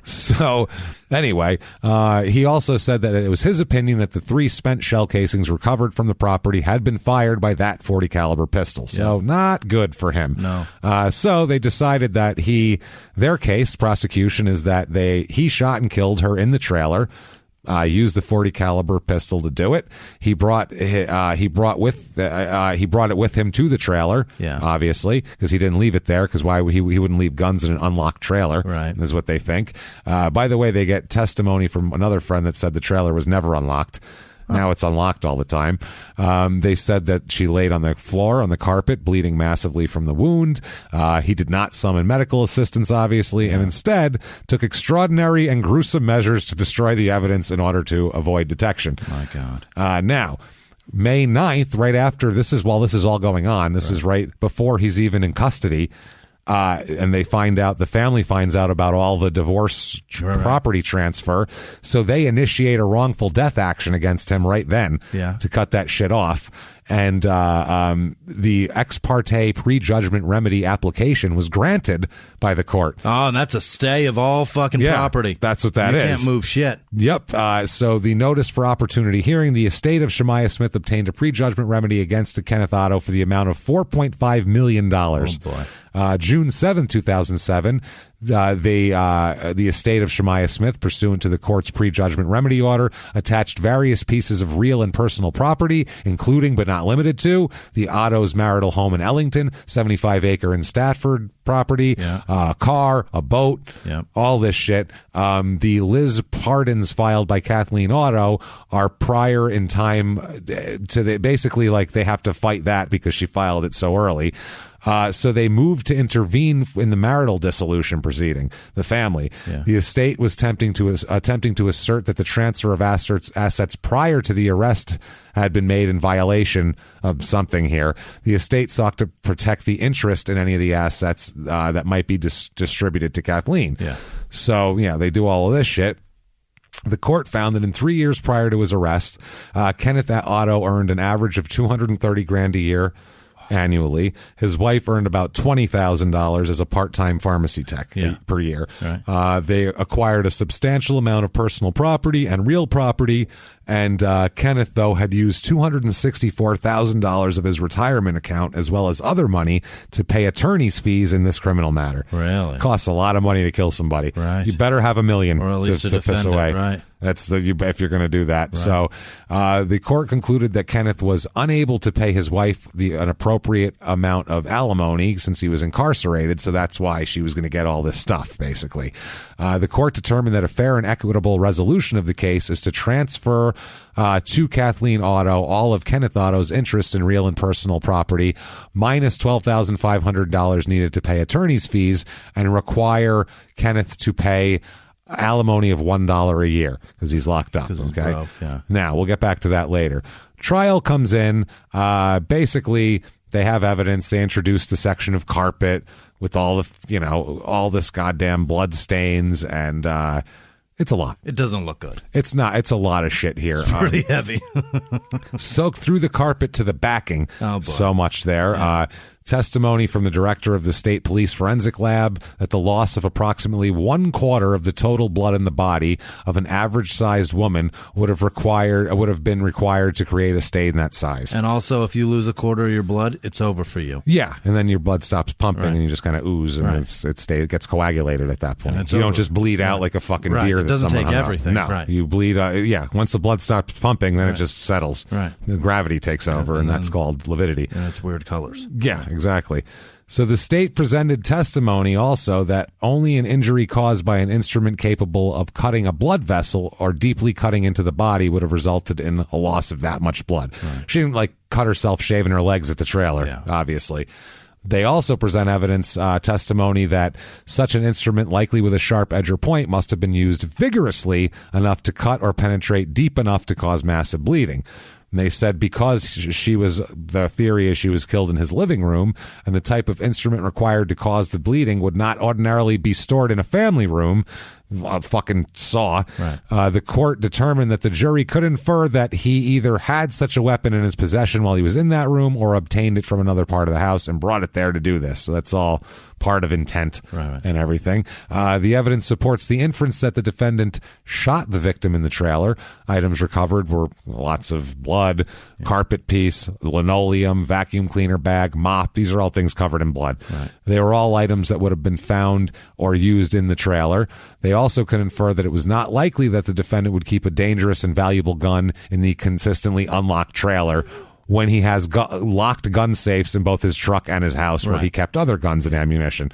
So anyway, he also said that it was his opinion that the 3 spent shell casings recovered from the property had been fired by that .40 caliber pistol. So not good for him. No. So they decided that their case prosecution is that he shot and killed her in the trailer. Used the .40 caliber pistol to do it. He brought it with him to the trailer. Yeah. Obviously, because he didn't leave it there. Because why he wouldn't leave guns in an unlocked trailer? Right. Is what they think. By the way, they get testimony from another friend that said the trailer was never unlocked. Now it's unlocked all the time. They said that she laid on the floor, on the carpet, bleeding massively from the wound. He did not summon medical assistance, obviously, and instead took extraordinary and gruesome measures to destroy the evidence in order to avoid detection. My God. Now, May 9th, right after this is all going on, this is right before he's even in custody. And the family finds out about all the divorce property transfer. So they initiate a wrongful death action against him right then to cut that shit off. And the ex parte prejudgment remedy application was granted by the court. Oh, and that's a stay of all fucking property. That's what that is. You can't move shit. Yep. So the notice for opportunity hearing, the estate of Shemaiah Smith obtained a prejudgment remedy against Kenneth Otto for the amount of $4.5 million. Oh, boy. June 7, 2007, the estate of Shemaiah Smith, pursuant to the court's prejudgment remedy order, attached various pieces of real and personal property, including but not limited to the Otto's marital home in Ellington, 75-acre in Stafford property, a car, a boat, all this shit. The Liz pardons filed by Kathleen Otto are prior in time to basically like they have to fight that because she filed it so early. So they moved to intervene in the marital dissolution proceeding, the family. The estate was attempting to assert that the transfer of assets prior to the arrest had been made in violation of something here. The estate sought to protect the interest in any of the assets that might be distributed to Kathleen. So, they do all of this shit. The court found that in 3 years prior to his arrest, Kenneth Otto earned an average of $230,000 a year. Annually, his wife earned about $20,000 as a part-time pharmacy tech per year. Right. They acquired a substantial amount of personal property and real property, and Kenneth, though, had used $264,000 of his retirement account as well as other money to pay attorney's fees in this criminal matter. Really? It costs a lot of money to kill somebody. Right. You better have $1 million or at least to piss away. Right. That's if you're going to do that. Right. So the court concluded that Kenneth was unable to pay his wife an appropriate amount of alimony since he was incarcerated, so that's why she was going to get all this stuff, basically. The court determined that a fair and equitable resolution of the case is to transfer to Kathleen Otto all of Kenneth Otto's interest in real and personal property, minus $12,500 needed to pay attorney's fees, and require Kenneth to pay alimony of $1 a year because he's locked up. Okay. Broke, yeah. Now we'll get back to that later. Trial comes in. Basically, they have evidence. They introduced a section of carpet with all this goddamn blood stains, and it's a lot. It doesn't look good. It's not. It's a lot of shit here. It's pretty heavy. Soaked through the carpet to the backing. Oh, boy. So much there. Yeah. Testimony from the director of the State Police Forensic Lab that the loss of approximately 1/4 of the total blood in the body of an average-sized woman would have been required to create a stain that size. And also, if you lose 1/4 of your blood, it's over for you. Yeah, and then your blood stops pumping, right. and you just kind of ooze, and it gets coagulated at that point. You over. don't just bleed out like a fucking deer. It doesn't take everything. No, you bleed. Once the blood stops pumping, then it just settles. Right. The gravity takes over, and that's called lividity. And it's weird colors. Yeah. Exactly. So the state presented testimony also that only an injury caused by an instrument capable of cutting a blood vessel or deeply cutting into the body would have resulted in a loss of that much blood. Right. She didn't cut herself shaving her legs at the trailer, obviously. They also present evidence, testimony that such an instrument, likely with a sharp edge or point, must have been used vigorously enough to cut or penetrate deep enough to cause massive bleeding. And they said because the theory is she was killed in his living room, and the type of instrument required to cause the bleeding would not ordinarily be stored in a family room, a fucking saw. Right. The court determined that the jury could infer that he either had such a weapon in his possession while he was in that room or obtained it from another part of the house and brought it there to do this. So that's all part of intent and everything. The evidence supports the inference that the defendant shot the victim in the trailer. Items recovered were lots of blood, carpet piece, linoleum, vacuum cleaner bag, mop. These are all things covered in blood. Right. They were all items that would have been found or used in the trailer. They also could infer that it was not likely that the defendant would keep a dangerous and valuable gun in the consistently unlocked trailer when he has locked gun safes in both his truck and his house where he kept other guns and ammunition.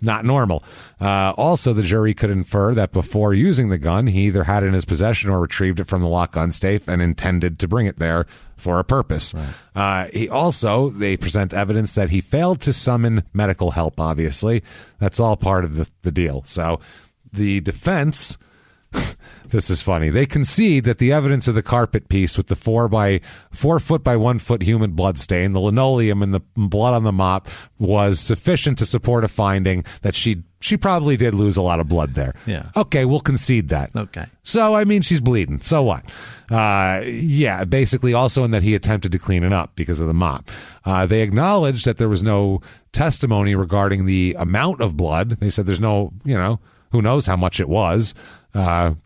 Not normal. Also, the jury could infer that before using the gun, he either had it in his possession or retrieved it from the locked gun safe and intended to bring it there for a purpose. Right. They present evidence that he failed to summon medical help, obviously. That's all part of the deal. So the defense... This is funny. They concede that the evidence of the carpet piece with the 4 foot by 1 foot human blood stain, the linoleum, and the blood on the mop was sufficient to support a finding that she probably did lose a lot of blood there. Yeah. Okay, we'll concede that. Okay. So, she's bleeding. So what? Basically also in that he attempted to clean it up because of the mop. They acknowledged that there was no testimony regarding the amount of blood. They said there's no, who knows how much it was.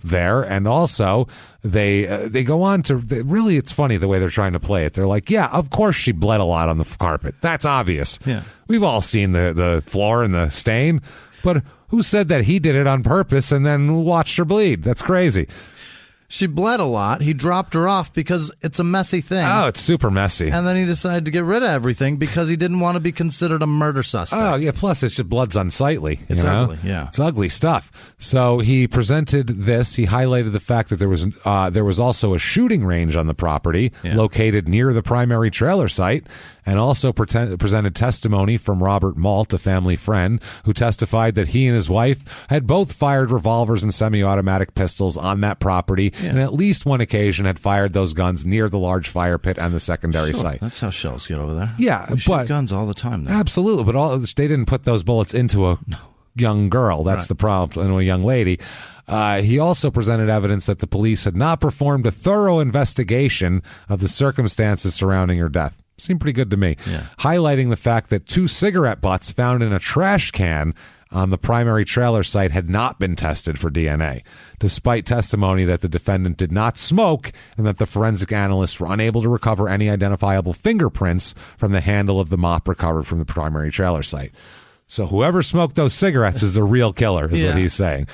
There, and also they go on to really, it's funny the way they're trying to play it. They're like, yeah, of course she bled a lot on the carpet. That's obvious. Yeah, we've all seen the floor and the stain, but who said that he did it on purpose and then watched her bleed? That's crazy. She bled a lot. He dropped her off because it's a messy thing. Oh, it's super messy. And then he decided to get rid of everything because he didn't want to be considered a murder suspect. Oh, yeah. Plus, it's just blood's unsightly. It's ugly, yeah. It's ugly stuff. So he presented this. He highlighted the fact that there was also a shooting range on the property located near the primary trailer site, and also presented testimony from Robert Malt, a family friend, who testified that he and his wife had both fired revolvers and semi-automatic pistols on that property, and at least one occasion had fired those guns near the large fire pit and the secondary site. That's how shells get over there. Yeah, we shoot guns all the time there. Absolutely, but they didn't put those bullets into a young girl. That's the problem, into a young lady. He also presented evidence that the police had not performed a thorough investigation of the circumstances surrounding her death. Seemed pretty good to me. Yeah. Highlighting the fact that 2 cigarette butts found in a trash can on the primary trailer site had not been tested for DNA, despite testimony that the defendant did not smoke and that the forensic analysts were unable to recover any identifiable fingerprints from the handle of the mop recovered from the primary trailer site. So whoever smoked those cigarettes is the real killer, is what he's saying.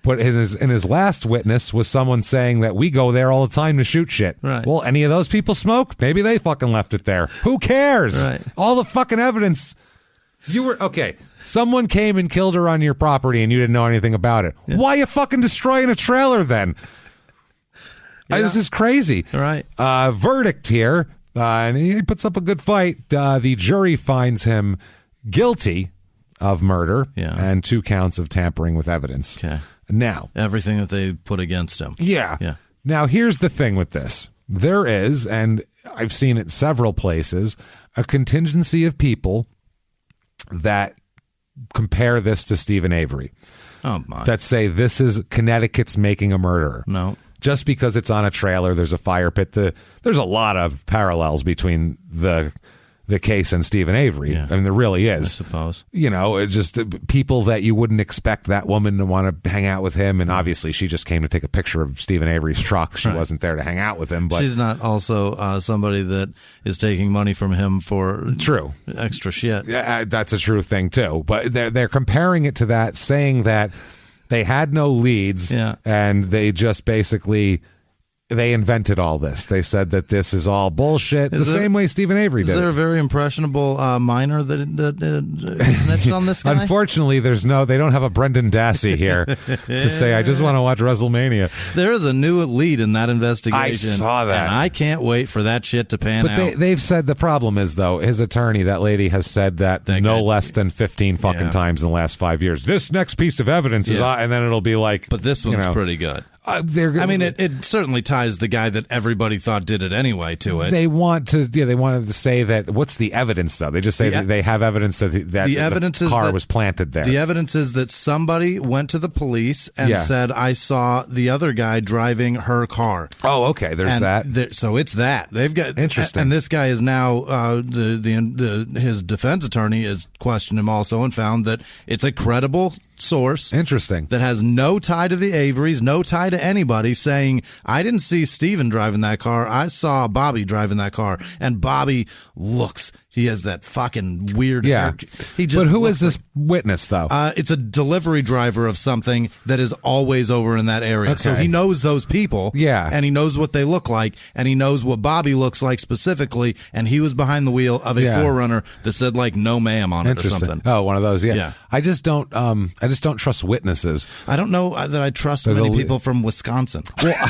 But in his last witness was someone saying that we go there all the time to shoot shit. Right. Well, any of those people smoke? Maybe they fucking left it there. Who cares? Right. All the fucking evidence. Okay. Someone came and killed her on your property and you didn't know anything about it. Yeah. Why are you fucking destroying a trailer then? Yeah. This is crazy. Right. Verdict here. And he puts up a good fight. The jury finds him guilty of murder and 2 counts of tampering with evidence. Okay. Now, everything that they put against him. Yeah. Now, here's the thing with this. There is, and I've seen it several places, a contingency of people that compare this to Stephen Avery. Oh, my. That say this is Connecticut's making a murderer. No. Just because it's on a trailer, there's a fire pit. There's a lot of parallels between the case and Stephen Avery. Yeah. I mean, there really is. I suppose. It's just people that you wouldn't expect that woman to want to hang out with him. And obviously, she just came to take a picture of Stephen Avery's truck. She wasn't there to hang out with him. But she's not also somebody that is taking money from him for extra shit. Yeah, that's a true thing, too. But they're comparing it to that, saying that they had no leads and they just basically... They invented all this. They said that this is all bullshit, same way Stephen Avery did. Is there a very impressionable minor that snitched on this guy? Unfortunately, they don't have a Brendan Dassey here to say, I just want to watch WrestleMania. There is a new lead in that investigation. I saw that. And I can't wait for that shit to pan out. But they've said the problem is, though, his attorney, that lady, has said that less than 15 fucking times in the last 5 years. This next piece of evidence is, and then it'll be like... But this one's pretty good. It certainly ties the guy that everybody thought did it anyway to it. They wanted to say that. What's the evidence, though? They just say that they have evidence that the car was planted there. The evidence is that somebody went to the police and said, "I saw the other guy driving her car." Oh, okay. There's that. So it's that they've got interesting. And this guy is now his defense attorney has questioned him also and found that it's a credible source. Interesting. That has no tie to the Averys, no tie to anybody, saying, I didn't see Steven driving that car. I saw Bobby driving that car. And Bobby he has that fucking weird hair. But who is this witness, though? It's a delivery driver of something that is always over in that area. Okay. So he knows those people. Yeah. And he knows what they look like. And he knows what Bobby looks like specifically. And he was behind the wheel of a 4Runner that said, like, no ma'am on it or something. Oh, one of those, yeah. I just don't trust witnesses. I don't know that I trust many people from Wisconsin. Well,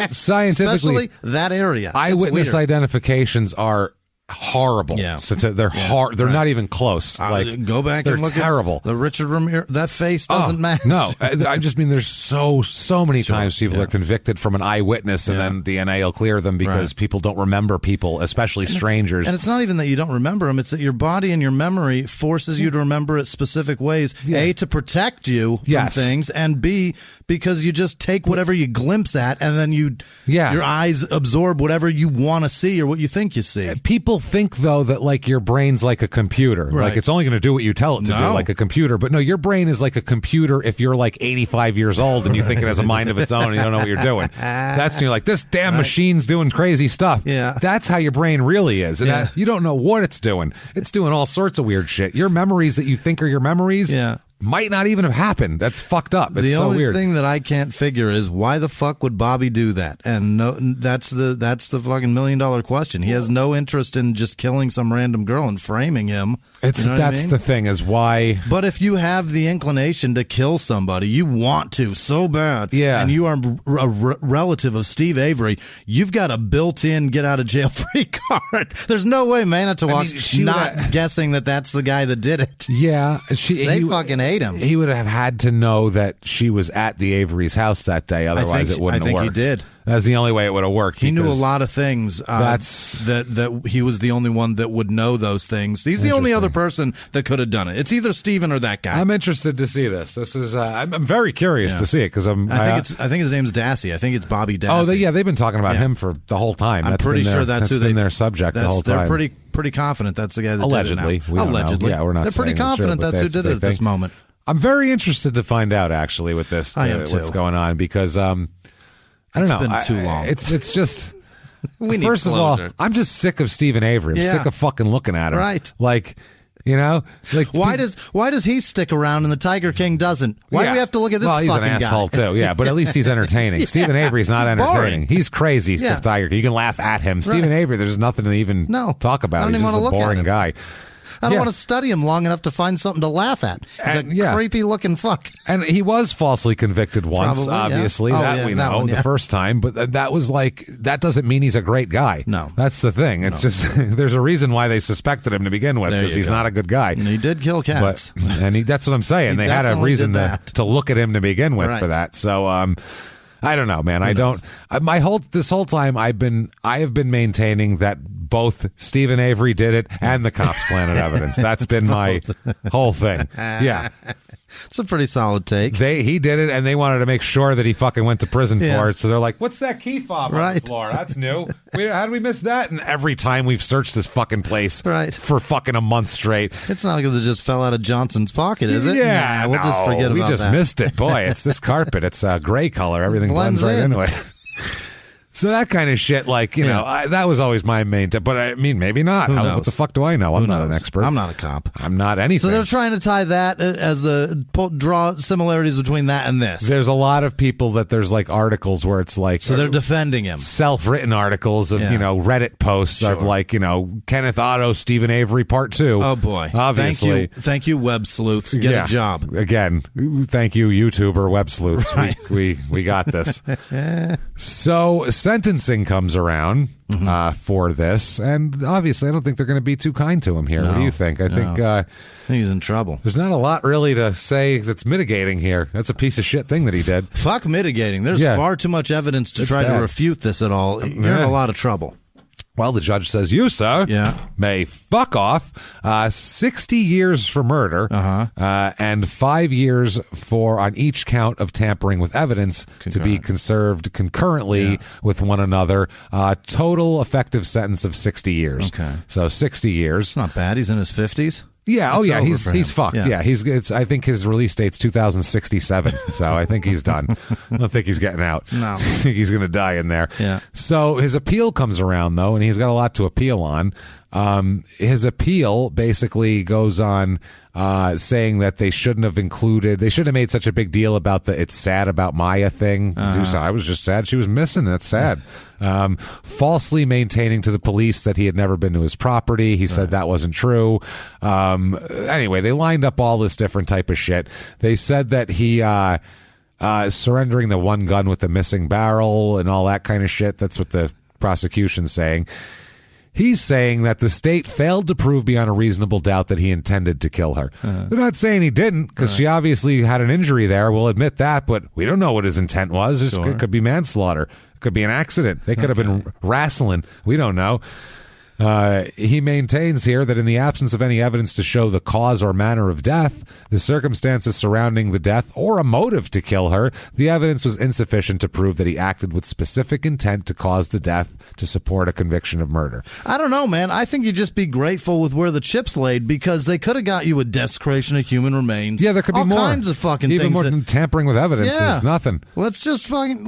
scientifically, especially that area. Eyewitness identifications are horrible. Yeah. So they're hard. They're not even close. Go back and look terrible. At the Richard Ramirez. That face doesn't match. No, I just mean there's so many times people are convicted from an eyewitness and then DNA will clear them because people don't remember people, especially strangers. And it's not even that you don't remember them. It's that your body and your memory forces you to remember it specific ways. A, to protect you from things, and B, because you just take whatever you glimpse at and then your eyes absorb whatever you want to see or what you think you see. People think, though, that like your brain's like a computer. Right. Like it's only going to do what you tell it to do, like a computer. But no, your brain is like a computer if you're like 85 years old and you think it has a mind of its own and you don't know what you're doing. That's when you're like, this damn machine's doing crazy stuff. Yeah. That's how your brain really is. And you don't know what it's doing. It's doing all sorts of weird shit. Your memories that you think are your memories might not even have happened. That's fucked up. It's so weird. The only thing that I can't figure is why the fuck would Bobby do that? And that's the fucking $1 million question. He has no interest in just killing some random girl and framing him. That's the thing is why. But if you have the inclination to kill somebody, you want to so bad, and you are a relative of Steve Avery, you've got a built-in get-out-of-jail-free card. There's no way Manitowoc's not guessing that that's the guy that did it. Yeah, they fucking hate him. He would have had to know that she was at the Avery's house that day, otherwise it wouldn't have worked. I think he did. That's the only way it would have worked. He knew a lot of things. That he was the only one that would know those things. He's the only other person that could have done it. It's either Steven or that guy. I'm interested to see this. This is I'm very curious to see it because I think his name's Dassey. I think it's Bobby Dassey. Oh, they've been talking about him for the whole time. I'm pretty sure that's who been their subject the whole time. They're pretty confident that's the guy that allegedly. did it now. Allegedly, yeah, we're not. They're pretty confident that's who did it at this moment. I'm very interested to find out actually with this what's going on because I don't know. It's been too long. It's just. We need First closure. of all, I'm just sick of Stephen Avery. I'm sick of fucking looking at him. Right. Like, You know, like why does he stick around and the Tiger King doesn't? Why do we have to look at this fucking guy? Well, he's an asshole too. Yeah, but at least he's entertaining. Stephen Avery's not entertaining. Boring. He's crazy. Yeah. Tiger King. You can laugh at him. Stephen Avery, there's nothing to even talk about. He's just a boring guy. I don't want to study him long enough to find something to laugh at. He's a creepy looking fuck. And he was falsely convicted once, obviously. We know the first time. But that was like, that doesn't mean he's a great guy. No. That's the thing. It's just, there's a reason why they suspected him to begin with, because he's not a good guy. And he did kill cats. That's what I'm saying. They had a reason to look at him to begin with for that. So, I don't know, man. This whole time I have been maintaining that both Stephen Avery did it and the cops planted evidence. That's been my whole thing. Yeah. It's a pretty solid take. He did it, and they wanted to make sure that he fucking went to prison for it. So they're like, "What's that key fob on the floor? That's new. How did we miss that?" And every time we've searched this fucking place for fucking a month straight, it's not because it just fell out of Johnson's pocket, is it? Yeah, we'll just forget about that. We just missed it. Boy, it's this carpet. It's a gray color. Everything blends right into it. So that kind of shit, like, you know, that was always my main but I mean, maybe not. What the fuck do I know? I'm not an expert. I'm not a cop. I'm not anything. So they're trying to tie that as draw similarities between that and this. There's a lot of people that there's like articles where it's like. So they're defending him. Self-written articles of, you know, Reddit posts of like, you know, Kenneth Otto, Stephen Avery, part 2. Oh, boy. Obviously. Thank you, web sleuths. Get a job. Again, thank you, YouTuber web sleuths. Right. We got this. So sentencing comes around for this, and obviously I don't think they're going to be too kind to him here. What do you think? I think he's in trouble. There's not a lot really to say that's mitigating here. That's a piece of shit thing that he did. Fuck mitigating. There's far too much evidence to try to refute this at all. You're in a lot of trouble. Well, the judge says, you, sir, may fuck off 60 years for murder and 5 years on each count of tampering with evidence to be conserved concurrently with one another. Total effective sentence of 60 years. Okay. So 60 years. It's not bad. He's in his 50s. Yeah, he's fucked. Yeah, I think his release date's 2067, so I think he's done. I don't think he's getting out. No. I think he's going to die in there. Yeah. So his appeal comes around, though, and he's got a lot to appeal on. His appeal basically goes on saying that they shouldn't have made such a big deal about the "it's sad about Maya" thing. I was just sad she was missing. That's sad. Falsely maintaining to the police that he had never been to his property. He said that wasn't true. Anyway, they lined up all this different type of shit. They said that he surrendering the one gun with the missing barrel and all that kind of shit. That's what the prosecution's saying. He's saying that the state failed to prove beyond a reasonable doubt that he intended to kill her. They're not saying he didn't, because she obviously had an injury there. We'll admit that, but we don't know what his intent was. It could be manslaughter. It could be an accident. They could have been wrestling. We don't know. He maintains here that in the absence of any evidence to show the cause or manner of death, the circumstances surrounding the death, or a motive to kill her, the evidence was insufficient to prove that he acted with specific intent to cause the death to support a conviction of murder. I don't know, man. I think you just be grateful with where the chips laid, because they could have got you a desecration of human remains. Yeah, there could be more. All kinds of fucking even things. More than tampering with evidence is nothing. Let's just line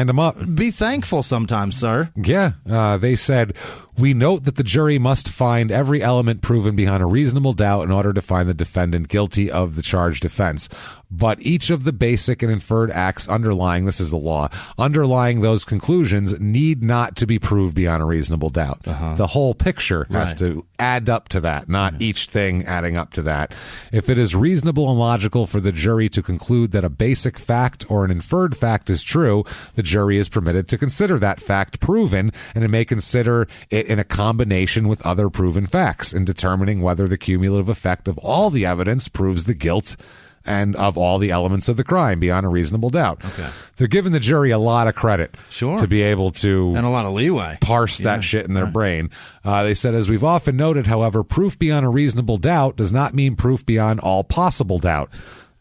them up. Be thankful sometimes, sir. Yeah. They said, we note that the jury must find every element proven beyond a reasonable doubt in order to find the defendant guilty of the charged offense. But each of the basic and inferred acts underlying those conclusions need not to be proved beyond a reasonable doubt. The whole picture has to add up to that, not each thing adding up to that. If it is reasonable and logical for the jury to conclude that a basic fact or an inferred fact is true, the jury is permitted to consider that fact proven, and it may consider it in a combination with other proven facts in determining whether the cumulative effect of all the evidence proves the guilt and of all the elements of the crime beyond a reasonable doubt. Okay. They're giving the jury a lot of credit to be able to and a lot of leeway parse that shit in their brain. They said, as we've often noted, however, proof beyond a reasonable doubt does not mean proof beyond all possible doubt.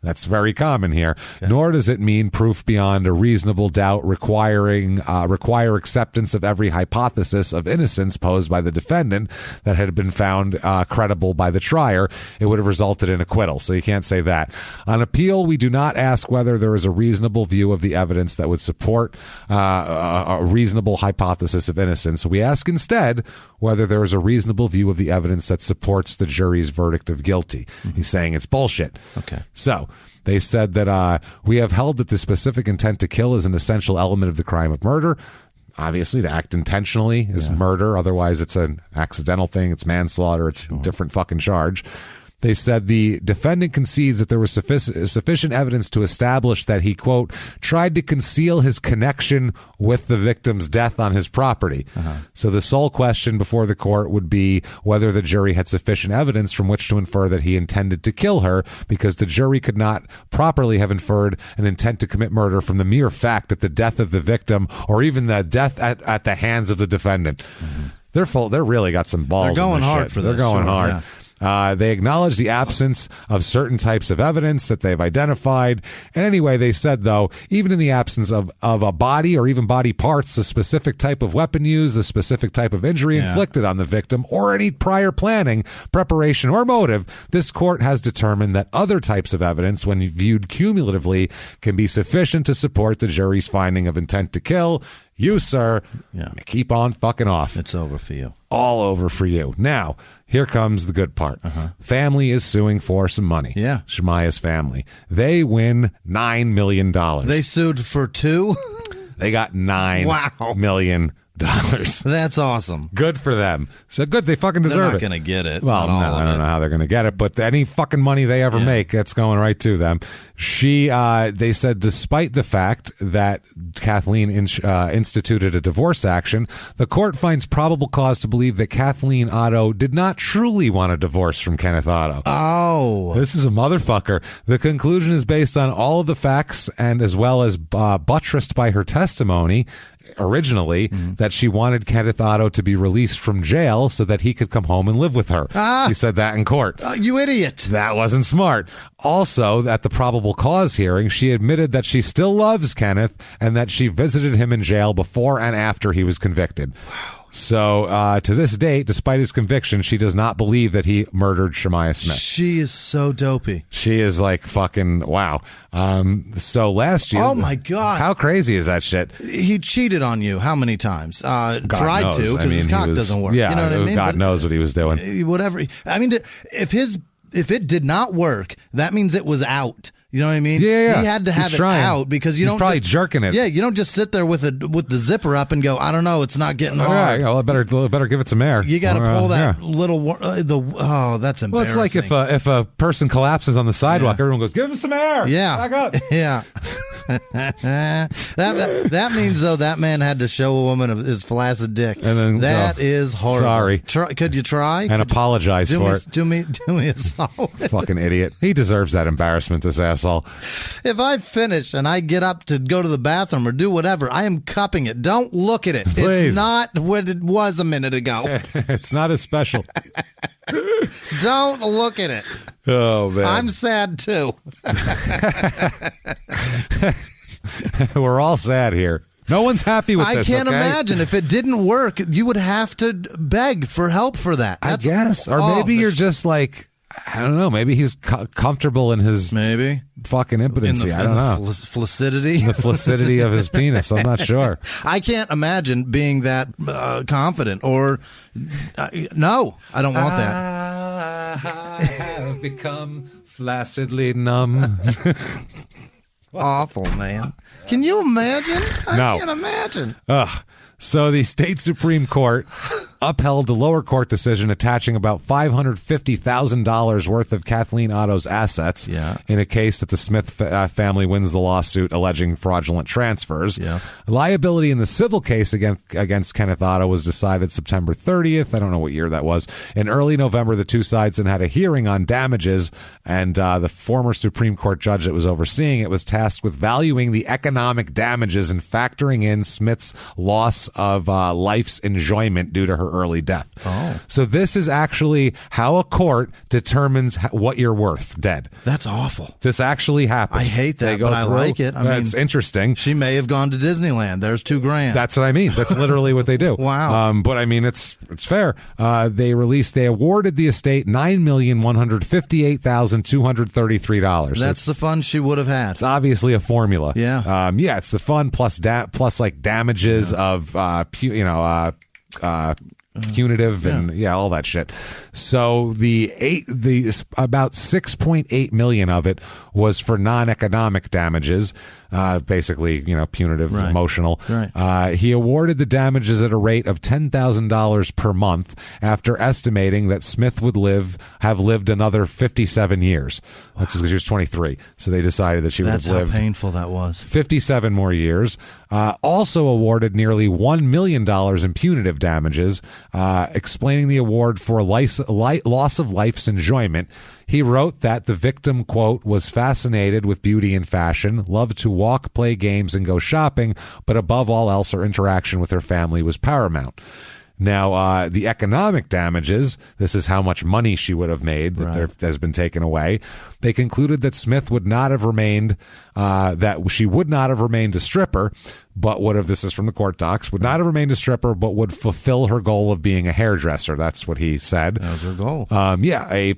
That's very common here. Okay. Nor does it mean proof beyond a reasonable doubt require acceptance of every hypothesis of innocence posed by the defendant that had been found credible by the trier. It would have resulted in acquittal, so you can't say that. On appeal, we do not ask whether there is a reasonable view of the evidence that would support a reasonable hypothesis of innocence. We ask instead whether there is a reasonable view of the evidence that supports the jury's verdict of guilty. Mm-hmm. He's saying it's bullshit. Okay. So they said that we have held that the specific intent to kill is an essential element of the crime of murder. Obviously, to act intentionally is murder. Otherwise, it's an accidental thing. It's manslaughter. It's a different fucking charge. They said the defendant concedes that there was sufficient evidence to establish that he, quote, tried to conceal his connection with the victim's death on his property. So the sole question before the court would be whether the jury had sufficient evidence from which to infer that he intended to kill her, because the jury could not properly have inferred an intent to commit murder from the mere fact that the death of the victim or even the death at the hands of the defendant. They're really got some balls. They're going hard for this. They're going hard. Yeah. They acknowledge the absence of certain types of evidence that they've identified. And anyway, they said, though, even in the absence of a body or even body parts, a specific type of weapon used, a specific type of injury inflicted on the victim, or any prior planning, preparation, or motive, this court has determined that other types of evidence, when viewed cumulatively, can be sufficient to support the jury's finding of intent to kill. You, sir, keep on fucking off. It's over for you. All over for you. Now, here comes the good part. Family is suing for some money. Yeah. Shemaya's family. They win $9 million. They sued for $2? They got $9 million. That's awesome. Good for them. So good, they fucking deserve it. They're not going to get it. Well, no, I don't know how they're going to get it, but any fucking money they ever make, that's going right to them. They said, despite the fact that Kathleen instituted a divorce action, the court finds probable cause to believe that Kathleen Otto did not truly want a divorce from Kenneth Otto. Oh. This is a motherfucker. The conclusion is based on all of the facts and as well as buttressed by her testimony originally that she wanted Kenneth Otto to be released from jail so that he could come home and live with her. She said that in court. You idiot. That wasn't smart. Also, at the probable cause hearing, she admitted that she still loves Kenneth and that she visited him in jail before and after he was convicted. Wow. So, to this date, despite his conviction, she does not believe that he murdered Shemaya Smith. She is so dopey. She is like fucking wow. So last year, oh my God, how crazy is that shit? He cheated on you how many times? Tried to, because his cock doesn't work. Yeah, you know what I mean? God knows what he was doing. Whatever. I mean, if it did not work, that means it was out. You know what I mean? Yeah. He had to have it out because you don't probably jerking it. Yeah, you don't just sit there with the zipper up and go, I don't know, it's not getting hard. Yeah, well, I better give it some air. You got to pull that little that's embarrassing. Well, it's like if a person collapses on the sidewalk, everyone goes, give him some air. Yeah, back up. Yeah. that means though that man had to show a woman his flaccid dick, and then that is horrible. Sorry. Could you try and apologize for it? Do me a solid. Fucking idiot. He deserves that embarrassment. This asshole. If I finish and I get up to go to the bathroom or do whatever, I am cupping it. Don't look at it. Please. It's not what it was a minute ago. It's not as special. Don't look at it. Oh, man. I'm sad, too. We're all sad here. No one's happy with this. I can't imagine. If it didn't work, you would have to beg for help for that. I guess. Or maybe you're just like, I don't know. Maybe he's comfortable in his fucking impotency. I don't know. Flaccidity? The flaccidity of his penis. I'm not sure. I can't imagine being that confident or no, I don't want that. I have become flaccidly numb. Awful, man. Can you imagine? No. I can't imagine. Ugh. So the state Supreme Court upheld the lower court decision attaching about $550,000 worth of Kathleen Otto's assets in a case that the Smith family wins the lawsuit alleging fraudulent transfers. Liability in the civil case against Kenneth Otto was decided September 30th. I don't know what year that was. In early November, the two sides then had a hearing on damages, and the former Supreme Court judge that was overseeing it was tasked with valuing the economic damages and factoring in Smith's loss of life's enjoyment due to her her early death. Oh. So this is actually how a court determines what you're worth dead. That's awful. This actually happens. I hate that, but I like it. I mean, it's interesting. She may have gone to Disneyland. There's $2,000. That's what I mean. That's literally what they do. Wow. But I mean, it's fair. They awarded the estate $9,158,233. That's the fun she would have had. It's obviously a formula. Yeah. It's the fun plus like damages of punitive and all that shit. So the about 6.8 million of it was for non-economic damages, basically punitive, emotional. Right. He awarded the damages at a rate of $10,000 per month after estimating that Smith would have lived another 57 years. That's because she was 23. So they decided that she would have lived. That's how painful that was. 57 more years. Also awarded nearly $1 million in punitive damages, explaining the award for loss of life's enjoyment. He wrote that the victim, quote, was fascinated with beauty and fashion, loved to walk, play games, and go shopping, but above all else, her interaction with her family was paramount. Now, the economic damages, this is how much money she would have made that has been taken away. They concluded that Smith would not have remained, that she would not have remained a stripper, but this is from the court docs, would not have remained a stripper, but would fulfill her goal of being a hairdresser. That's what he said. That was her goal. A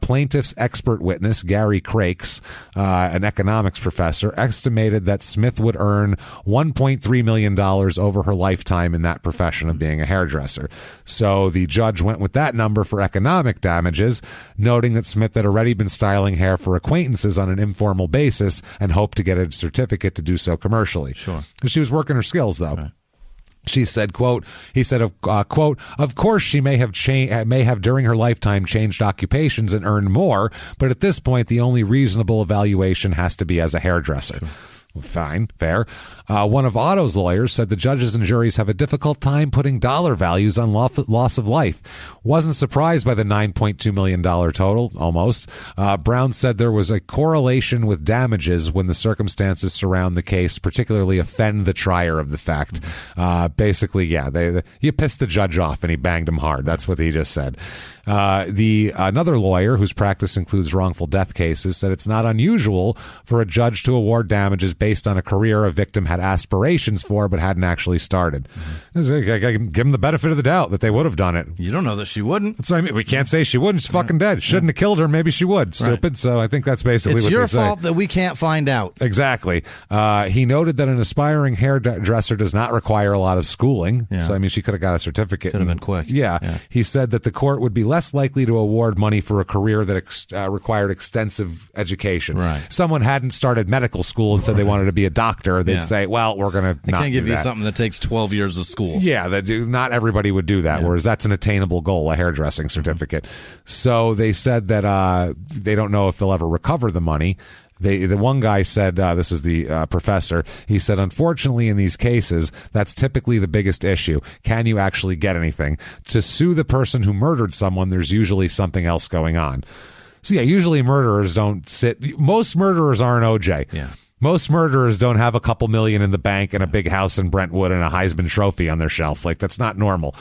plaintiff's expert witness, Gary Crakes, an economics professor, estimated that Smith would earn $1.3 million over her lifetime in that profession of being a hairdresser. So the judge went with that number for economic damages, noting that Smith had already been styling hair for acquaintances on an informal basis and hoped to get a certificate to do so commercially. Sure. She was working her skills, though. Right. She said, quote, quote, of course she may have during her lifetime changed occupations and earned more, but at this point the only reasonable evaluation has to be as a hairdresser. Sure. Fine, fair. One of Otto's lawyers said the judges and juries have a difficult time putting dollar values on loss of life. Wasn't surprised by the $9.2 million total, almost. Brown said there was a correlation with damages when the circumstances surround the case particularly offend the trier of the fact. Basically, you pissed the judge off and he banged him hard. That's what he just said. Another lawyer whose practice includes wrongful death cases said it's not unusual for a judge to award damages based on a career a victim had aspirations for but hadn't actually started. Give them the benefit of the doubt that they would have done it. You don't know that she wouldn't. That's what I mean. We can't say she wouldn't. She's fucking dead. Shouldn't have killed her. Maybe she would. Stupid. Right. So I think that's basically what they say. It's your fault that we can't find out. Exactly. He noted that an aspiring hairdresser does not require a lot of schooling. Yeah. So, I mean, she could have got a certificate. Could have been quick. Yeah. He said that the court would be less likely to award money for a career that required extensive education. Right. Someone hadn't started medical school and said they wanted to be a doctor. They'd say, well, we're going to not can't give you something that takes 12 years of school. Yeah, not everybody would do that, whereas that's an attainable goal, a hairdressing certificate. So they said that they don't know if they'll ever recover the money. The one guy said, this is the professor, he said, unfortunately, in these cases, that's typically the biggest issue. Can you actually get anything? To sue the person who murdered someone, there's usually something else going on. So, usually murderers don't most murderers aren't OJ. Yeah. Most murderers don't have a couple million in the bank and a big house in Brentwood and a Heisman Trophy on their shelf. Like, that's not normal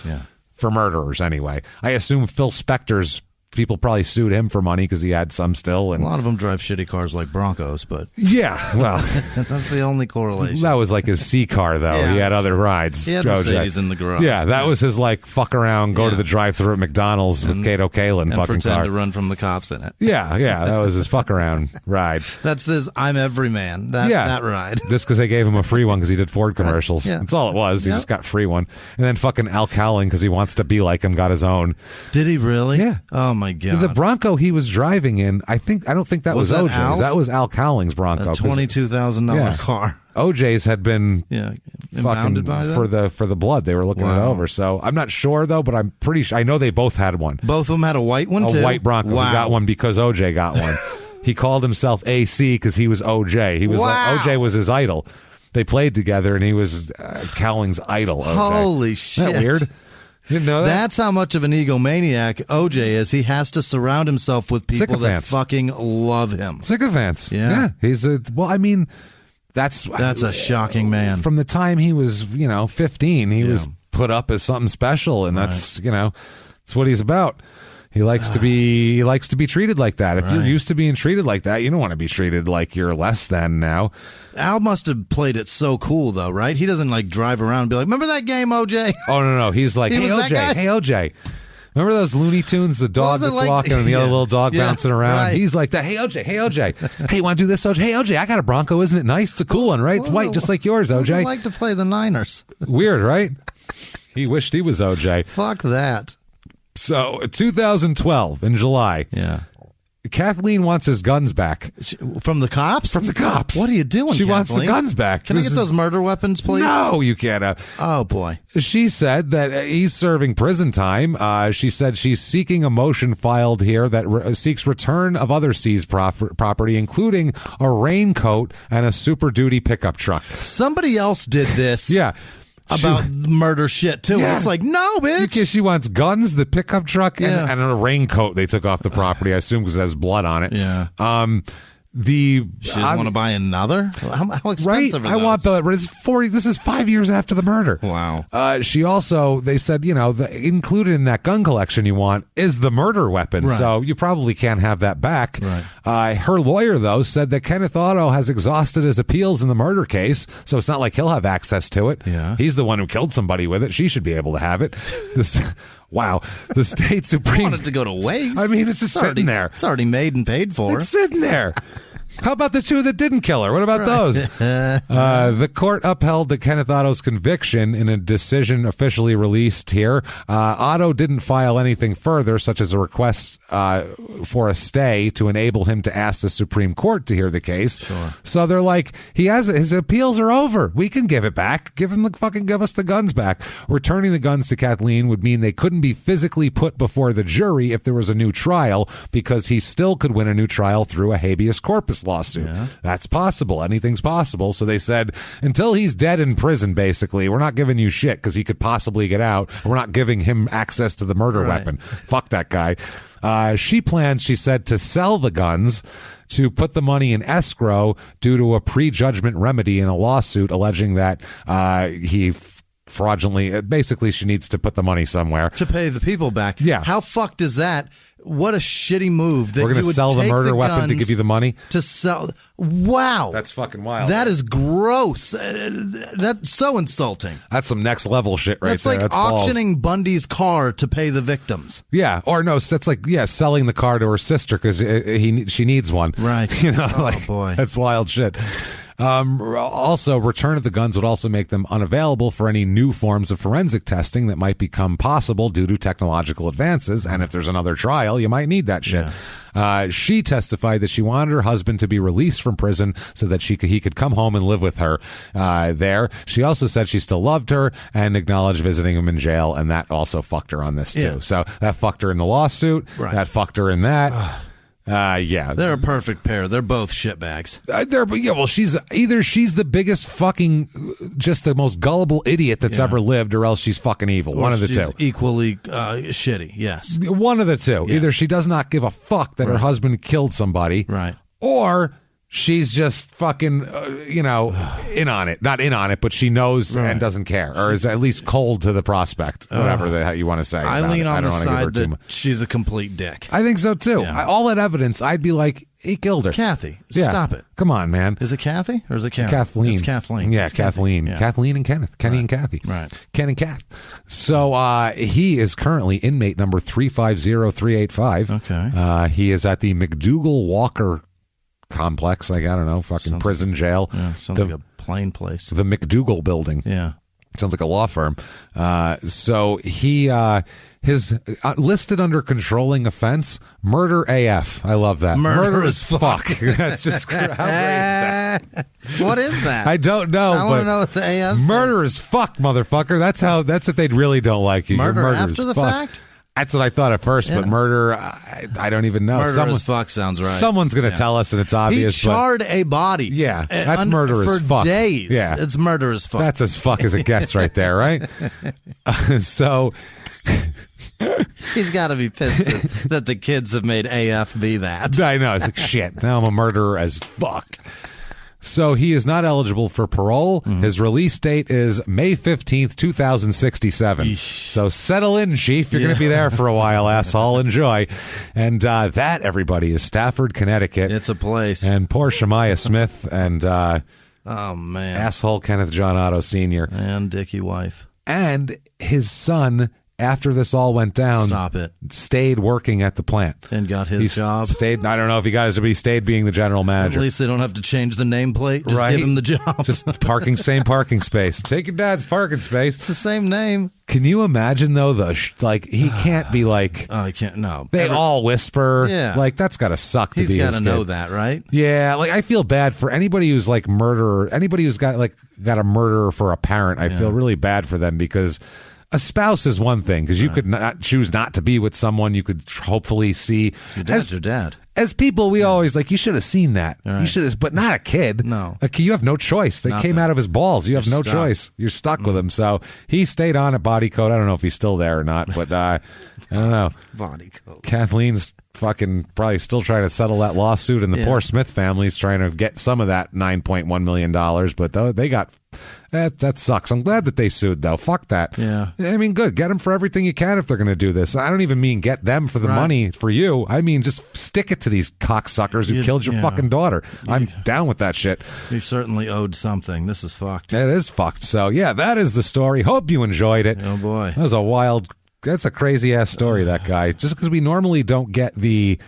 for murderers anyway. I assume Phil Spector's people probably sued him for money because he had some still. And a lot of them drive shitty cars like Broncos, but well, that's the only correlation. That was like his C car, though. He had other rides. He had Mercedes in the garage. Yeah, that was his like fuck around, go to the drive-thru at McDonald's with Kato Kalin and fucking pretend car. to run from the cops in it. Yeah, that was his fuck around ride. That's his I'm Everyman. That ride. Just because they gave him a free one because he did Ford commercials. Yeah. That's all it was. He just got free one. And then fucking Al Cowling, because he wants to be like him, got his own. Did he really? Yeah. Oh my God. The Bronco he was driving in, I don't think that was OJ's. Al's? That was Al Cowling's Bronco. A $22,000 car. OJ's had been impounded by them for the blood. They were looking it over. So I'm not sure though, but I'm pretty sure. I know they both had one. Both of them had a white one too? A white Bronco. Wow. He got one because OJ got one. He called himself AC because he was OJ. He was like OJ was his idol. They played together and he was Cowling's idol. OJ. Holy shit. Isn't that weird? You didn't know that? That's how much of an egomaniac OJ is. He has to surround himself with people that fucking love him. Sycophants. Yeah. He's that's a shocking man. From the time he was, 15, he was put up as something special, and that's what he's about. He likes to be treated like that. If you're used to being treated like that, you don't want to be treated like you're less than now. Al must have played it so cool, though, right? He doesn't like drive around and be like, "Remember that game, OJ?" Oh no, he's like, "Hey OJ, remember those Looney Tunes? The dog that's like, walking and the other little dog bouncing around." Right. He's like that. Hey OJ, hey, you want to do this, OJ? Hey OJ, I got a Bronco. Isn't it nice? It's a cool one, right? It's white, just like yours, OJ. What does it like to play the Niners? Weird, right? He wished he was OJ. Fuck that. So, 2012, in July, Kathleen wants his guns back. From the cops? From the cops. What are you doing, She wants the guns back. Can I get those murder weapons, please? No, you can't. Oh, boy. She said that he's serving prison time. She said she's seeking a motion filed here that seeks return of other seized property, including a raincoat and a Super Duty pickup truck. Somebody else did this. Yeah. About murder shit, too. Yeah. It's like, no, bitch. Because she wants guns, the pickup truck, and a raincoat they took off the property, I assume, because it has blood on it. Yeah. She doesn't want to buy another? How expensive are those? I want the... It's 40... This is 5 years after the murder. Wow. She also... They said, included in that gun collection you want is the murder weapon. Right. So you probably can't have that back. Right. Her lawyer, though, said that Kenneth Otto has exhausted his appeals in the murder case, so it's not like he'll have access to it. Yeah. He's the one who killed somebody with it. She should be able to have it. Wow. The state Supreme... I want it to go to waste. I mean, it's just sitting there. It's already made and paid for. It's sitting there. How about the two that didn't kill her? What about those? The court upheld the Kenneth Otto's conviction in a decision officially released here. Otto didn't file anything further, such as a request for a stay to enable him to ask the Supreme Court to hear the case. Sure. So they're like, his appeals are over. We can give it back. Give us the guns back. Returning the guns to Kathleen would mean they couldn't be physically put before the jury if there was a new trial, because he still could win a new trial through a habeas corpus lawsuit. Yeah. That's possible. Anything's possible. So they said, until he's dead in prison, basically, we're not giving you shit because he could possibly get out. We're not giving him access to the murder weapon. Fuck that guy. She plans, she said, to sell the guns to put the money in escrow due to a prejudgment remedy in a lawsuit alleging that he fraudulently, basically she needs to put the money somewhere. To pay the people back. Yeah. How fucked is that? What a shitty move. That we're going to sell the murder weapon to give you the money? To sell. Wow. That's fucking wild. That is gross. That's so insulting. That's some next level shit right there. That's like auctioning Bundy's car to pay the victims. Yeah. Or no, that's like, selling the car to her sister because she needs one. Right. Oh, boy. That's wild shit. Also, return of the guns would also make them unavailable for any new forms of forensic testing that might become possible due to technological advances. And if there's another trial, you might need that shit. Yeah. She testified that she wanted her husband to be released from prison so that he could come home and live with her there. She also said she still loved her and acknowledged visiting him in jail, and that also fucked her on this too. Yeah. So that fucked her in the lawsuit. Right. That fucked her in that. They're a perfect pair. They're both shitbags. She's the biggest fucking, just the most gullible idiot that's ever lived, or else she's fucking evil. One of the two. Equally shitty. Yes. One of the two. Yes. Either she does not give a fuck that her husband killed somebody, right, or she's just fucking, in on it. Not in on it, but she knows and doesn't care, or is at least cold to the prospect, whatever you want to say. I lean on the side that she's a complete dick. I think so, too. Yeah. All that evidence, I'd be like, he killed her. Kathy, stop it. Come on, man. Is it Kathy or is it Kathy? Kathleen. It's Kathleen. Yeah, it's Kathleen. Yeah. Kathleen and Kenneth. Kenny and Kathy. Right. Ken and Kath. So he is currently inmate number 350385. Okay. He is at the McDougal Walker complex, I don't know, fucking prison jail. Yeah, sounds like a plain place. The McDougal building. Yeah. Sounds like a law firm. So he his listed under controlling offense, murder AF. I love that. Murder as fuck. That's just how great is that? What is that? I don't know. I want to know what the AF is. Murder as fuck, motherfucker. That's if they really don't like you. Murder after the fuck. fact? That's what I thought at first, but murder, I don't even know. Murder as fuck sounds right. Someone's going to tell us, and it's obvious. He charred a body. Yeah, that's murder as fuck. For days. Yeah. It's murder as fuck. That's as fuck as it gets right there, right? So... He's got to be pissed that the kids have made AF be that. I know. It's like, shit, now I'm a murderer as fuck. So he is not eligible for parole. His release date is May 15th, 2067. So settle in, Chief. You're going to be there for a while, asshole. Enjoy. And that, everybody, is Stafford, Connecticut. It's a place. And poor Shemaiah Smith and oh, man. asshole Kenneth John Otto Sr. And Dickie wife. And his son, after this all went down, stayed working at the plant. And got his job. Stayed. I don't know if he got his, but he stayed being the general manager. At least they don't have to change the nameplate. Just give him the job. Just same parking space. Take your dad's parking space. It's the same name. Can you imagine, though, he can't be like... Oh, he can't, no. They all whisper. Yeah. Like, that's got to suck to be his kid. He's got to know that, right? Yeah, like, I feel bad for anybody who's, like, murderer, anybody who's got a murderer for a parent. I feel really bad for them because... A spouse is one thing because you could not choose not to be with someone. You could hopefully see your dad's your dad. As people, we always you should have seen that. Right. You should have, but not a kid. No, you have no choice. They came out of his balls. You have no choice. You're stuck with him. So he stayed on at Body Code. I don't know if he's still there or not, but I don't know. Body Code. Kathleen's fucking probably still trying to settle that lawsuit, and the poor Smith family's trying to get some of that $9.1 million. But they got that sucks. I'm glad that they sued, though. Fuck that. Yeah. I mean, good. Get them for everything you can if they're going to do this. I don't even mean get them for the money for you. I mean, just stick it to these cocksuckers who killed your fucking daughter. I'm down with that shit. You certainly owed something. This is fucked. It is fucked. So, yeah, that is the story. Hope you enjoyed it. Oh, boy. That's a crazy-ass story, that guy. Just because we normally don't get the...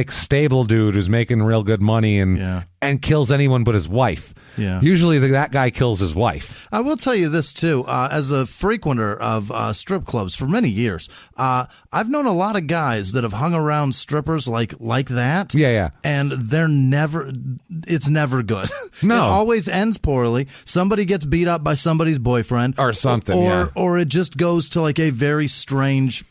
stable dude who's making real good money and kills anyone but his wife. Yeah. Usually that guy kills his wife. I will tell you this, too. As a frequenter of strip clubs for many years, I've known a lot of guys that have hung around strippers like that. Yeah. And it's never good. No. It always ends poorly. Somebody gets beat up by somebody's boyfriend. Or something, or it just goes to a very strange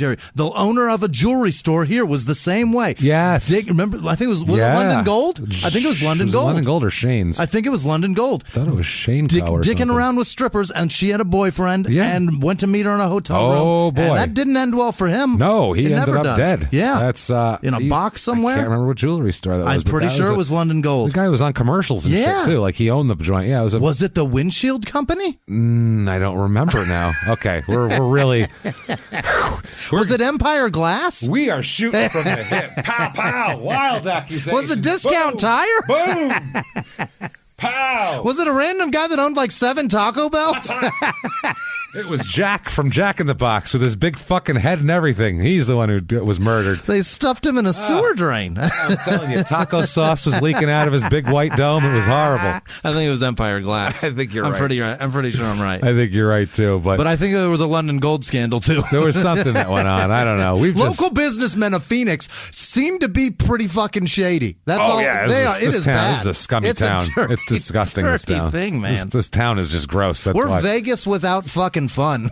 area. The owner of a jewelry store here was the same way. Yes. Remember, I think it was it London Gold? I think it was London Gold. London Gold or Shane's? I think it was London Gold. I thought it was Shane Co. or dicking something. around with strippers, and she had a boyfriend and went to meet her in a hotel room. Oh, boy. And that didn't end well for him. No, he ended up dead. Yeah. That's in a box somewhere. I can't remember what jewelry store that was. I'm pretty sure it was London Gold. The guy was on commercials and shit, too. He owned the joint. Yeah, was it the Windshield Company? I don't remember now. Okay, we're really... Was it Empire Glass? We are shooting from the hip. Pow, pow. Wild accusation. Was it Discount Tire? Boom. Pow. Was it a random guy that owned 7 Taco Bells? It was Jack from Jack in the Box with his big fucking head and everything. He's the one who was murdered. They stuffed him in a sewer drain. I'm telling you, taco sauce was leaking out of his big white dome. It was horrible. I think it was Empire Glass. I think you're right. I'm pretty sure I'm right. I think you're right, too. But I think there was a London Gold scandal, too. There was something that went on. I don't know. Local businessmen of Phoenix seem to be pretty fucking shady. That's all. Yeah, it is bad. This is a scummy town. It's disgusting, this town. Thing, man. This town is just gross. That's We're Vegas without fucking fun.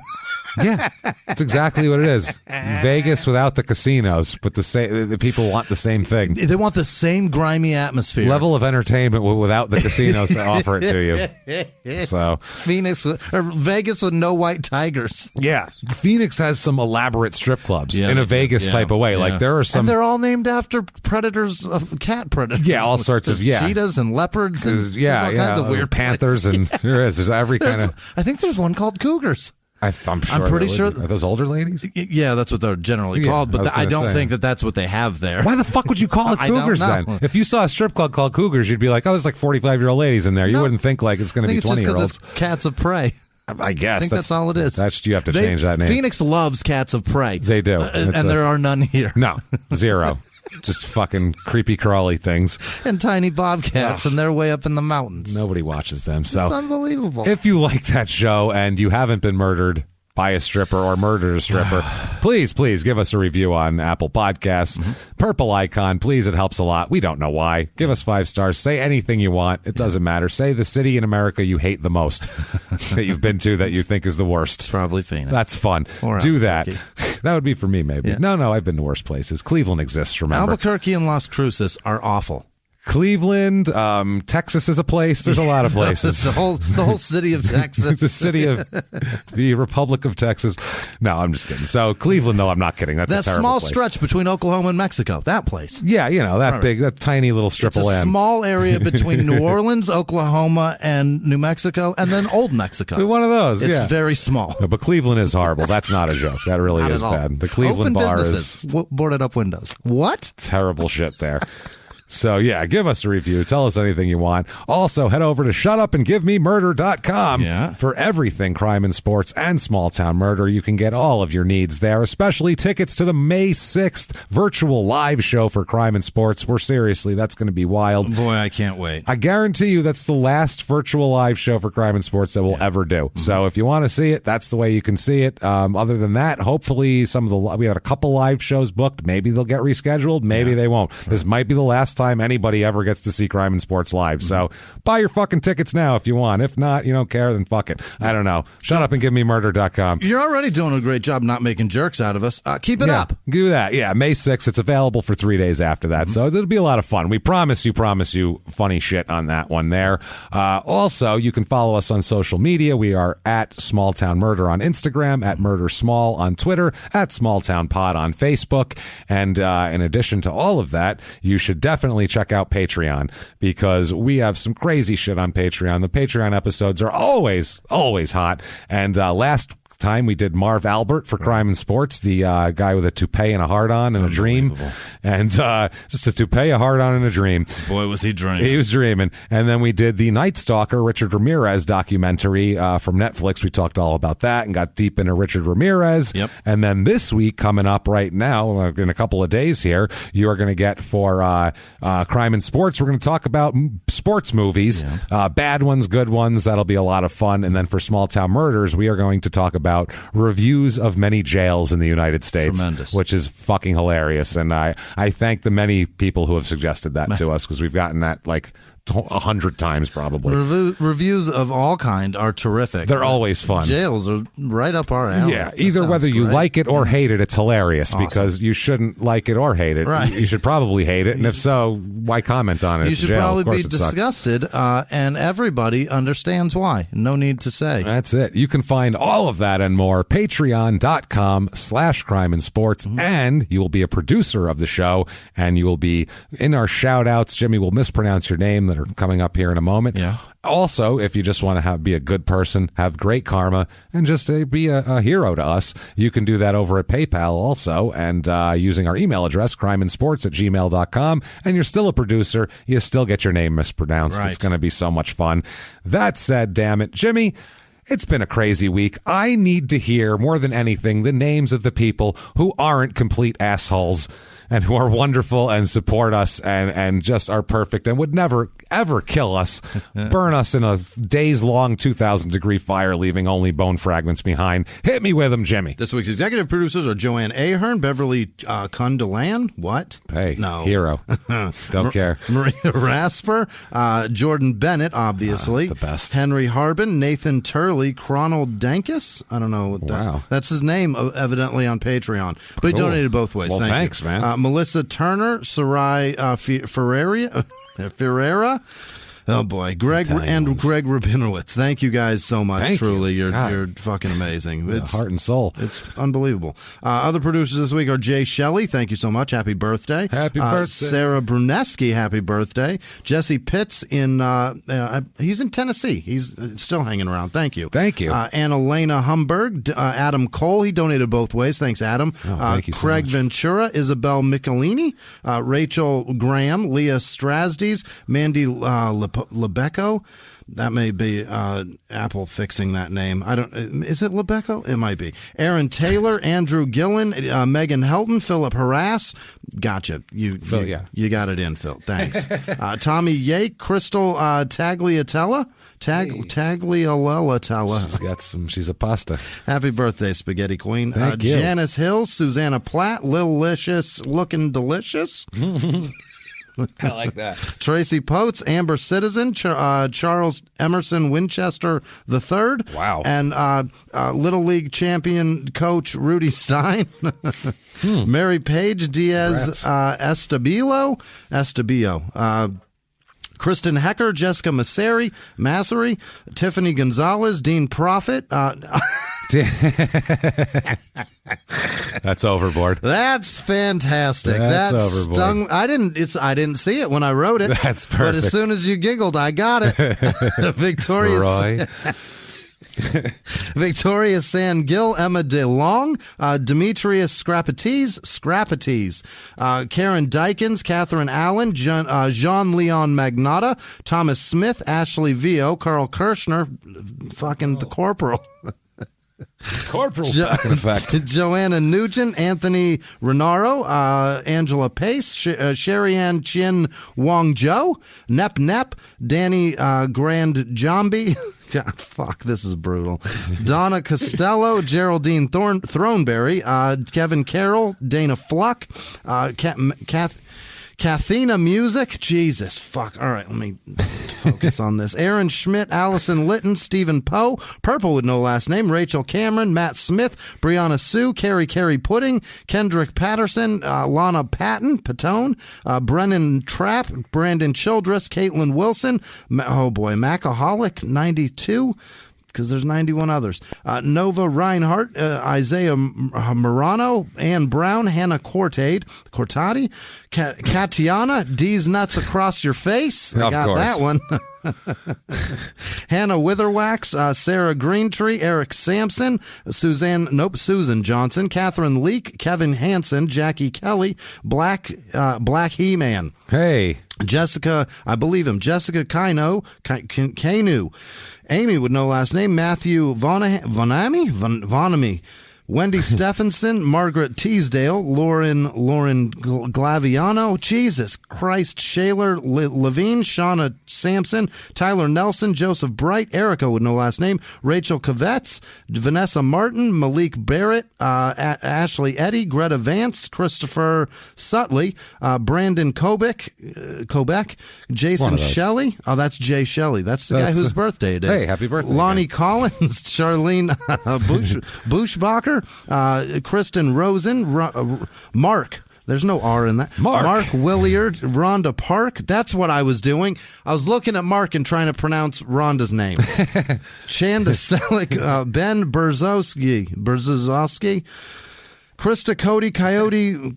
Yeah, that's exactly what it is. Vegas without the casinos, but the people want the same thing. They want the same grimy atmosphere. Level of entertainment without the casinos to offer it to you. So Vegas with no white tigers. Yeah, Phoenix has some elaborate strip clubs in a Vegas type of way. Yeah. There are some. And they're all named after predators, cat predators. Yeah, all sorts of cheetahs and leopards. And all kinds of weird panthers and there's every kind of. I think there's one called cougars. I'm pretty sure. Are those older ladies? Yeah, that's what they're generally called, but I don't think that's what they have there. Why the fuck would you call it Cougars then? If you saw a strip club called Cougars, you'd be like, oh, there's 45-year-old ladies in there. You wouldn't think it's going to be 20-year-olds. It's cats of prey. I guess. I think that's all it is. You have to change that name. Phoenix loves cats of prey. They do. And there are none here. No, zero. Just fucking creepy crawly things. And tiny bobcats, and they're way up in the mountains. Nobody watches them. So it's unbelievable. If you like that show and you haven't been murdered by a stripper or murdered a stripper, please give us a review on Apple Podcasts. Purple icon, please. It helps a lot. We don't know why. Give us 5 stars. Say anything you want. It doesn't matter. Say the city in America you hate the most that you've been to that you think is the worst. It's probably Phoenix. That's fun. Do that. That would be for me, maybe. Yeah. No, I've been to worse places. Cleveland exists, remember. Albuquerque and Las Cruces are awful. Cleveland, Texas is a place. There's a lot of places. the whole city of Texas. The city of the Republic of Texas. No, I'm just kidding. So Cleveland, though, I'm not kidding. That's a terrible small place. Stretch between Oklahoma and Mexico. That place. Yeah, that big, that tiny little strip of land. It's a small area between New Orleans, Oklahoma, and New Mexico, and then Old Mexico. One of those. It's very small. No, but Cleveland is horrible. That's not a joke. That really is bad. The Cleveland bar is boarded up windows. What? Terrible shit there. So, yeah, give us a review. Tell us anything you want. Also, head over to shutupandgivememurder.com for everything crime and sports and small town murder. You can get all of your needs there, especially tickets to the May 6th virtual live show for crime and sports. Seriously, that's going to be wild. Boy, I can't wait. I guarantee you that's the last virtual live show for crime and sports that we'll ever do. Mm-hmm. So if you want to see it, that's the way you can see it. Other than that, hopefully we had a couple live shows booked. Maybe they'll get rescheduled. Maybe they won't. This might be the last time anybody ever gets to see crime and sports live. So buy your fucking tickets now if you want. If not, you don't care, then fuck it. I don't know. Shutupandgivememurder.com. You're already doing a great job not making jerks out of us. Keep it up. Do that. Yeah, May 6th. It's available for 3 days after that. So it'll be a lot of fun. We promise you funny shit on that one there. Also, you can follow us on social media. We are at Small Town Murder on Instagram, at Murder Small on Twitter, at Small Town Pod on Facebook. And in addition to all of that, you should definitely check out Patreon, because we have some crazy shit on Patreon. The Patreon episodes are always hot. And last time we did Marv Albert for crime and sports, the guy with a toupee and a heart-on and a dream, and just a toupee, a heart-on, and a dream. Boy, was he dreaming. He was dreaming. And then we did the Night Stalker Richard Ramirez documentary from Netflix. We talked all about that and got deep into Richard Ramirez. Yep. And then this week, coming up right now, in a couple of days here, you are going to get for crime and sports, we're going to talk about sports movies, bad ones, good ones. That'll be a lot of fun. And then for Small Town Murders, we are going to talk about reviews of many jails in the United States. Tremendous. Which is fucking hilarious. And I thank the many people who have suggested that to us, because we've gotten that like 100 times probably. Reviews of all kind are terrific. They're always fun. Jails are right up our alley. Yeah, either whether you like it or hate it, it's hilarious. Awesome. Because you shouldn't like it or hate it. Right. You should probably hate it, and if so, why comment on it? You should probably be disgusted, and everybody understands why. No need to say. That's it. You can find all of that and more, patreon.com/crime and sports, and you will be a producer of the show, and you will be in our shout-outs. Jimmy will mispronounce your name that are coming up here in a moment. Yeah. Also, if you just want to be a good person, have great karma, and just be a hero to us, you can do that over at PayPal also, and using our email address, crimeandsports@gmail.com, and you're still a producer, you still get your name mispronounced. Right. It's going to be so much fun. That said, damn it, Jimmy, it's been a crazy week. I need to hear, more than anything, the names of the people who aren't complete assholes and who are wonderful and support us and just are perfect and would never, ever kill us, burn us in a days-long 2,000-degree fire, leaving only bone fragments behind. Hit me with them, Jimmy. This week's executive producers are Joanne Ahern, Beverly Condolan. What? Hey, no. Hero. Don't care. Maria Rasper, Jordan Bennett, obviously. The best. Henry Harbin, Nathan Turley, Cronald Dankus. I don't know what that. Wow. That's his name, evidently, on Patreon. But he donated both ways. Well, thanks, you. man. Melissa Turner, Sarai Ferreira. Oh boy, Greg Rabinowitz. Thank you guys so much. Thank Truly, you. You're fucking amazing. It's heart and soul. It's unbelievable. Other producers this week are Jay Shelley. Thank you so much. Happy birthday. Happy birthday. Sarah Bruneski. Happy birthday. Jesse Pitts he's in Tennessee. He's still hanging around. Thank you. Thank you. Annalena Humberg. Adam Cole. He donated both ways. Thanks, Adam. Thank you so Craig much. Ventura. Isabel Michelini. Rachel Graham. Leah Strasdes. Mandy Lebecco. That may be Apple fixing that name. I don't. Is it Lebecco? It might be. Aaron Taylor, Andrew Gillen, Megan Helton, Philip Harass. Gotcha. You got it in, Phil. Thanks. Tommy Yake, Crystal Tagliatella. Tagliatella. She's a pasta. Happy birthday, Spaghetti Queen. Thank you. Janice Hill, Susanna Platt, Lilicious, looking delicious. I like that. Tracy Potes, Amber Citizen, Charles Emerson Winchester III. Wow. And Little League champion coach Rudy Stein. Mary Page Diaz Estabillo. Kristen Hecker, Jessica Massary, Tiffany Gonzalez, Dean Prophet. That's overboard. That's fantastic. That stung. I didn't see it when I wrote it. That's perfect. But as soon as you giggled, I got it. Victoria Sangill, Emma DeLong, Demetrius Scrapatees, Karen Dykins, Catherine Allen, Jean-Leon Magnata, Thomas Smith, Ashley Vio, Carl Kirshner, fucking the corporal. Corporal back in effect. Joanna Nugent, Anthony Renaro, Angela Pace, Sherry Ann Chin Wong Jo, Nep, Danny Grand Jambi. God, fuck, this is brutal. Donna Costello, Geraldine Throneberry, Kevin Carroll, Dana Fluck, Kathina Music. Jesus, fuck. All right, let me focus on this. Aaron Schmidt, Allison Litton, Stephen Poe, Purple with no last name, Rachel Cameron, Matt Smith, Brianna Sue, Carrie Pudding, Kendrick Patterson, Lana Patone, Brennan Trapp, Brandon Childress, Caitlin Wilson, Macaholic 92, because there's 91 others. Nova Reinhardt, Isaiah Morano, Ann Brown, Hannah Cortati, Katiana, D's Nuts Across Your Face. I got that one. Hannah Witherwax, Sarah Greentree, Eric Sampson, Susan Johnson, Catherine Leake, Kevin Hansen, Jackie Kelly, Black He-Man. Hey. Jessica, I believe him, Jessica Kanu, Amy with no last name, Matthew Vonami, Wendy Stephenson, Margaret Teasdale, Lauren Glaviano, Jesus Christ, Shaler Levine, Shauna Sampson, Tyler Nelson, Joseph Bright, Erica with no last name, Rachel Kvetz, Vanessa Martin, Malik Barrett, Ashley Eddy, Greta Vance, Christopher Sutley, Brandon Kobek, Jason Shelley. Oh, that's Jay Shelley. That's the guy whose birthday it is. Hey, happy birthday. Lonnie Collins, Charlene Bushbacher, Kristen Rosen, Mark. There's no R in that. Mark Williard, Rhonda Park. That's what I was doing. I was looking at Mark and trying to pronounce Rhonda's name. Chanda Selick, Ben Berzowski, Krista Cody Coyote,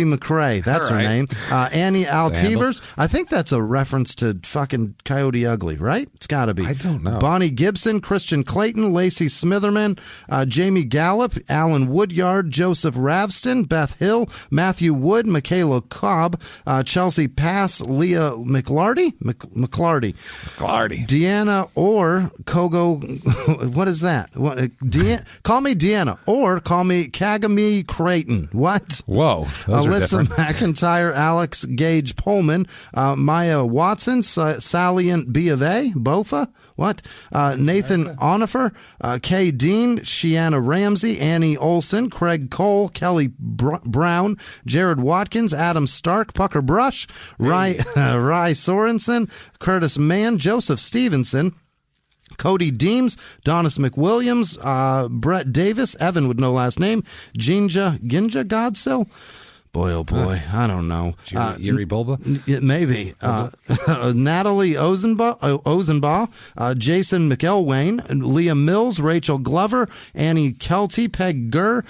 McRae. That's her name. Annie Altivers. I think that's a reference to fucking Coyote Ugly, right? It's got to be. I don't know. Bonnie Gibson, Christian Clayton, Lacey Smitherman, Jamie Gallup, Alan Woodyard, Joseph Ravston, Beth Hill, Matthew Wood, Michaela Cobb, Chelsea Pass, Leah McLarty, Deanna or Kogo. What is that? Call me Deanna or call me Kagami Creighton. What? Whoa. Alyssa McIntyre, Alex Gage Pullman, Maya Watson, Salient B of A, Bofa. What? Nathan Onifer, Kay Dean, Shiana Ramsey, Annie Olson, Craig Cole, Kelly Brown, Jared Watkins, Adam Stark, Pucker Brush, Rye Sorensen, Curtis Mann, Joseph Stevenson, Cody Deems, Donis McWilliams, Brett Davis, Evan with no last name, Ginja Godsill. Boy, oh boy, I don't know. Yuri Bulba? Maybe. Natalie Ozenbaugh, Jason McElwain, Leah Mills, Rachel Glover, Annie Kelty, Peg Gurr,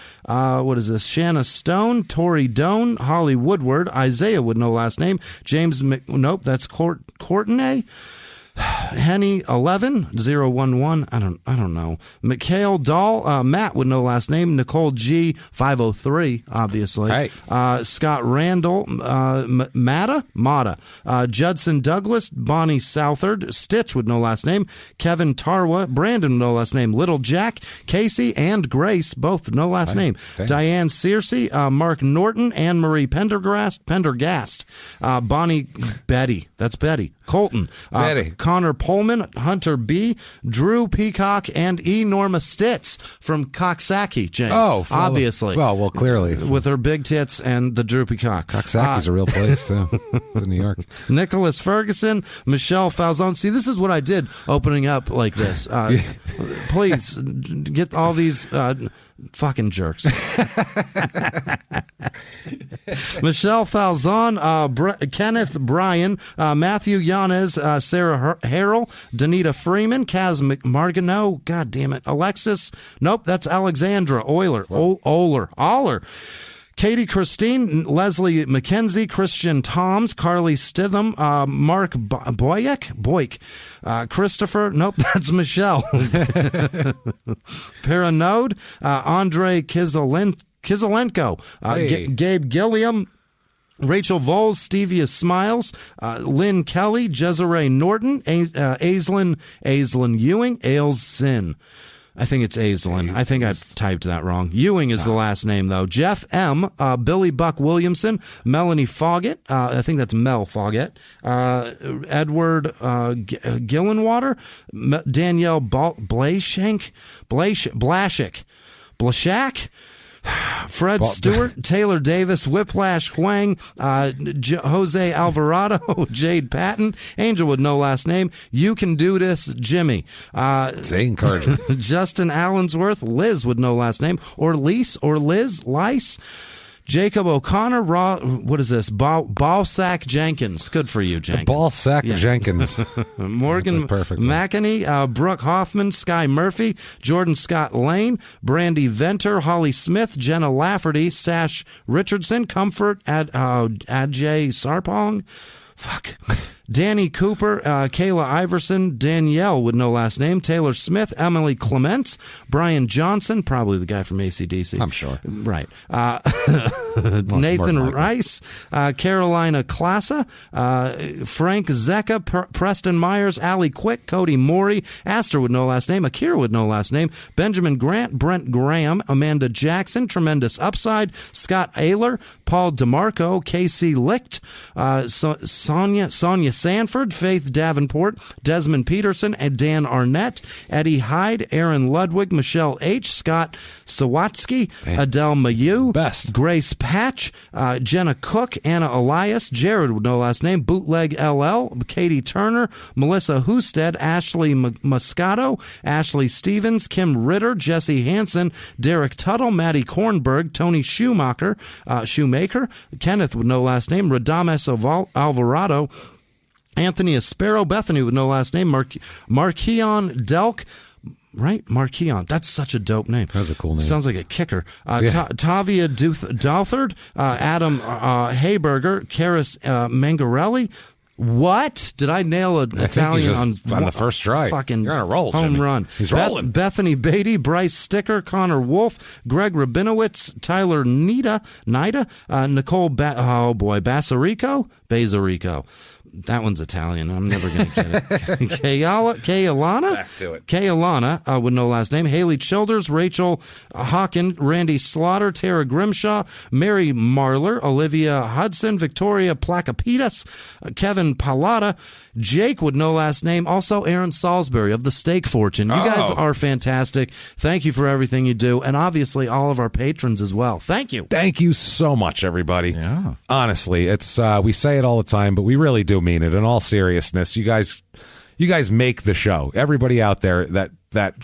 Shanna Stone, Tori Doan, Holly Woodward, Isaiah with no last name, James that's Courtney. Henny 11011. I don't know. Mikhail Dahl, Matt with no last name. Nicole G 503, obviously. Right. Scott Randall, Mata, Judson Douglas, Bonnie Southard, Stitch with no last name. Kevin Tarwa, Brandon with no last name. Little Jack, Casey, and Grace, both with no last name. Damn. Diane Searcy, Mark Norton, Anne Marie Pendergast, Bonnie Betty. That's Betty. Colton, Connor Pullman, Hunter B, Drew Peacock, and E. Norma Stitz from Coxsackie, James. Oh, obviously. Well, clearly. With her big tits and the Drew Peacock. Coxsackie's a real place, too. It's in New York. Nicholas Ferguson, Michelle Falzone. See, this is what I did opening up like this. Please, get all these fucking jerks. Michelle Falzon, Kenneth Bryan, Matthew Yanez, Sarah Harrell, Danita Freeman, Kaz Margano, God damn it, Alexis, nope, that's Alexandra Oller. Katie Christine, Leslie McKenzie, Christian Toms, Carly Stitham, Mark Boyk, Christopher, nope, that's Michelle. Paranode, Andre Kizelenko, Gabe Gilliam, Rachel Voles, Stevia Smiles, Lynn Kelly, Jezere Norton, Aislinn Ewing, Ailes Sin. I think it's Aislinn. I think I typed that wrong. Ewing is the last name, though. Jeff M., Billy Buck Williamson, Melanie Foggett. I think that's Mel Foggett. Edward Gillenwater, Danielle Blashak, Fred Stewart, Taylor Davis, Whiplash Huang, Jose Alvarado, Jade Patton, Angel with no last name, You Can Do This, Jimmy. Say encouragement. Justin Allensworth, Liz with no last name, or Lice, Jacob O'Connor, what is this? Ballsack Jenkins. Good for you, Jenkins. Ballsack Jenkins. Morgan McEnany, Brooke Hoffman, Sky Murphy, Jordan Scott Lane, Brandy Venter, Holly Smith, Jenna Lafferty, Sash Richardson, Comfort, Ajay Sarpong. Danny Cooper, Kayla Iverson, Danielle with no last name, Taylor Smith, Emily Clements, Brian Johnson, probably the guy from AC/DC. I'm sure. Right. Nathan Rice, Carolina Klassa, Frank Zecca, Preston Myers, Allie Quick, Cody Morey, Astor with no last name, Akira with no last name, Benjamin Grant, Brent Graham, Amanda Jackson, Tremendous Upside, Scott Ayler, Paul DeMarco, Casey Licht, Sonia Sanford, Faith Davenport, Desmond Peterson, and Dan Arnett, Eddie Hyde, Aaron Ludwig, Michelle H., Scott Sawatsky, Adele Mayu, Grace Patch, Jenna Cook, Anna Elias, Jared with no last name, Bootleg LL, Katie Turner, Melissa Husted, Ashley Moscato, Ashley Stevens, Kim Ritter, Jesse Hansen, Derek Tuttle, Maddie Kornberg, Tony Shoemaker, Kenneth with no last name, Radames Alvarado, Anthony Aspero, Bethany with no last name, Markeon Delk, right? Markeon. That's such a dope name. That's a cool name. Sounds like a kicker. Tavia Douthard, Adam Hayberger, Karis Mangarelli. What? Did I nail an Italian on the first try? Fucking you're on a roll, home Jimmy. run. He's rolling. Bethany Beatty, Bryce Sticker, Connor Wolf, Greg Rabinowitz, Tyler Nida, Nicole Basarico. That one's Italian. I'm never going to get it. Kaylana? Back to it. Kaylana, with no last name. Haley Childers, Rachel Hawken, Randy Slaughter, Tara Grimshaw, Mary Marler, Olivia Hudson, Victoria Placapitas, Kevin Pallotta, Jake with no last name. Also, Aaron Salisbury of the Steak Fortune. You guys are fantastic. Thank you for everything you do. And obviously, all of our patrons as well. Thank you. Thank you so much, everybody. Yeah. Honestly, it's we say it all the time, but we really do mean it. In all seriousness, you guys make the show. Everybody out there that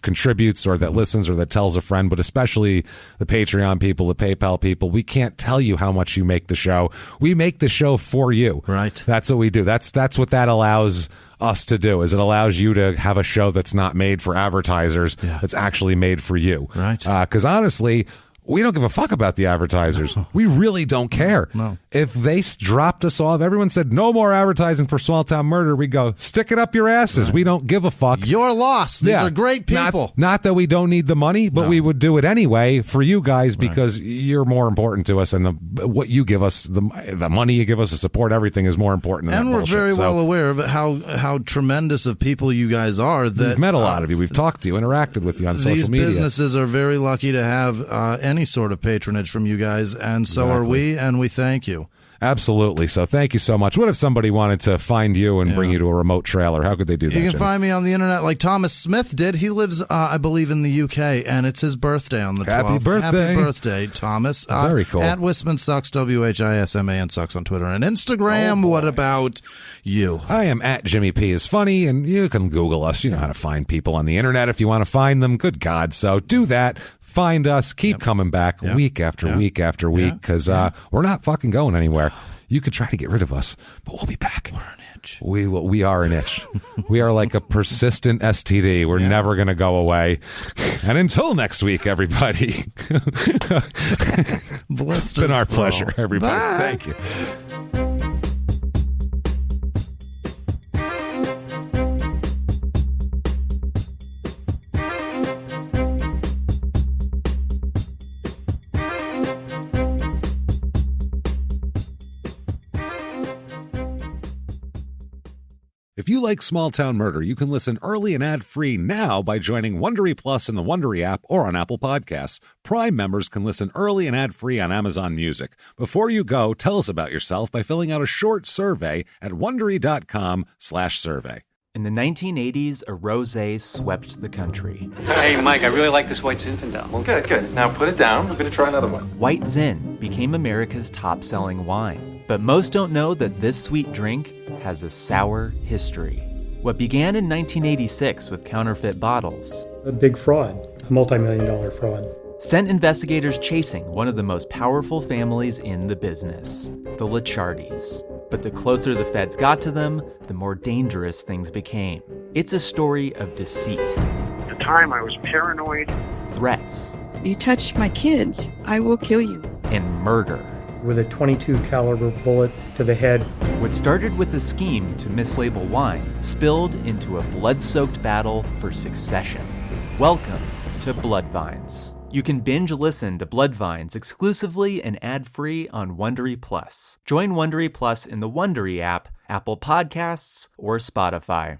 contributes or that listens or that tells a friend, but especially the Patreon people, the PayPal people, we can't tell you how much you make the show. We make the show for you. Right. That's what we do. That's what that allows us to do, is it allows you to have a show that's not made for advertisers, that's actually made for you. Right. Because honestly, we don't give a fuck about the advertisers. We really don't care. No. If they dropped us off, everyone said no more advertising for Small Town Murder, we go, stick it up your asses. Right. We don't give a fuck. Your loss. These are great people. Not that we don't need the money, but we would do it anyway for you guys because you're more important to us, and what you give us, the money you give us, the support, everything is more important than and that we're bullshit. very well aware of how tremendous of people you guys are. That we've met a lot of you. We've talked to you, interacted with you on social media. These businesses are very lucky to have any sort of patronage from you guys, and so are we, and we thank you. Absolutely. So thank you so much. What if somebody wanted to find you and bring you to a remote trailer? How could they do that? You can Jimmy? find me on the internet like Thomas Smith did. He lives, I believe, in the UK, and it's his birthday on the 12th. Happy birthday. Happy birthday, Thomas. Very cool. At Whisman Sucks, WHISMAN Sucks on Twitter and Instagram. What about you? I am at Jimmy P is Funny, and you can Google us. You know how to find people on the internet if you want to find them. Good God. So do that. find us. Keep coming back week after week after week, because we're not fucking going anywhere. You could try to get rid of us, but we'll be back. We're an itch. We are an itch. We are like a persistent STD. We're never going to go away. And until next week, everybody. It's been our pleasure, everybody. Bye. Thank you. If you like Small Town Murder, you can listen early and ad-free now by joining Wondery Plus in the Wondery app or on Apple Podcasts. Prime members can listen early and ad-free on Amazon Music. Before you go, tell us about yourself by filling out a short survey at Wondery.com/survey. In the 1980s, a rosé swept the country. Hey, Mike, I really like this White Zinfandel. Well, good. Now put it down. I'm going to try another one. White Zin became America's top-selling wine. But most don't know that this sweet drink has a sour history. What began in 1986 with counterfeit bottles, a big fraud, a multi-million-dollar fraud, sent investigators chasing one of the most powerful families in the business, the Licciardis. But the closer the feds got to them, the more dangerous things became. It's a story of deceit. At the time, I was paranoid. Threats. You touch my kids, I will kill you. And murder. With a .22 caliber bullet to the head. What started with a scheme to mislabel wine spilled into a blood-soaked battle for succession. Welcome to Bloodvines. You can binge listen to Bloodvines exclusively and ad-free on Wondery Plus. Join Wondery Plus in the Wondery app, Apple Podcasts, or Spotify.